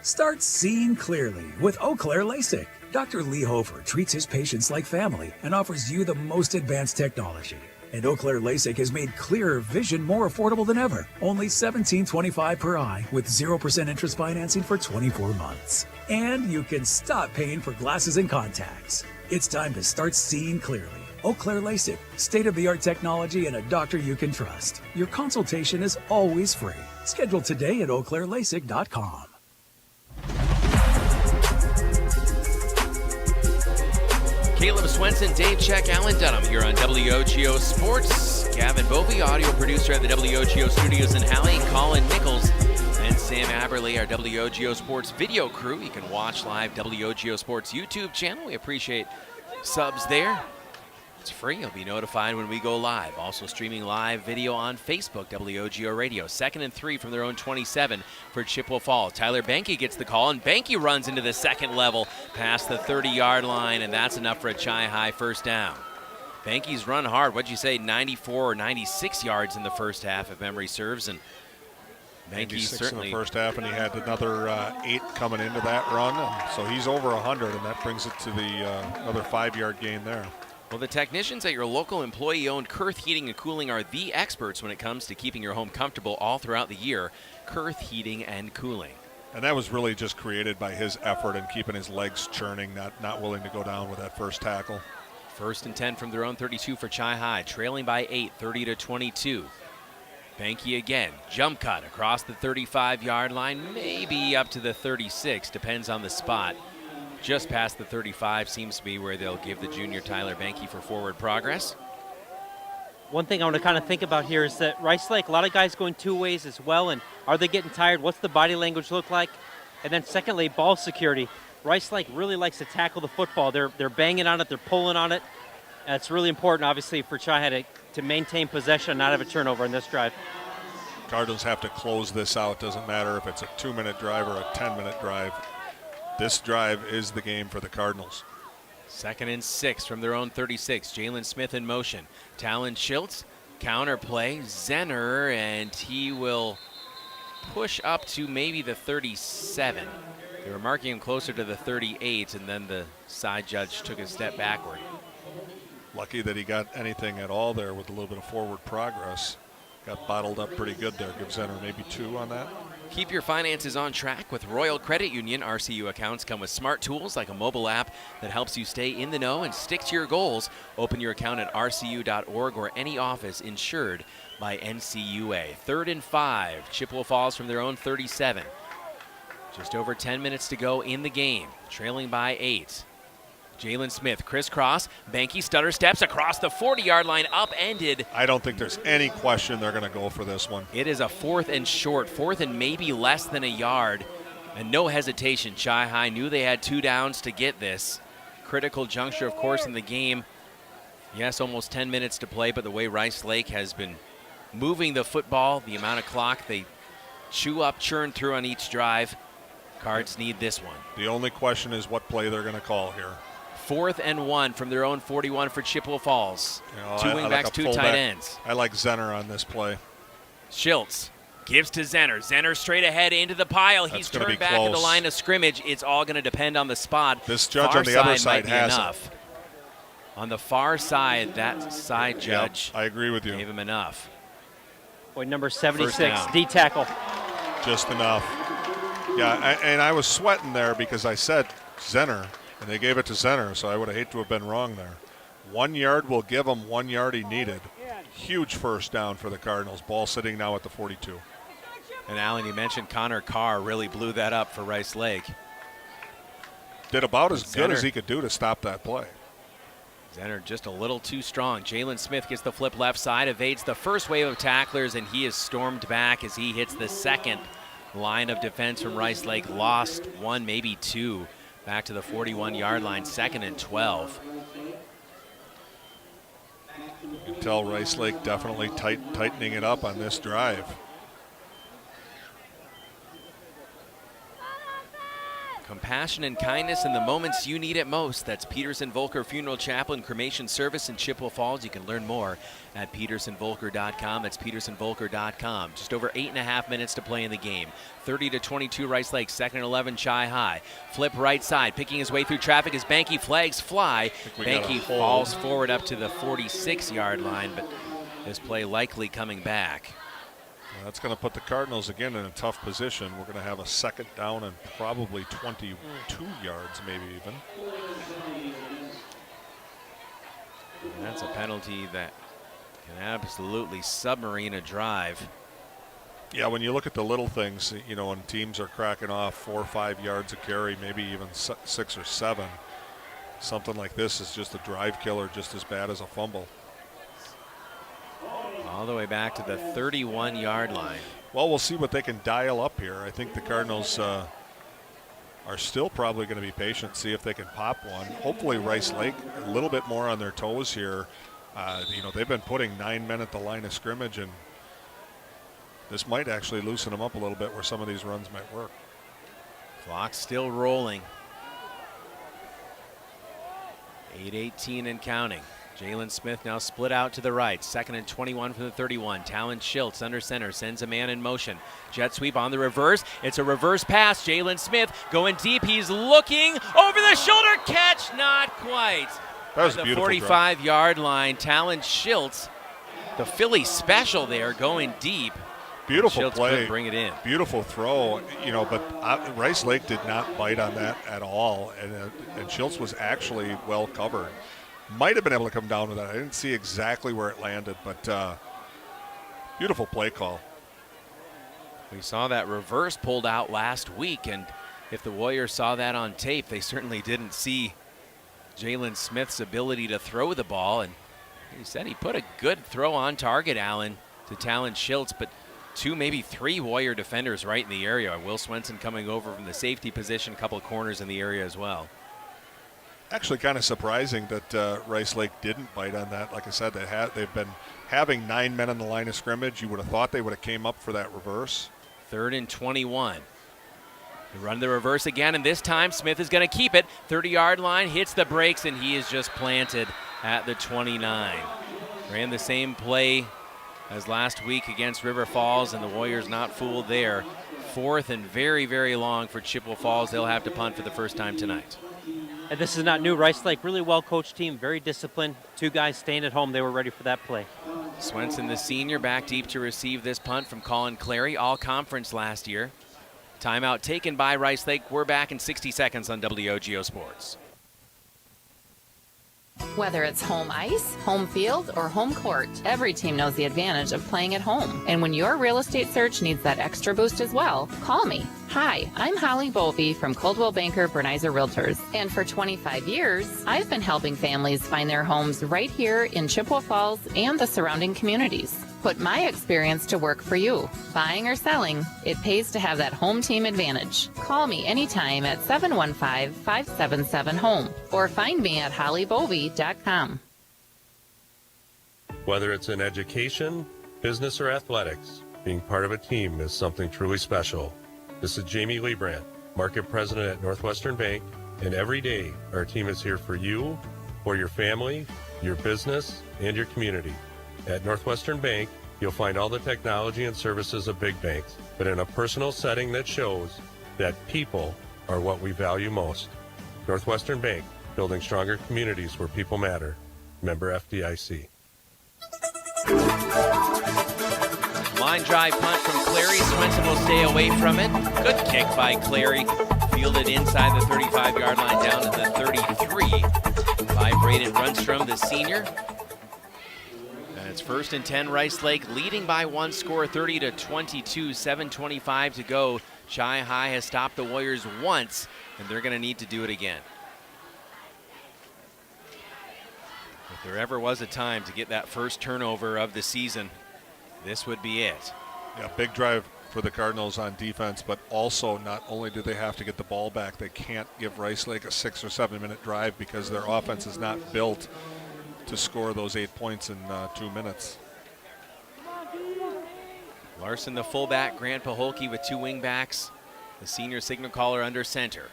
Start seeing clearly with Eau Claire LASIK. Dr. Lee Hofer treats his patients like family and offers you the most advanced technology. And Eau Claire LASIK has made clearer vision more affordable than ever. Only $17.25 per eye with 0% interest financing for 24 months. And you can stop paying for glasses and contacts. It's time to start seeing clearly Eau Claire LASIK, state-of-the-art technology and a doctor you can trust. Your consultation is always free. Schedule today at eauclairelasic.com. Caleb Swenson, Dave Check, Alan Dunham here on WOGO Sports. Gavin Bovey, audio producer at the WOGO studios in Halle. Colin Nichols and Sam Aberley, our WOGO Sports video crew. You can watch live WOGO Sports YouTube channel. We appreciate subs there. It's free. You'll be notified when we go live. Also streaming live video on Facebook, WOGO Radio. 2nd and 3 from their own 27 for Chippewa Falls. Tyler Benke gets the call, and Benke runs into the second level past the 30-yard line, and that's enough for a Chi-High first down. Benke's run hard. What'd you say, 94 or 96 yards in the first half, if memory serves, and Benke certainly in the first half, and he had another 8 coming into that run, and so he's over 100, and that brings it to the another 5-yard gain there. Well, the technicians at your local employee-owned Kurth Heating and Cooling are the experts when it comes to keeping your home comfortable all throughout the year. Kurth Heating and Cooling. And that was really just created by his effort and keeping his legs churning, not willing to go down with that first tackle. 1st and 10 from their own 32 for Chi-High, trailing by 8, 30-22. Benke again, jump cut across the 35-yard line, maybe up to the 36, depends on the spot. Just past the 35 seems to be where they'll give the junior Tyler Benke for forward progress. One thing I want to kind of think about here is that Rice Lake, a lot of guys going two ways as well, and are they getting tired? What's the body language look like? And then secondly, ball security. Rice Lake really likes to tackle the football. They're banging on it, they're pulling on it. It's really important, obviously, for Chi-High to maintain possession and not have a turnover in this drive. Cardinals have to close this out. Doesn't matter if it's a 2-minute drive or a 10-minute drive. This drive is the game for the Cardinals. 2nd and 6 from their own 36. Jalen Smith in motion. Talon Schiltz, counter play. Zenner, and he will push up to maybe the 37. They were marking him closer to the 38, and then the side judge took a step backward. Lucky that he got anything at all there with a little bit of forward progress. Got bottled up pretty good there. Give Zenner maybe 2 on that. Keep your finances on track with Royal Credit Union. RCU accounts come with smart tools like a mobile app that helps you stay in the know and stick to your goals. Open your account at rcu.org or any office insured by NCUA. 3rd and 5. Chippewa Falls from their own 37. Just over 10 minutes to go in the game. Trailing by 8. Jalen Smith, crisscross. Benke stutter steps across the 40-yard line, upended. I don't think there's any question they're going to go for this one. It is a 4th and short, 4th and maybe less than a yard. And no hesitation. Chi-High knew they had 2 downs to get this. Critical juncture, of course, in the game. Yes, almost 10 minutes to play, but the way Rice Lake has been moving the football, the amount of clock they chew up, churn through on each drive, Cards need this one. The only question is what play they're going to call here. 4th and 1 from their own 41 for Chippewa Falls. Two wingbacks, two tight ends. I like Zenner on this play. Schiltz gives to Zenner. Zenner straight ahead into the pile. He's turned back at the line of scrimmage. It's all going to depend on the spot. This judge on the other side has enough. On the far side, that side judge. I agree with you. Gave him enough. Boy, number 76, D tackle. Just enough. Yeah, and I was sweating there because I said Zenner, and they gave it to Zenner, so I would have hated to have been wrong there. 1 yard will give him 1 yard he needed. Huge first down for the Cardinals. Ball sitting now at the 42. And Alan, you mentioned Connor Carr really blew that up for Rice Lake. Did about as good as he could do to stop that play. Zenner just a little too strong. Jalen Smith gets the flip left side, evades the first wave of tacklers, and he is stormed back as he hits the second line of defense from Rice Lake. Lost one, maybe two. Back to the 41-yard line, 2nd and 12. You can tell Rice Lake definitely tightening it up on this drive. Compassion and kindness in the moments you need it most. That's Peterson Volker Funeral Chapel and Cremation Service in Chippewa Falls. You can learn more at petersonvolker.com. That's petersonvolker.com. Just over 8.5 minutes to play in the game. 30-22 Rice Lake, 2nd and 11 Chi-High. Flip right side, picking his way through traffic as Benke flags fly. Benke falls forward up to the 46-yard line, but this play likely coming back. That's going to put the Cardinals again in a tough position. We're going to have a 2nd down and probably 22 yards, maybe even. And that's a penalty that can absolutely submarine a drive. Yeah, when you look at the little things, you know, when teams are cracking off 4 or 5 yards a carry, maybe even 6 or 7, something like this is just a drive killer, just as bad as a fumble. All the way back to the 31-yard line. Well, we'll see what they can dial up here. I think the Cardinals are still probably going to be patient, see if they can pop one. Hopefully Rice Lake a little bit more on their toes here. You know, they've been putting 9 men at the line of scrimmage, and this might actually loosen them up a little bit where some of these runs might work. Clock still rolling. 8:18 and counting. Jalen Smith now split out to the right. 2nd and 21 from the 31. Talon Schiltz under center sends a man in motion. Jet sweep on the reverse. It's a reverse pass. Jalen Smith going deep. He's looking over the shoulder. Catch not quite. That was at a the beautiful 45-yard line. Talon Schiltz, the Philly special there, going deep. Beautiful Schiltz play. couldn't bring it in. Beautiful throw, you know, but Rice Lake did not bite on that at all, and Schiltz was actually well covered. Might have been able to come down with that. I didn't see exactly where it landed, but beautiful play call. We saw that reverse pulled out last week, and if the Warriors saw that on tape, they certainly didn't see Jalen Smith's ability to throw the ball. And he said he put a good throw on target, Allen, to Talon Schiltz, but 2, maybe 3 Warrior defenders right in the area. Will Swenson coming over from the safety position, a couple of corners in the area as well. Actually kind of surprising that Rice Lake didn't bite on that. Like I said, they've been having 9 men on the line of scrimmage. You would have thought they would have came up for that reverse. 3rd and 21. They run the reverse again, and this time Smith is going to keep it. 30-yard line, hits the brakes, and he is just planted at the 29. Ran the same play as last week against River Falls, and the Warriors not fooled there. 4th and very, very long for Chippewa Falls. They'll have to punt for the first time tonight. And this is not new. Rice Lake, really well-coached team, very disciplined. 2 guys staying at home. They were ready for that play. Swenson, the senior, back deep to receive this punt from Colin Clary, all-conference last year. Timeout taken by Rice Lake. We're back in 60 seconds on WOGO Sports. Whether it's home ice, home field, or home court, every team knows the advantage of playing at home. And when your real estate search needs that extra boost as well, call me. Hi, I'm Holly Bovey from Coldwell Banker Bernizer Realtors. And for 25 years, I've been helping families find their homes right here in Chippewa Falls and the surrounding communities. Put my experience to work for you. Buying or selling, it pays to have that home team advantage. Call me anytime at 715-577-HOME or find me at hollybovey.com. Whether it's in education, business, or athletics, being part of a team is something truly special. This is Jamie Liebrandt, Market President at Northwestern Bank, and every day our team is here for you, for your family, your business, and your community. At Northwestern Bank, you'll find all the technology and services of big banks, but in a personal setting that shows that people are what we value most. Northwestern Bank, building stronger communities where people matter. Member FDIC. Line drive punt from Clary. Swenson will stay away from it. Good kick by Clary. Fielded inside the 35-yard line down to the 33 by Braden Runstrom, the senior. It's 1st and 10, Rice Lake leading by 1 score, 30-22, 7:25 to go. Chi High has stopped the Warriors once, and they're going to need to do it again. If there ever was a time to get that first turnover of the season, this would be it. Yeah, big drive for the Cardinals on defense, but also not only do they have to get the ball back, they can't give Rice Lake a 6 or 7 minute drive because their offense is not built to score those 8 points in 2 minutes. Larson, the fullback, Grant Paholke with 2 wingbacks, the senior signal caller under center.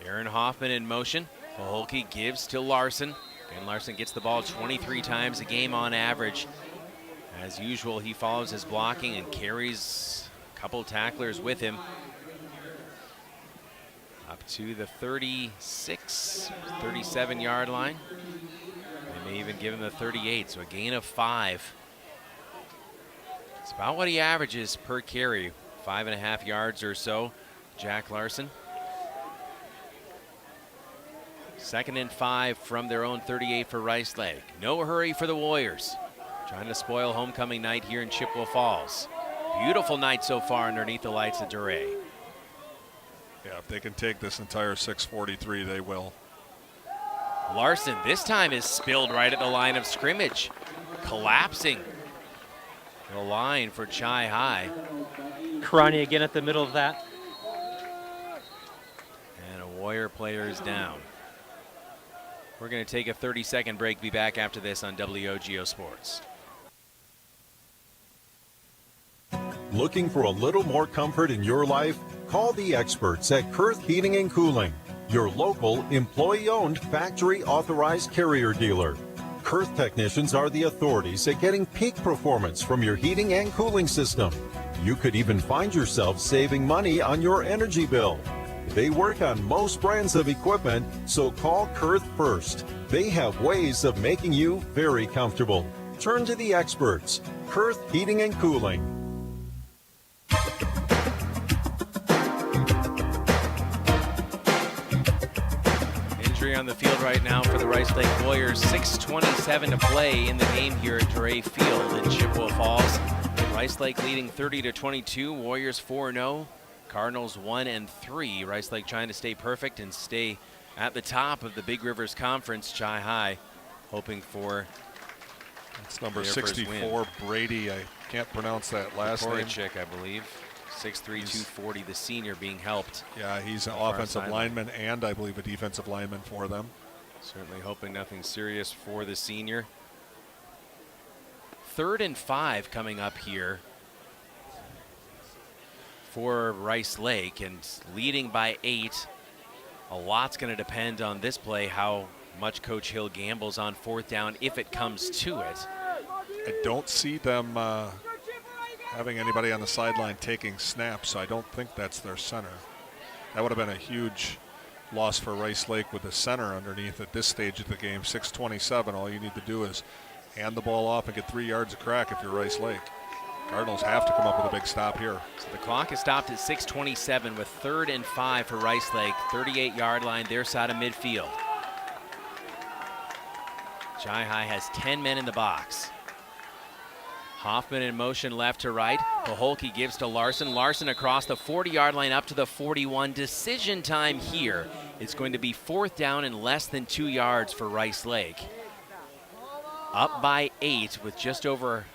Aaron Hoffman in motion. Paholke gives to Larson, and Larson gets the ball 23 times a game on average. As usual, he follows his blocking and carries a couple tacklers with him. Up to the 36, 37-yard line. They may even give him the 38, so a gain of 5. It's about what he averages per carry, 5.5 yards or so. Jack Larson. 2nd and 5 from their own 38 for Rice Lake. No hurry for the Warriors. Trying to spoil homecoming night here in Chippewa Falls. Beautiful night so far underneath the lights at Dorais. Yeah, if they can take this entire 6:43, they will. Larson this time is spilled right at the line of scrimmage. Collapsing the line for Chi High. Karani again at the middle of that. And a Warrior player is down. We're going to take a 30-second break. Be back after this on WOGO Sports. Looking for a little more comfort in your life? Call the experts at Kurth Heating and Cooling, your local employee-owned factory-authorized carrier dealer. Kurth technicians are the authorities at getting peak performance from your heating and cooling system. You could even find yourself saving money on your energy bill. They work on most brands of equipment, so call Kurth first. They have ways of making you very comfortable. Turn to the experts. Kurth Heating and Cooling. Injury on the field right now for the Rice Lake Warriors. 6:27 to play in the game here at Dorais Field in Chippewa Falls. Rice Lake leading 30-22. Warriors 4-0. Cardinals 1-3. Rice Lake trying to stay perfect and stay at the top of the Big Rivers Conference. Chi High hoping for. It's number 64, Brady. I can't pronounce that last name. Korachik, I believe. 6'3", 240, the senior being helped. Yeah, he's an offensive lineman and I believe a defensive lineman for them. Certainly hoping nothing serious for the senior. 3rd and 5 coming up here for Rice Lake, and leading by 8. A lot's going to depend on this play, how much Coach Hill gambles on 4th down if it comes to it. I don't see them having anybody on the sideline taking snaps, so I don't think that's their center. That would have been a huge loss for Rice Lake with the center underneath at this stage of the game. 6:27, all you need to do is hand the ball off and get 3 yards of crack if you're Rice Lake. Cardinals have to come up with a big stop here. So the clock is stopped at 6:27 with 3rd and 5 for Rice Lake. 38-yard line, their side of midfield. Chi High has 10 men in the box. Hoffman in motion left to right. Paholke gives to Larson. Larson across the 40-yard line up to the 41. Decision time here. It's going to be 4th down and less than 2 yards for Rice Lake. Up by 8 with just over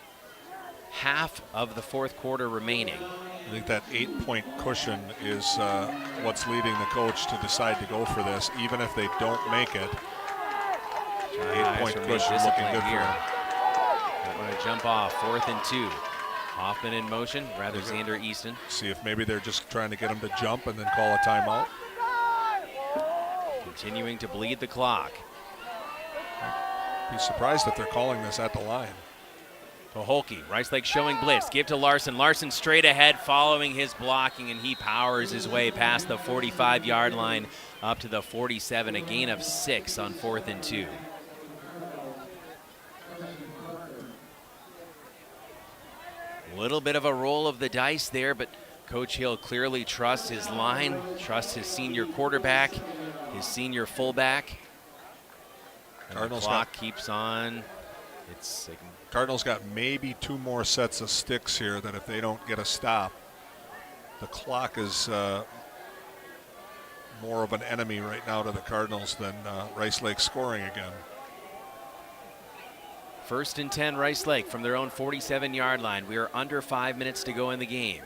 half of the 4th quarter remaining. I think that 8-point cushion is what's leading the coach to decide to go for this, even if they don't make it. 8-point cushion looking good for them. They want to jump off. 4th and 2. Hoffman in motion, rather Xander Easton. See if maybe they're just trying to get him to jump and then call a timeout. Continuing to bleed the clock. Be surprised if they're calling this at the line. Paholke, Rice Lake showing blitz. Give to Larson. Larson straight ahead following his blocking, and he powers his way past the 45-yard line up to the 47. A gain of 6 on 4th and 2. A little bit of a roll of the dice there, but Coach Hill clearly trusts his line, trusts his senior quarterback, his senior fullback. And Cardinals the clock keeps on. Cardinals got maybe 2 more sets of sticks here that if they don't get a stop, the clock is more of an enemy right now to the Cardinals than Rice Lake scoring again. 1st and 10, Rice Lake from their own 47-yard line. We are under 5 minutes to go in the game.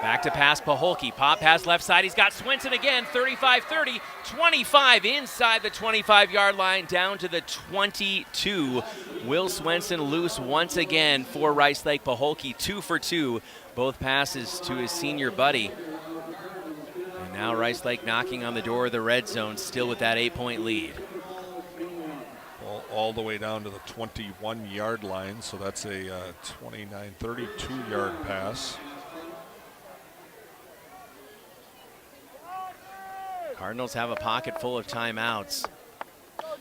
Back to pass, Paholke. Pop pass left side. He's got Swenson again. 35-30, 25 inside the 25-yard line, down to the 22. Will Swenson loose once again for Rice Lake. Paholke 2 for 2. Both passes to his senior buddy. And now Rice Lake knocking on the door of the red zone, still with that 8-point lead. All the way down to the 21-yard line, so that's a 32-yard pass. Cardinals have a pocket full of timeouts.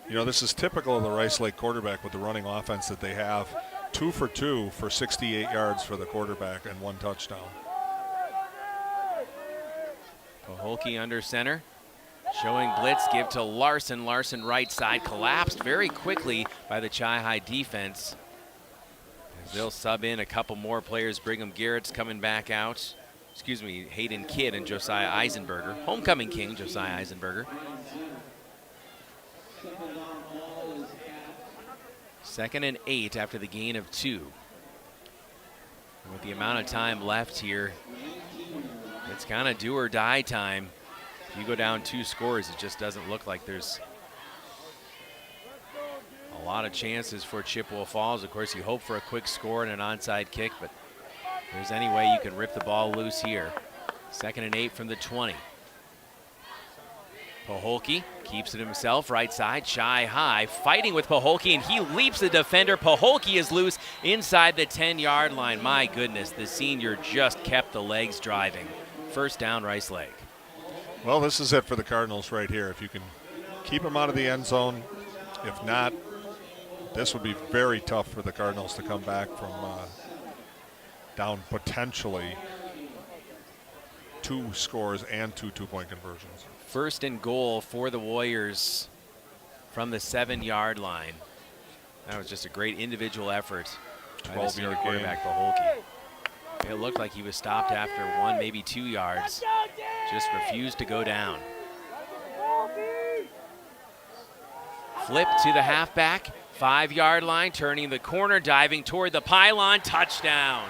You know, this is typical of the Rice Lake quarterback with the running offense that they have. 2 for 2 for 68 yards for the quarterback and 1 touchdown. Paholke under center. Showing blitz, give to Larson. Larson right side, collapsed very quickly by the Chi-High defense. As they'll sub in a couple more players. Brigham Garrett's coming back out. Excuse me, Hayden Kidd and Josiah Eisenberger. Homecoming king, Josiah Eisenberger. 2nd and 8 after the gain of 2. And with the amount of time left here, it's kind of do or die time. If you go down 2 scores, it just doesn't look like there's a lot of chances for Chippewa Falls. Of course, you hope for a quick score and an onside kick, but if there's any way you can rip the ball loose here. 2nd and 8 from the 20. Paholke keeps it himself, right side, Chi-High fighting with Paholke, and he leaps the defender. Paholke is loose inside the 10-yard line. My goodness, the senior just kept the legs driving. First down, Rice Lake. Well, this is it for the Cardinals right here. If you can keep them out of the end zone, if not, this would be very tough for the Cardinals to come back from down potentially 2 scores and 2 two-point conversions. First and goal for the Warriors from the 7-yard line. That was just a great individual effort by the senior quarterback Paholke. It looked like he was stopped after 1, maybe 2 yards. Just refused to go down. Flip to the halfback, 5-yard line, turning the corner, diving toward the pylon, touchdown.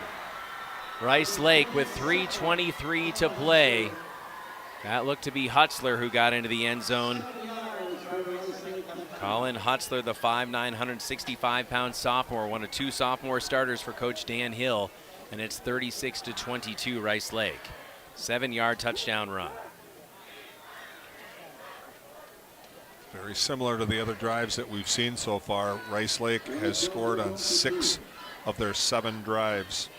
Rice Lake with 3:23 to play. That looked to be Hutzler who got into the end zone. Colin Hutzler, the 5'9", 165-pound sophomore, one of 2 sophomore starters for Coach Dan Hill, and it's 36-22 Rice Lake. 7-yard touchdown run. Very similar to the other drives that we've seen so far. Rice Lake has scored on 6 of their 7 drives.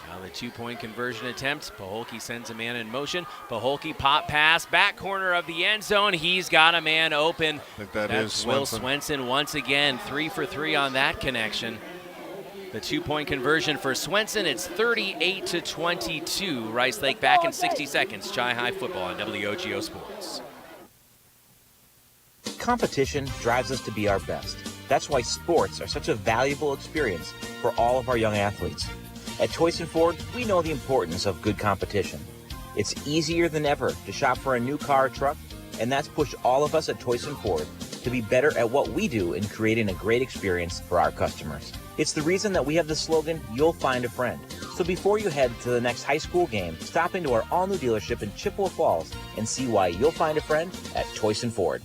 Now the 2-point conversion attempt. Paholke sends a man in motion. Paholke pop pass, back corner of the end zone. He's got a man open. I think that's Will Swenson once again, 3 for 3 on that connection. The 2-point conversion for Swenson. It's 38-22. Rice Lake back in 60 seconds. Chi-High football on WOGO Sports. Competition drives us to be our best. That's why sports are such a valuable experience for all of our young athletes. At Toys & Ford, we know the importance of good competition. It's easier than ever to shop for a new car or truck, and that's pushed all of us at Toys & Ford to be better at what we do in creating a great experience for our customers. It's the reason that we have the slogan, "You'll find a friend." So before you head to the next high school game, stop into our all-new dealership in Chippewa Falls and see why you'll find a friend at Toys & Ford.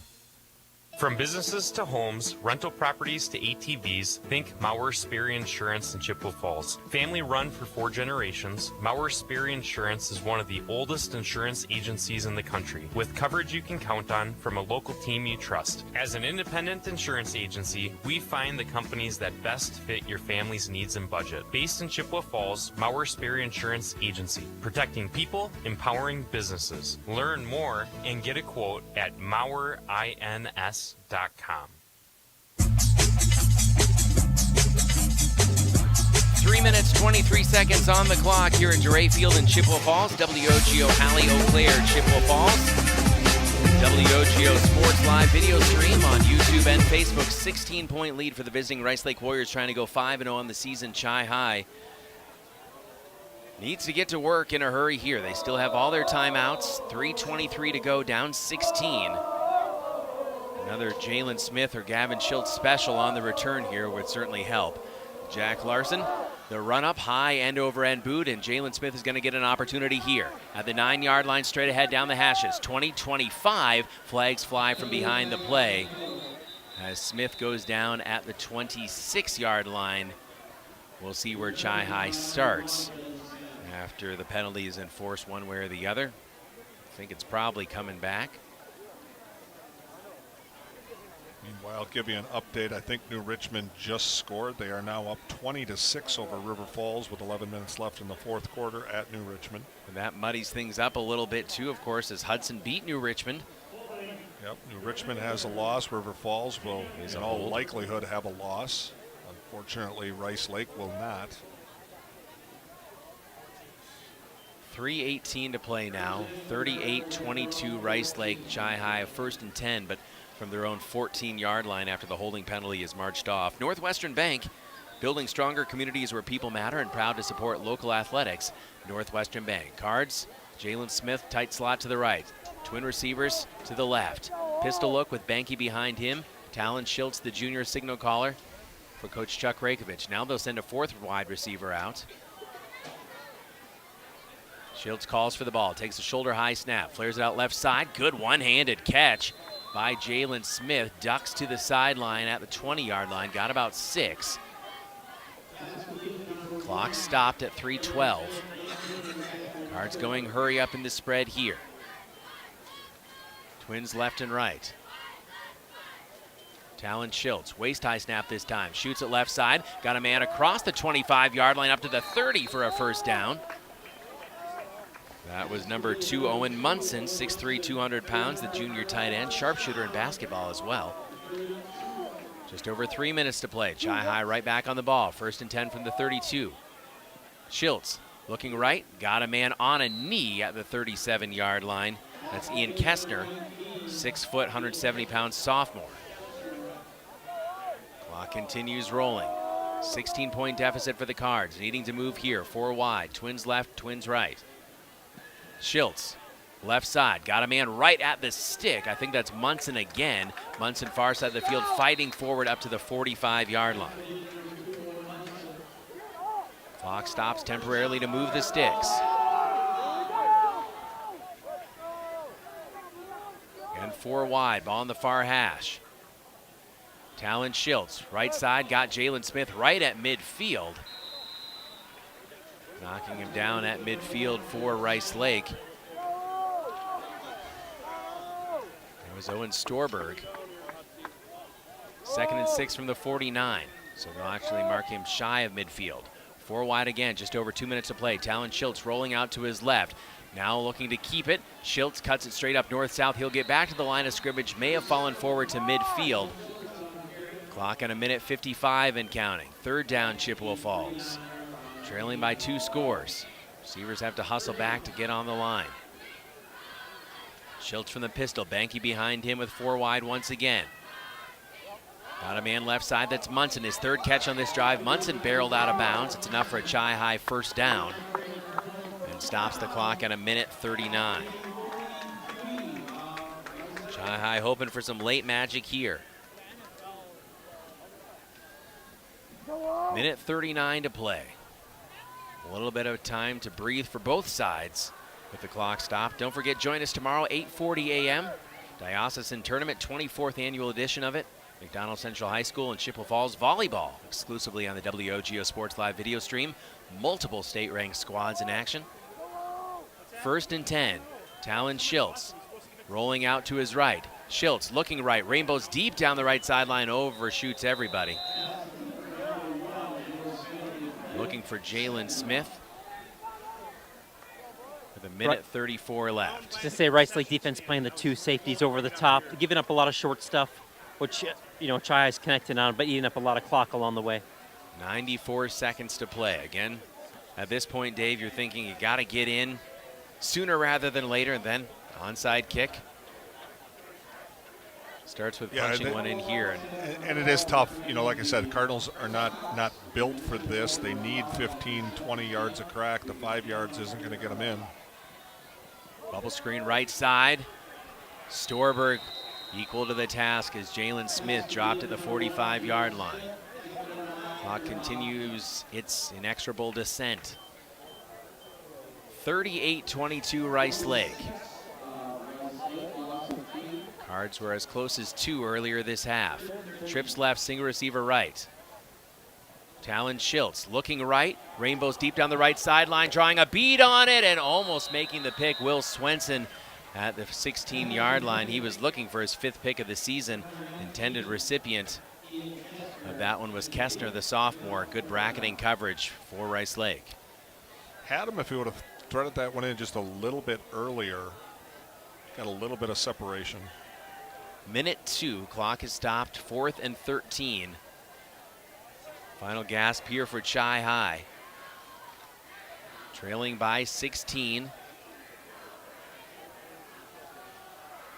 From businesses to homes, rental properties to ATVs, think Mauer Sperry Insurance in Chippewa Falls. Family run for 4 generations, Mauer Sperry Insurance is one of the oldest insurance agencies in the country, with coverage you can count on from a local team you trust. As an independent insurance agency, we find the companies that best fit your family's needs and budget. Based in Chippewa Falls, Mauer Sperry Insurance Agency, protecting people, empowering businesses. Learn more and get a quote at MauerINS.com. 3 minutes, 23 seconds on the clock here at Dorais Field in Chippewa Falls. WOGO Hallie Eau Claire, Chippewa Falls. WOGO Sports Live video stream on YouTube and Facebook. 16-point lead for the visiting Rice Lake Warriors, trying to go 5-0 on the season. Chi-High needs to get to work in a hurry here. They still have all their timeouts. 3:23 to go, down 16. Another Jalen Smith or Gavin Schultz special on the return here would certainly help. Jack Larson, the run up, high end over end boot, and Jalen Smith is going to get an opportunity here at the 9-yard line, straight ahead down the hashes. 20-25, flags fly from behind the play as Smith goes down at the 26-yard line. We'll see where Chi-High starts after the penalty is enforced one way or the other. I think it's probably coming back. Meanwhile, I'll give you an update. I think New Richmond just scored. They are now up 20-6 over River Falls with 11 minutes left in the 4th quarter at New Richmond. And that muddies things up a little bit too, of course, as Hudson beat New Richmond. Yep, New Richmond has a loss. River Falls will, in all likelihood, have a loss. Unfortunately, Rice Lake will not. 3:18 to play now. 38-22 Rice Lake. Chi High 1st and 10, but from their own 14-yard line after the holding penalty is marched off. Northwestern Bank, building stronger communities where people matter and proud to support local athletics. Northwestern Bank. Cards, Jalen Smith, tight slot to the right. Twin receivers to the left. Pistol look with Banky behind him. Talon Schultz, the junior signal caller for Coach Chuck Rakovich. Now they'll send a 4th wide receiver out. Schultz calls for the ball, takes a shoulder high snap, flares it out left side. Good one-handed catch by Jalen Smith. Ducks to the sideline at the 20-yard line, got about 6. Clock stopped at 3:12. Cards going hurry up in the spread here. Twins left and right. Talon Schultz, waist high snap this time. Shoots it left side. Got a man across the 25-yard line up to the 30 for a first down. That was number 2, Owen Munson, 6'3", 200 pounds, the junior tight end, sharpshooter in basketball as well. Just over 3 minutes to play. Chi High right back on the ball. 1st and 10 from the 32. Schultz looking right. Got a man on a knee at the 37-yard line. That's Ian Kestner, 6 foot, 170-pound sophomore. Clock continues rolling. 16-point deficit for the Cards. Needing to move here. 4 wide. Twins left, Twins right. Schultz, left side. Got a man right at the stick. I think that's Munson again. Munson far side of the field fighting forward up to the 45-yard line. Clock stops temporarily to move the sticks. And 4 wide, ball on the far hash. Talon Schultz, right side, got Jalen Smith right at midfield. Knocking him down at midfield for Rice Lake. It was Owen Storberg. 2nd and 6 from the 49. So they'll actually mark him shy of midfield. 4 wide again, just over 2 minutes to play. Talon Schultz rolling out to his left. Now looking to keep it. Schultz cuts it straight up north-south. He'll get back to the line of scrimmage. May have fallen forward to midfield. Clock on 1:55 and counting. 3rd down, Chippewa Falls. Trailing by 2 scores. Receivers have to hustle back to get on the line. Schultz from the pistol. Banky behind him with 4 wide once again. Got a man left side. That's Munson. His 3rd catch on this drive. Munson barreled out of bounds. It's enough for a Chi High first down. And stops the clock at 1:39. Chi High hoping for some late magic here. 1:39 to play. A little bit of time to breathe for both sides with the clock stopped. Don't forget, join us tomorrow, 8:40 a.m. Diocesan Tournament, 24th annual edition of it. McDonald Central High School and Chippewa Falls volleyball, exclusively on the WOGO Sports Live video stream. Multiple state-ranked squads in action. 1st and 10, Talon Schultz rolling out to his right. Schultz looking right, rainbows deep down the right sideline, overshoots everybody. Looking for Jalen Smith with 1:34 left. To say Rice Lake defense playing the 2 safeties over the top, giving up a lot of short stuff, which Chi High's connecting on, but eating up a lot of clock along the way. 94 seconds to play. Again, at this point, Dave, you're thinking you got to get in sooner rather than later, and then onside kick. Starts with punching one in here. And it is tough. Like I said, the Cardinals are not built for this. They need 15, 20 yards a crack. The 5 yards isn't going to get them in. Bubble screen right side. Storberg equal to the task as Jalen Smith dropped at the 45-yard line. Clock continues its inexorable descent. 38-22 Rice Lake. Cards were as close as 2 earlier this half. Trips left, single receiver right. Talon Schultz looking right. Rainbows deep down the right sideline, drawing a bead on it and almost making the pick. Will Swenson at the 16-yard line. He was looking for his 5th pick of the season. Intended recipient of that one was Kestner, the sophomore. Good bracketing coverage for Rice Lake. Had him if he would have threaded that one in just a little bit earlier. Got a little bit of separation. 1:02, clock is stopped, 4th and 13. Final gasp here for Chi High. trailing by 16.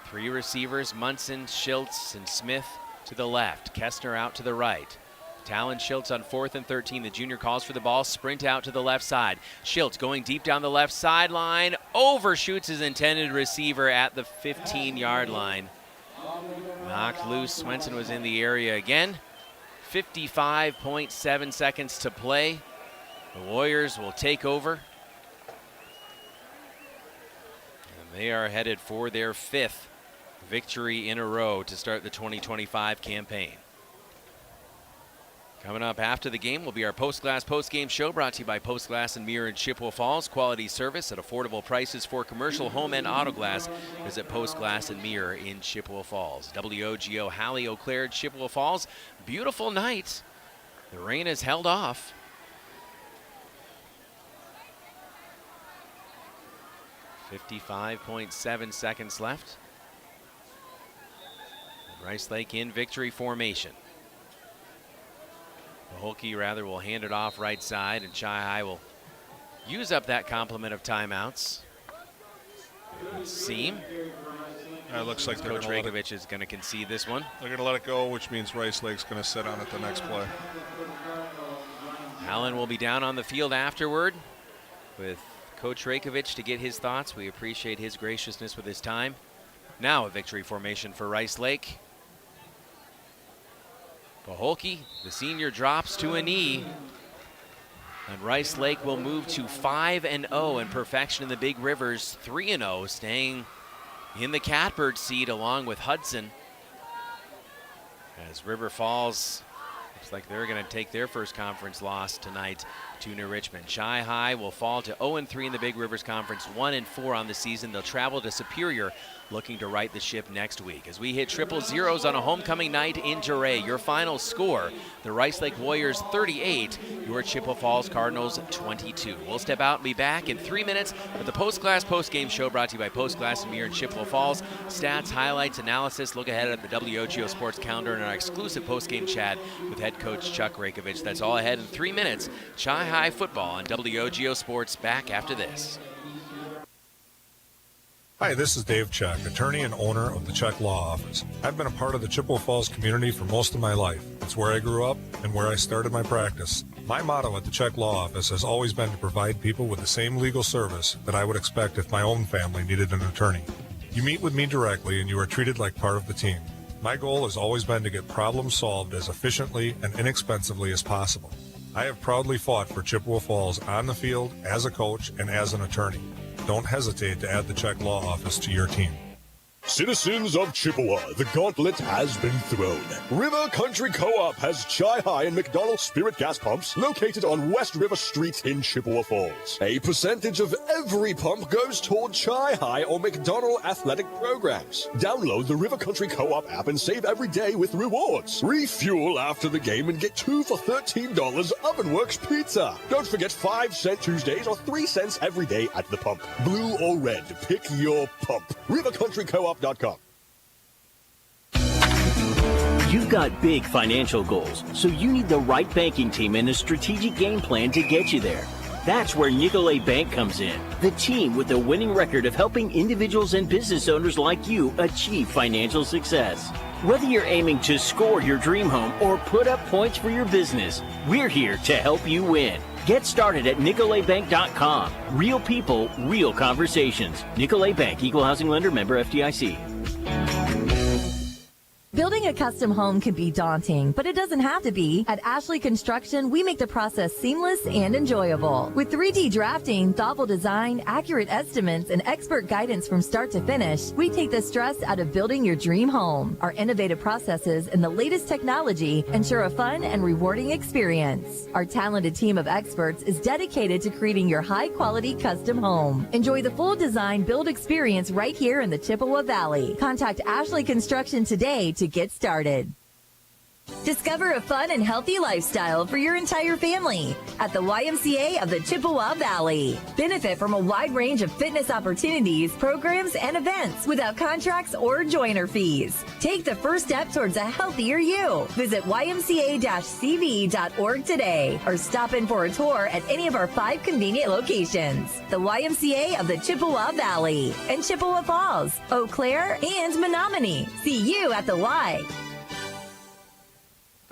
3 receivers, Munson, Schultz, and Smith to the left. Kestner out to the right. Talon Schultz on 4th and 13. The junior calls for the ball. Sprint out to the left side. Schultz going deep down the left sideline. Overshoots his intended receiver at the 15-yard line. Knocked loose. Swenson was in the area again. 55.7 seconds to play. The Warriors will take over. And they are headed for their 5th victory in a row to start the 2025 campaign. Coming up after the game will be our Postgame show, brought to you by Postglass and Mirror in Chippewa Falls. Quality service at affordable prices for commercial, home, and auto glass. Visit Postglass and Mirror in Chippewa Falls. WOGO, Hallie, Eau Claire, Chippewa Falls. Beautiful night. The rain has held off. .7 seconds left. Rice Lake in victory formation. Holke rather will hand it off right side, and Chi High will use up that complement of timeouts. Let's see. It looks like Coach Regovich is going to concede this one. They're going to let it go, which means Rice Lake's going to sit on it the next play. Allen will be down on the field afterward with Coach Regovich to get his thoughts. We appreciate his graciousness with his time. Now a victory formation for Rice Lake. Paholke, the senior, drops to a knee. And Rice Lake will move to 5-0 in perfection in the Big Rivers, 3-0, staying in the catbird seat along with Hudson. As River Falls, looks like they're going to take their first conference loss tonight to New Richmond. Chi High will fall to 0-3 in the Big Rivers Conference, 1-4 on the season. They'll travel to Superior, looking to right the ship next week. As we hit triple zeros on a homecoming night in Dorais, your final score, the Rice Lake Warriors 38, your Chippewa Falls Cardinals 22. We'll step out and be back in 3 minutes with the Postgame show, brought to you by Postglass and Mirror in Chippewa Falls. Stats, highlights, analysis, look ahead at the WOGO Sports calendar and our exclusive postgame chat with head coach Chuck Rekovich. That's all ahead in 3 minutes. Chi High football on WOGO Sports, back after this. Hi, this is Dave Check, attorney and owner of the Check Law Office. I've been a part of the Chippewa Falls community for most of my life. It's where I grew up and where I started my practice. My motto at the Check Law Office has always been to provide people with the same legal service that I would expect if my own family needed an attorney. You meet with me directly and you are treated like part of the team. My goal has always been to get problems solved as efficiently and inexpensively as possible. I have proudly fought for Chippewa Falls on the field, as a coach, and as an attorney. Don't hesitate to add the Check Law Office to your team. Citizens of Chippewa, the gauntlet has been thrown. River Country Co-op has Chi High and McDonald Spirit gas pumps located on West River Street in Chippewa Falls. A percentage of every pump goes toward Chi High or McDonald athletic programs. Download the River Country Co-op app and save every day with rewards. Refuel after the game and get 2 for $13 Ovenworks pizza. Don't forget 5-cent Tuesdays or 3 cents every day at the pump. Blue or red, pick your pump. River Country Co-op. You've got big financial goals, so you need the right banking team and a strategic game plan to get you there. That's where Nicolet Bank comes in, the team with a winning record of helping individuals and business owners like you achieve financial success. Whether you're aiming to score your dream home or put up points for your business, we're here to help you win. Get started at NicoletBank.com. Real people, real conversations. Nicolet Bank, Equal Housing Lender, member FDIC. Building a custom home can be daunting, but it doesn't have to be. At Ashley Construction, we make the process seamless and enjoyable. With 3D drafting, thoughtful design, accurate estimates, and expert guidance from start to finish, we take the stress out of building your dream home. Our innovative processes and the latest technology ensure a fun and rewarding experience. Our talented team of experts is dedicated to creating your high-quality custom home. Enjoy the full design build experience right here in the Chippewa Valley. Contact Ashley Construction today to get started. Discover a fun and healthy lifestyle for your entire family at the YMCA of the Chippewa Valley. Benefit from a wide range of fitness opportunities, programs, and events without contracts or joiner fees. Take the first step towards a healthier you. Visit ymca-cv.org today or stop in for a tour at any of our 5 convenient locations. The YMCA of the Chippewa Valley and Chippewa Falls, Eau Claire, and Menominee. See you at the Y.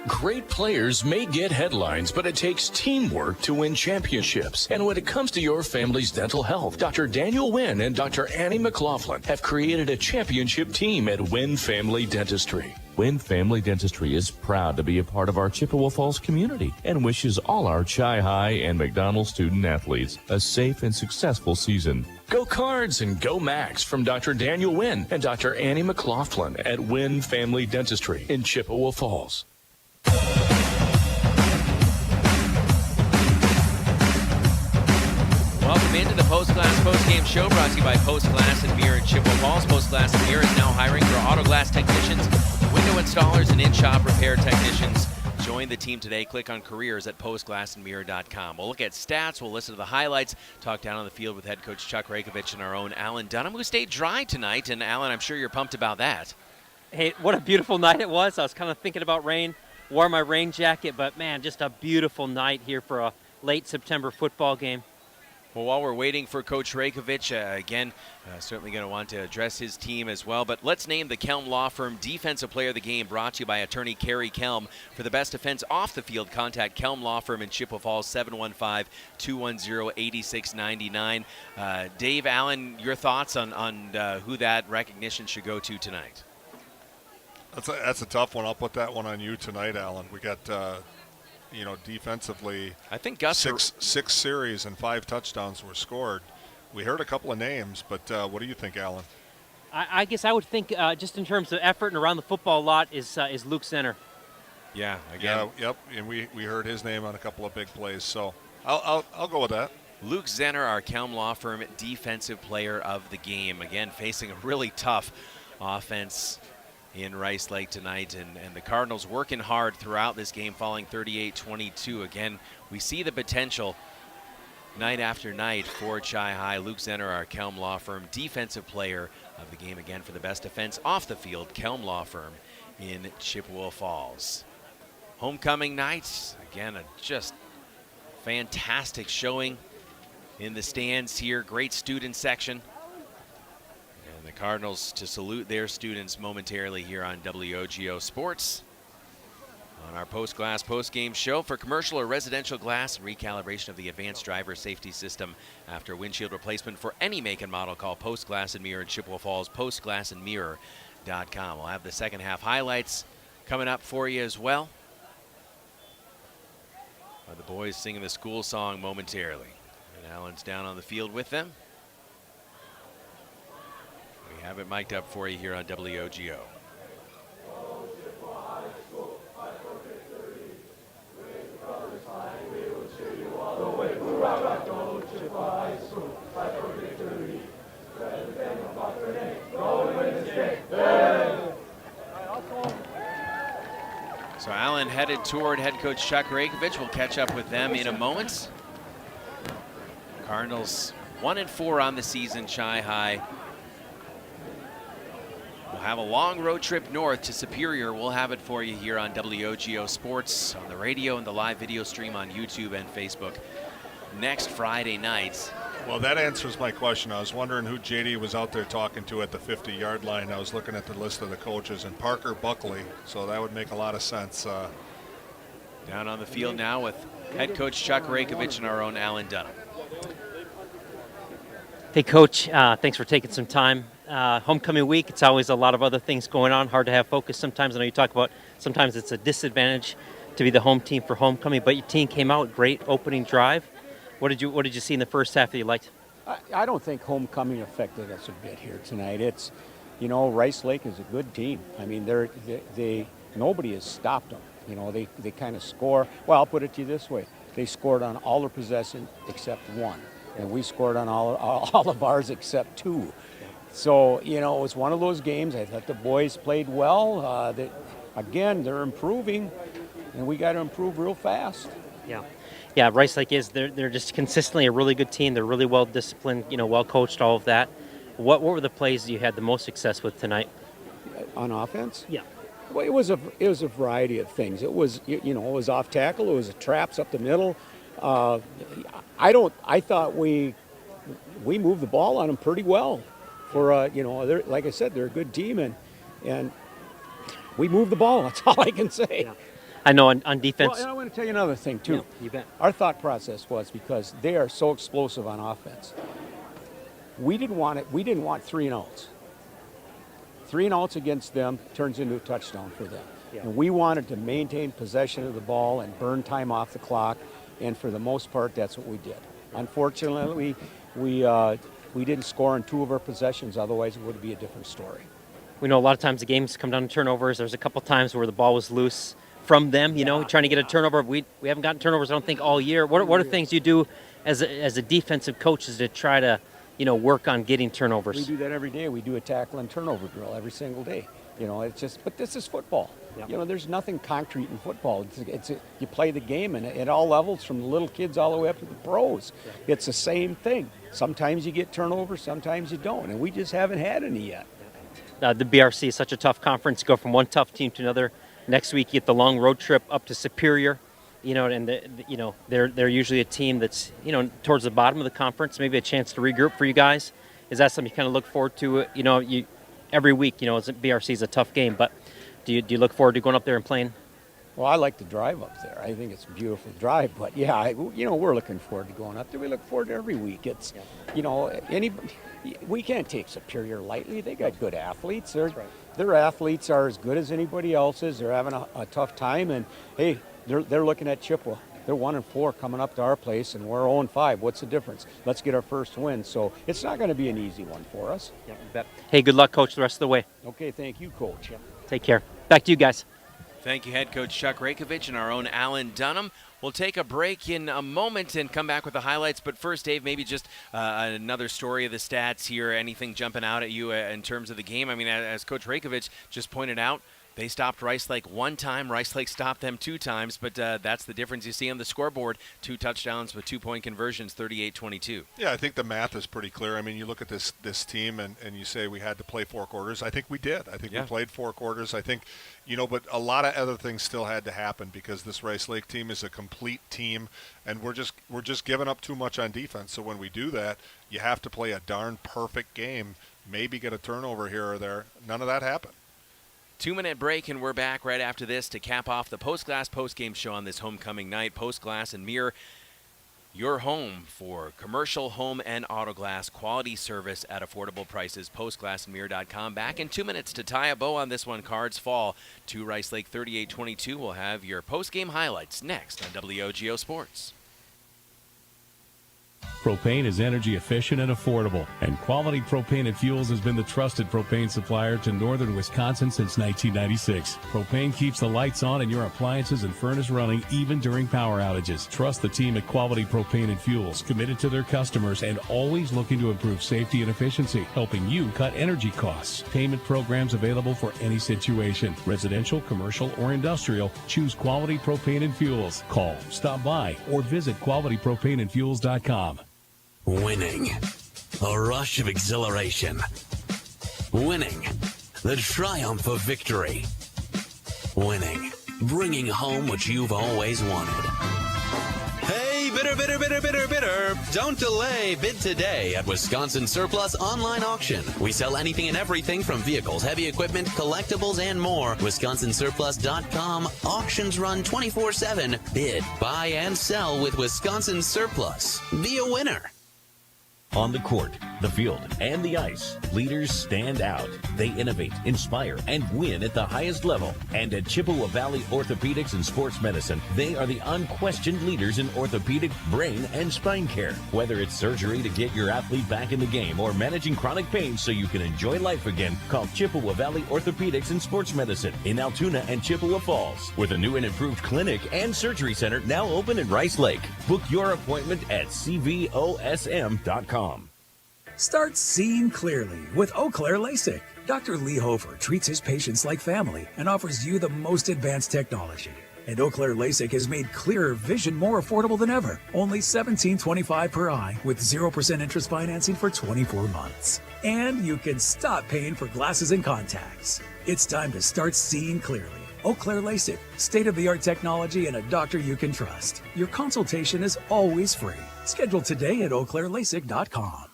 Great players may get headlines, but it takes teamwork to win championships. And when it comes to your family's dental health, Dr. Daniel Wynn and Dr. Annie McLaughlin have created a championship team at Wynn Family Dentistry. Wynn Family Dentistry is proud to be a part of our Chippewa Falls community and wishes all our Chi-High and McDonald student athletes a safe and successful season. Go Cards and go Max from Dr. Daniel Wynn and Dr. Annie McLaughlin at Wynn Family Dentistry in Chippewa Falls. Welcome into the Postgame show brought to you by Postglass and Mirror in Chippewa Falls. Postglass and Mirror is now hiring for auto glass technicians, window installers, and in-shop repair technicians. Join the team today. Click on careers at postglassandmirror.com. We'll look at stats. We'll listen to the highlights. Talk down on the field with head coach Chuck Rakovich and our own Alan Dunham, who stayed dry tonight. And Alan, I'm sure you're pumped about that. Hey, what a beautiful night it was. I was kind of thinking about rain. Wore my rain jacket, but man, just a beautiful night here for a late September football game. Well, while we're waiting for Coach Rakovich, certainly going to want to address his team as well. But let's name the Kelm Law Firm Defensive Player of the Game, brought to you by attorney Kerry Kelm. For the best defense off the field, contact Kelm Law Firm in Chippewa Falls, 715-210-8699. Dave, Allen, your thoughts on who that recognition should go to tonight? That's a tough one. I'll put that one on you tonight, Alan. We got, defensively, I think Gus six series and 5 touchdowns were scored. We heard a couple of names, but what do you think, Alan? I guess I would think just in terms of effort and around the football lot is Luke Zenner. Yeah, again. Yeah, yep, and we heard his name on a couple of big plays, so I'll go with that. Luke Zenner, our Kelm Law Firm Defensive Player of the Game. Again, facing a really tough offense in Rice Lake tonight, and the Cardinals working hard throughout this game, falling 38-22. Again, we see the potential night after night for Chi-High. Luke Zenner, our Kelm Law Firm Defensive Player of the Game, again for the best defense off the field, Kelm Law Firm in Chippewa Falls. Homecoming night, again, a just fantastic showing in the stands here. Great student section. And the Cardinals to salute their students momentarily here on WOGO Sports. On our Postglass postgame show, for commercial or residential glass and recalibration of the advanced driver safety system after windshield replacement for any make and model, call Postglass and Mirror in Chippewa Falls, postglassandmirror.com. We'll have the second half highlights coming up for you as well. The boys singing the school song momentarily. And Alan's down on the field with them. We have it mic'd up for you here on WOGO. So Allen headed toward head coach Chuck Rakovich. We'll catch up with them in a moment. Cardinals 1-4 on the season. Chi-High will have a long road trip north to Superior. We'll have it for you here on WOGO Sports, on the radio and the live video stream on YouTube and Facebook next Friday night. Well, that answers my question. I was wondering who JD was out there talking to at the 50-yard line. I was looking at the list of the coaches, and Parker Buckley, so that would make a lot of sense. Down on the field now with head coach Chuck Rakovich and our own Alan Dunham. Hey, Coach, thanks for taking some time. Homecoming week, it's always a lot of other things going on, hard to have focus sometimes. I know you talk about sometimes it's a disadvantage to be the home team for homecoming, but your team came out, great opening drive. What did you see in the first half that you liked? I don't think homecoming affected us a bit here tonight. It's, Rice Lake is a good team. I mean, they nobody has stopped them. They kind of score. Well, I'll put it to you this way: they scored on all their possession except one, and we scored on all of ours except 2. So it was one of those games. I thought the boys played well. again, they're improving, and we got to improve real fast. Yeah, Rice Lake they're just consistently a really good team. They're really well disciplined, well coached, all of that. What were the plays you had the most success with tonight? On offense? Yeah. Well, it was a variety of things. It was it was off tackle. It was traps up the middle. I thought we moved the ball on them pretty well. For like I said, they're a good team, and we moved the ball. That's all I can say. Yeah. I know on defense. Well, and I want to tell you another thing too. Yeah, you bet. Our thought process was, because they are so explosive on offense, we didn't want it. We didn't want 3 and outs. 3 and outs against them turns into a touchdown for them. Yeah. And we wanted to maintain possession of the ball and burn time off the clock. And for the most part, that's what we did. Unfortunately, we didn't score on 2 of our possessions. Otherwise, it would be a different story. We know a lot of times the games come down to turnovers. There's a couple times where the ball was loose from them, trying to get a turnover. We haven't gotten turnovers, I don't think, all year. What are things you do as a defensive coach to try to, work on getting turnovers? We do that every day. We do a tackle and turnover drill every single day. But this is football. Yep. There's nothing concrete in football. You play the game, and at all levels, from the little kids all the way up to the pros. Yeah. It's the same thing. Sometimes you get turnovers, sometimes you don't, and we just haven't had any yet. The BRC is such a tough conference. Go from one tough team to another. Next week, you get the long road trip up to Superior. And they're usually a team that's towards the bottom of the conference. Maybe a chance to regroup for you guys. Is that something you kind of look forward to? Every week, BRC is a tough game, but do you look forward to going up there and playing? Well, I like to drive up there. I think it's a beautiful drive, but yeah, we're looking forward to going up there. We look forward to every week. It's, we can't take Superior lightly. They got good athletes. Their athletes are as good as anybody else's. They're having a tough time, and hey, they're looking at Chippewa. They're 1-4 coming up to our place, and we're 0-5. What's the difference? Let's get our first win. So it's not going to be an easy one for us. Yeah, you bet. Hey, good luck, Coach, the rest of the way. Okay, thank you, Coach. Yeah. Take care. Back to you guys. Thank you, head coach Chuck Rakovich and our own Alan Dunham. We'll take a break in a moment and come back with the highlights. But first, Dave, maybe just another story of the stats here. Anything jumping out at you in terms of the game? I mean, as Coach Rakovich just pointed out, they stopped Rice Lake 1 time. Rice Lake stopped them 2 times, but that's the difference you see on the scoreboard. 2 touchdowns with 2-point conversions, 38-22. Yeah, I think the math is pretty clear. I mean, you look at this team and you say we had to play 4 quarters. I think we did. I think we played 4 quarters. I think, but a lot of other things still had to happen because this Rice Lake team is a complete team, and we're just giving up too much on defense. So when we do that, you have to play a darn perfect game, maybe get a turnover here or there. None of that happened. 2-minute break, and we're back right after this to cap off the Postglass postgame show on this homecoming night. Postglass and Mirror, your home for commercial, home, and auto glass quality service at affordable prices. Postglassandmirror.com. Back in 2 minutes to tie a bow on this one. Cards fall to Rice Lake 38-22. We'll have your postgame highlights next on WOGO Sports. Propane is energy efficient and affordable, and Quality Propane and Fuels has been the trusted propane supplier to northern Wisconsin since 1996. Propane keeps the lights on and your appliances and furnace running even during power outages. Trust the team at Quality Propane and Fuels, committed to their customers and always looking to improve safety and efficiency, helping you cut energy costs. Payment programs available for any situation. Residential, commercial, or industrial, choose Quality Propane and Fuels. Call, stop by, or visit qualitypropaneandfuels.com. Winning. A rush of exhilaration. Winning. The triumph of victory. Winning. Bringing home what you've always wanted. Hey, bidder, bidder, bidder, bidder, bidder. Don't delay. Bid today at Wisconsin Surplus Online Auction. We sell anything and everything from vehicles, heavy equipment, collectibles, and more. WisconsinSurplus.com. Auctions run 24/7. Bid, buy, and sell with Wisconsin Surplus. Be a winner. On the court, the field, and the ice, leaders stand out. They innovate, inspire, and win at the highest level. And at Chippewa Valley Orthopedics and Sports Medicine, they are the unquestioned leaders in orthopedic, brain, and spine care. Whether it's surgery to get your athlete back in the game or managing chronic pain so you can enjoy life again, call Chippewa Valley Orthopedics and Sports Medicine in Altoona and Chippewa Falls, with a new and improved clinic and surgery center now open in Rice Lake. Book your appointment at cvosm.com. Start seeing clearly with Eau Claire LASIK. Dr. Lee Hofer treats his patients like family and offers you the most advanced technology. And Eau Claire LASIK has made clearer vision more affordable than ever. Only $17.25 per eye with 0% interest financing for 24 months. And you can stop paying for glasses and contacts. It's time to start seeing clearly. Eau Claire LASIK, state-of-the-art technology and a doctor you can trust. Your consultation is always free. Schedule today at eauclairelasic.com.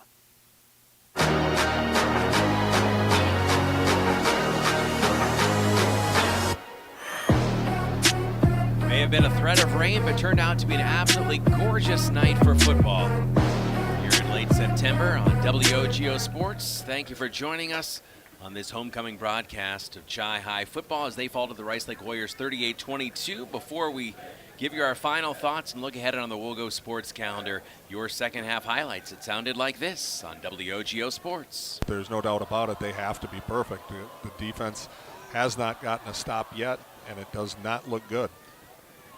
May have been a threat of rain, but turned out to be an absolutely gorgeous night for football. Here in late September on WOGO Sports, thank you for joining us on this homecoming broadcast of Chi High football as they fall to the Rice Lake Warriors 38-22. Before we give you our final thoughts and look ahead on the WOGO Sports calendar, your second half highlights, it sounded like this on WOGO Sports. There's no doubt about it. They have to be perfect. The defense has not gotten a stop yet, and it does not look good.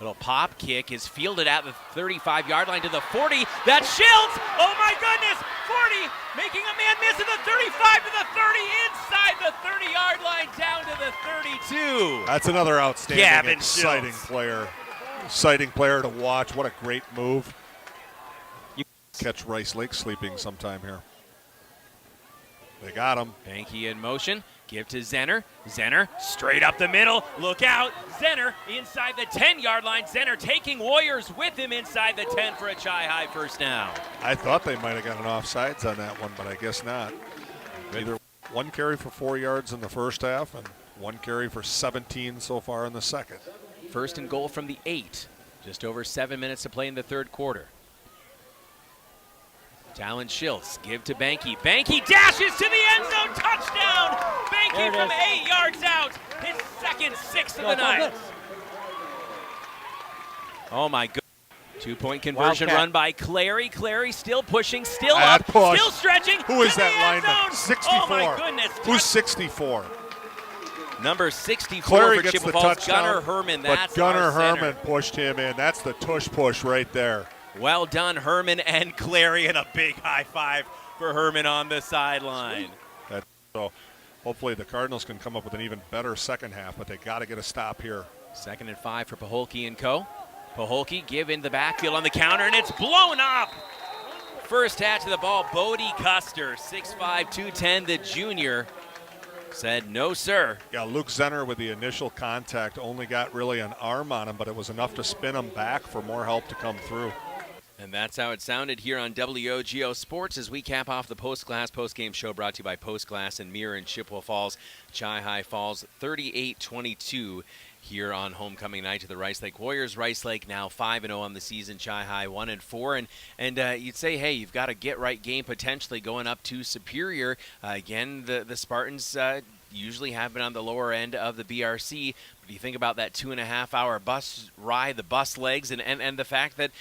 Little pop kick is fielded at the 35-yard line to the 40. That's Shields. Oh, my goodness. 40, making a man miss at the 35 to the 30, inside the 30-yard line, down to the 32. That's another outstanding, exciting Shields. player. Exciting player to watch. What a great move. You catch Rice Lake sleeping sometime here. They got him. Banky in motion. Give to Zenner. Zenner straight up the middle. Look out. Zenner inside the 10-yard line. Zenner taking Warriors with him inside the 10 for a Chi High first down. I thought they might have got an offsides on that one, but I guess not. Either one carry for 4 yards in the first half and one carry for 17 so far in the second. First and goal from the 8. Just over 7 minutes to play in the third quarter. Talon Schiltz, give to Banky. Banky dashes to the end zone, touchdown! Banky from 8 yards out, his second 6 of the night. Oh my goodness. 2-point conversion Wildcat. run by Clary. Clary still pushing, still up, still stretching. Who is to that the end lineman? zone. 64. Oh my goodness. Who's 64? Number 64 Clary for gets Chippewa the Falls. touchdown. Gunnar Herman, that's but Gunnar our center. Herman pushed him in. That's the tush push right there. Well done, Herman and Clary, and a big high five for Herman on the sideline. So hopefully the Cardinals can come up with an even better second half, but they got to get a stop here. 2nd and 5 for Paholke and co. Paholke give in the backfield on the counter, and it's blown up. First touch of the ball, Bodie Custer, 6'5", 210, the junior, said no, sir. Yeah, Luke Zenner with the initial contact only got really an arm on him, but it was enough to spin him back for more help to come through. And that's how it sounded here on WOGO Sports as we cap off the Postgame show brought to you by Postglass and Mirror in Chippewa Falls. Chi High falls 38-22 here on homecoming night to the Rice Lake Warriors. Rice Lake now 5-0 on the season. Chi High 1-4. And you'd say, hey, you've got a get-right game potentially going up to Superior. Again, the Spartans usually have been on the lower end of the BRC. But you think about that 2.5-hour bus ride, the bus legs, and the fact that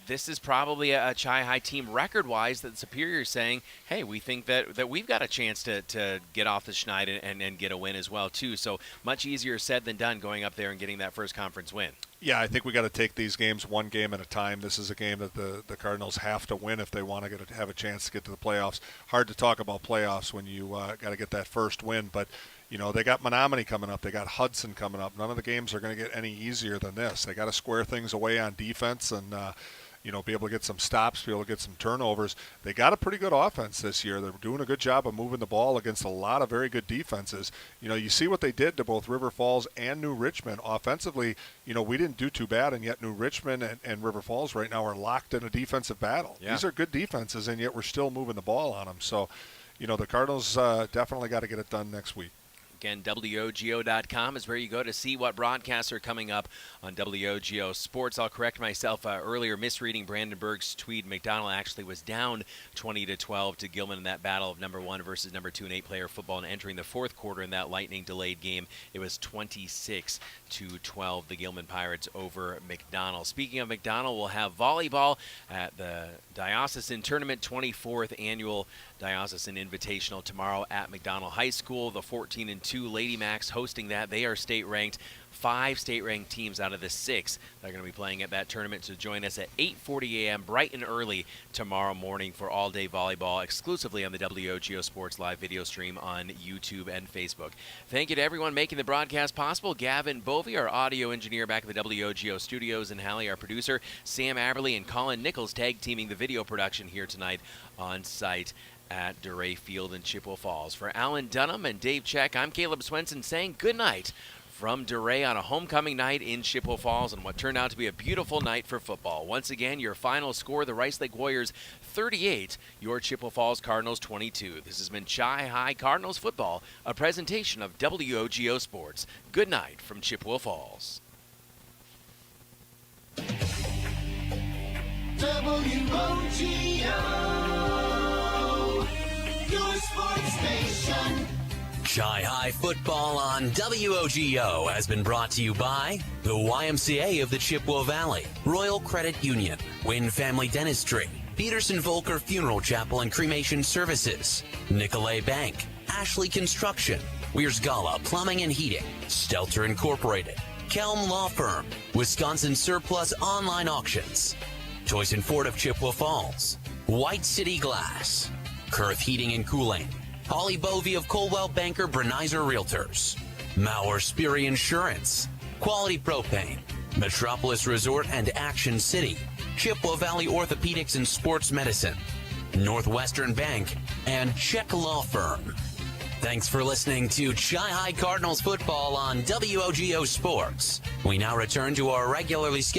this is probably a Chi High team record-wise that Superior is saying, hey, we think that we've got a chance to get off the schneid and get a win as well, too. So much easier said than done going up there and getting that first conference win. Yeah, I think we got to take these games one game at a time. This is a game that the Cardinals have to win if they want to have a chance to get to the playoffs. Hard to talk about playoffs when you got to get that first win, but you know they got Menominee coming up, they got Hudson coming up. None of the games are going to get any easier than this. They got to square things away on defense and be able to get some stops, be able to get some turnovers. They got a pretty good offense this year. They're doing a good job of moving the ball against a lot of very good defenses. You see what they did to both River Falls and New Richmond. Offensively, we didn't do too bad, and yet New Richmond and River Falls right now are locked in a defensive battle. Yeah. These are good defenses, and yet we're still moving the ball on them. So, the Cardinals definitely got to get it done next week. Again, WOGO.com is where you go to see what broadcasts are coming up on WOGO Sports. I'll correct myself earlier, misreading Brandenburg's tweet. McDonald actually was down 20-12 to Gilman in that battle of number 1 versus number 2 in 8-player football. And entering the fourth quarter in that lightning-delayed game, it was 26-12, the Gilman Pirates over McDonald. Speaking of McDonald, we'll have volleyball at the Diocesan Tournament, 24th Annual Diocesan Invitational tomorrow at McDonald High School. The 14-2 22 Lady Macs hosting that. They are state-ranked. 5 state-ranked teams out of the 6 that are going to be playing at that tournament. So join us at 8:40 a.m. bright and early tomorrow morning for all-day volleyball exclusively on the WOGO Sports Live video stream on YouTube and Facebook. Thank you to everyone making the broadcast possible. Gavin Bovey, our audio engineer back at the WOGO studios, and Hallie, our producer. Sam Aberley and Colin Nichols tag-teaming the video production here tonight on site at Dorais Field in Chippewa Falls. For Alan Dunham and Dave Check, I'm Caleb Swenson saying good night from Dorais on a homecoming night in Chippewa Falls and what turned out to be a beautiful night for football. Once again, your final score, the Rice Lake Warriors 38, your Chippewa Falls Cardinals 22. This has been Chi-Hi Cardinals football, a presentation of WOGO Sports. Good night from Chippewa Falls. WOGO, your sports station. Chi-Hi football on WOGO has been brought to you by the YMCA of the Chippewa Valley, Royal Credit Union, Wynn Family Dentistry, Peterson Volker Funeral Chapel and Cremation Services, Nicolay Bank, Ashley Construction, Weir's Gala Plumbing and Heating, Stelter Incorporated, Kelm Law Firm, Wisconsin Surplus Online Auctions, Choice and Ford of Chippewa Falls, White City Glass, Kurth Heating and Cooling, Holly Bovey of Coldwell Banker Brenizer Realtors, Mauer Sperry Insurance, Quality Propane, Metropolis Resort and Action City, Chippewa Valley Orthopedics and Sports Medicine, Northwestern Bank, and Check Law Firm. Thanks for listening to Chi-Hi Cardinals football on WOGO Sports. We now return to our regularly scheduled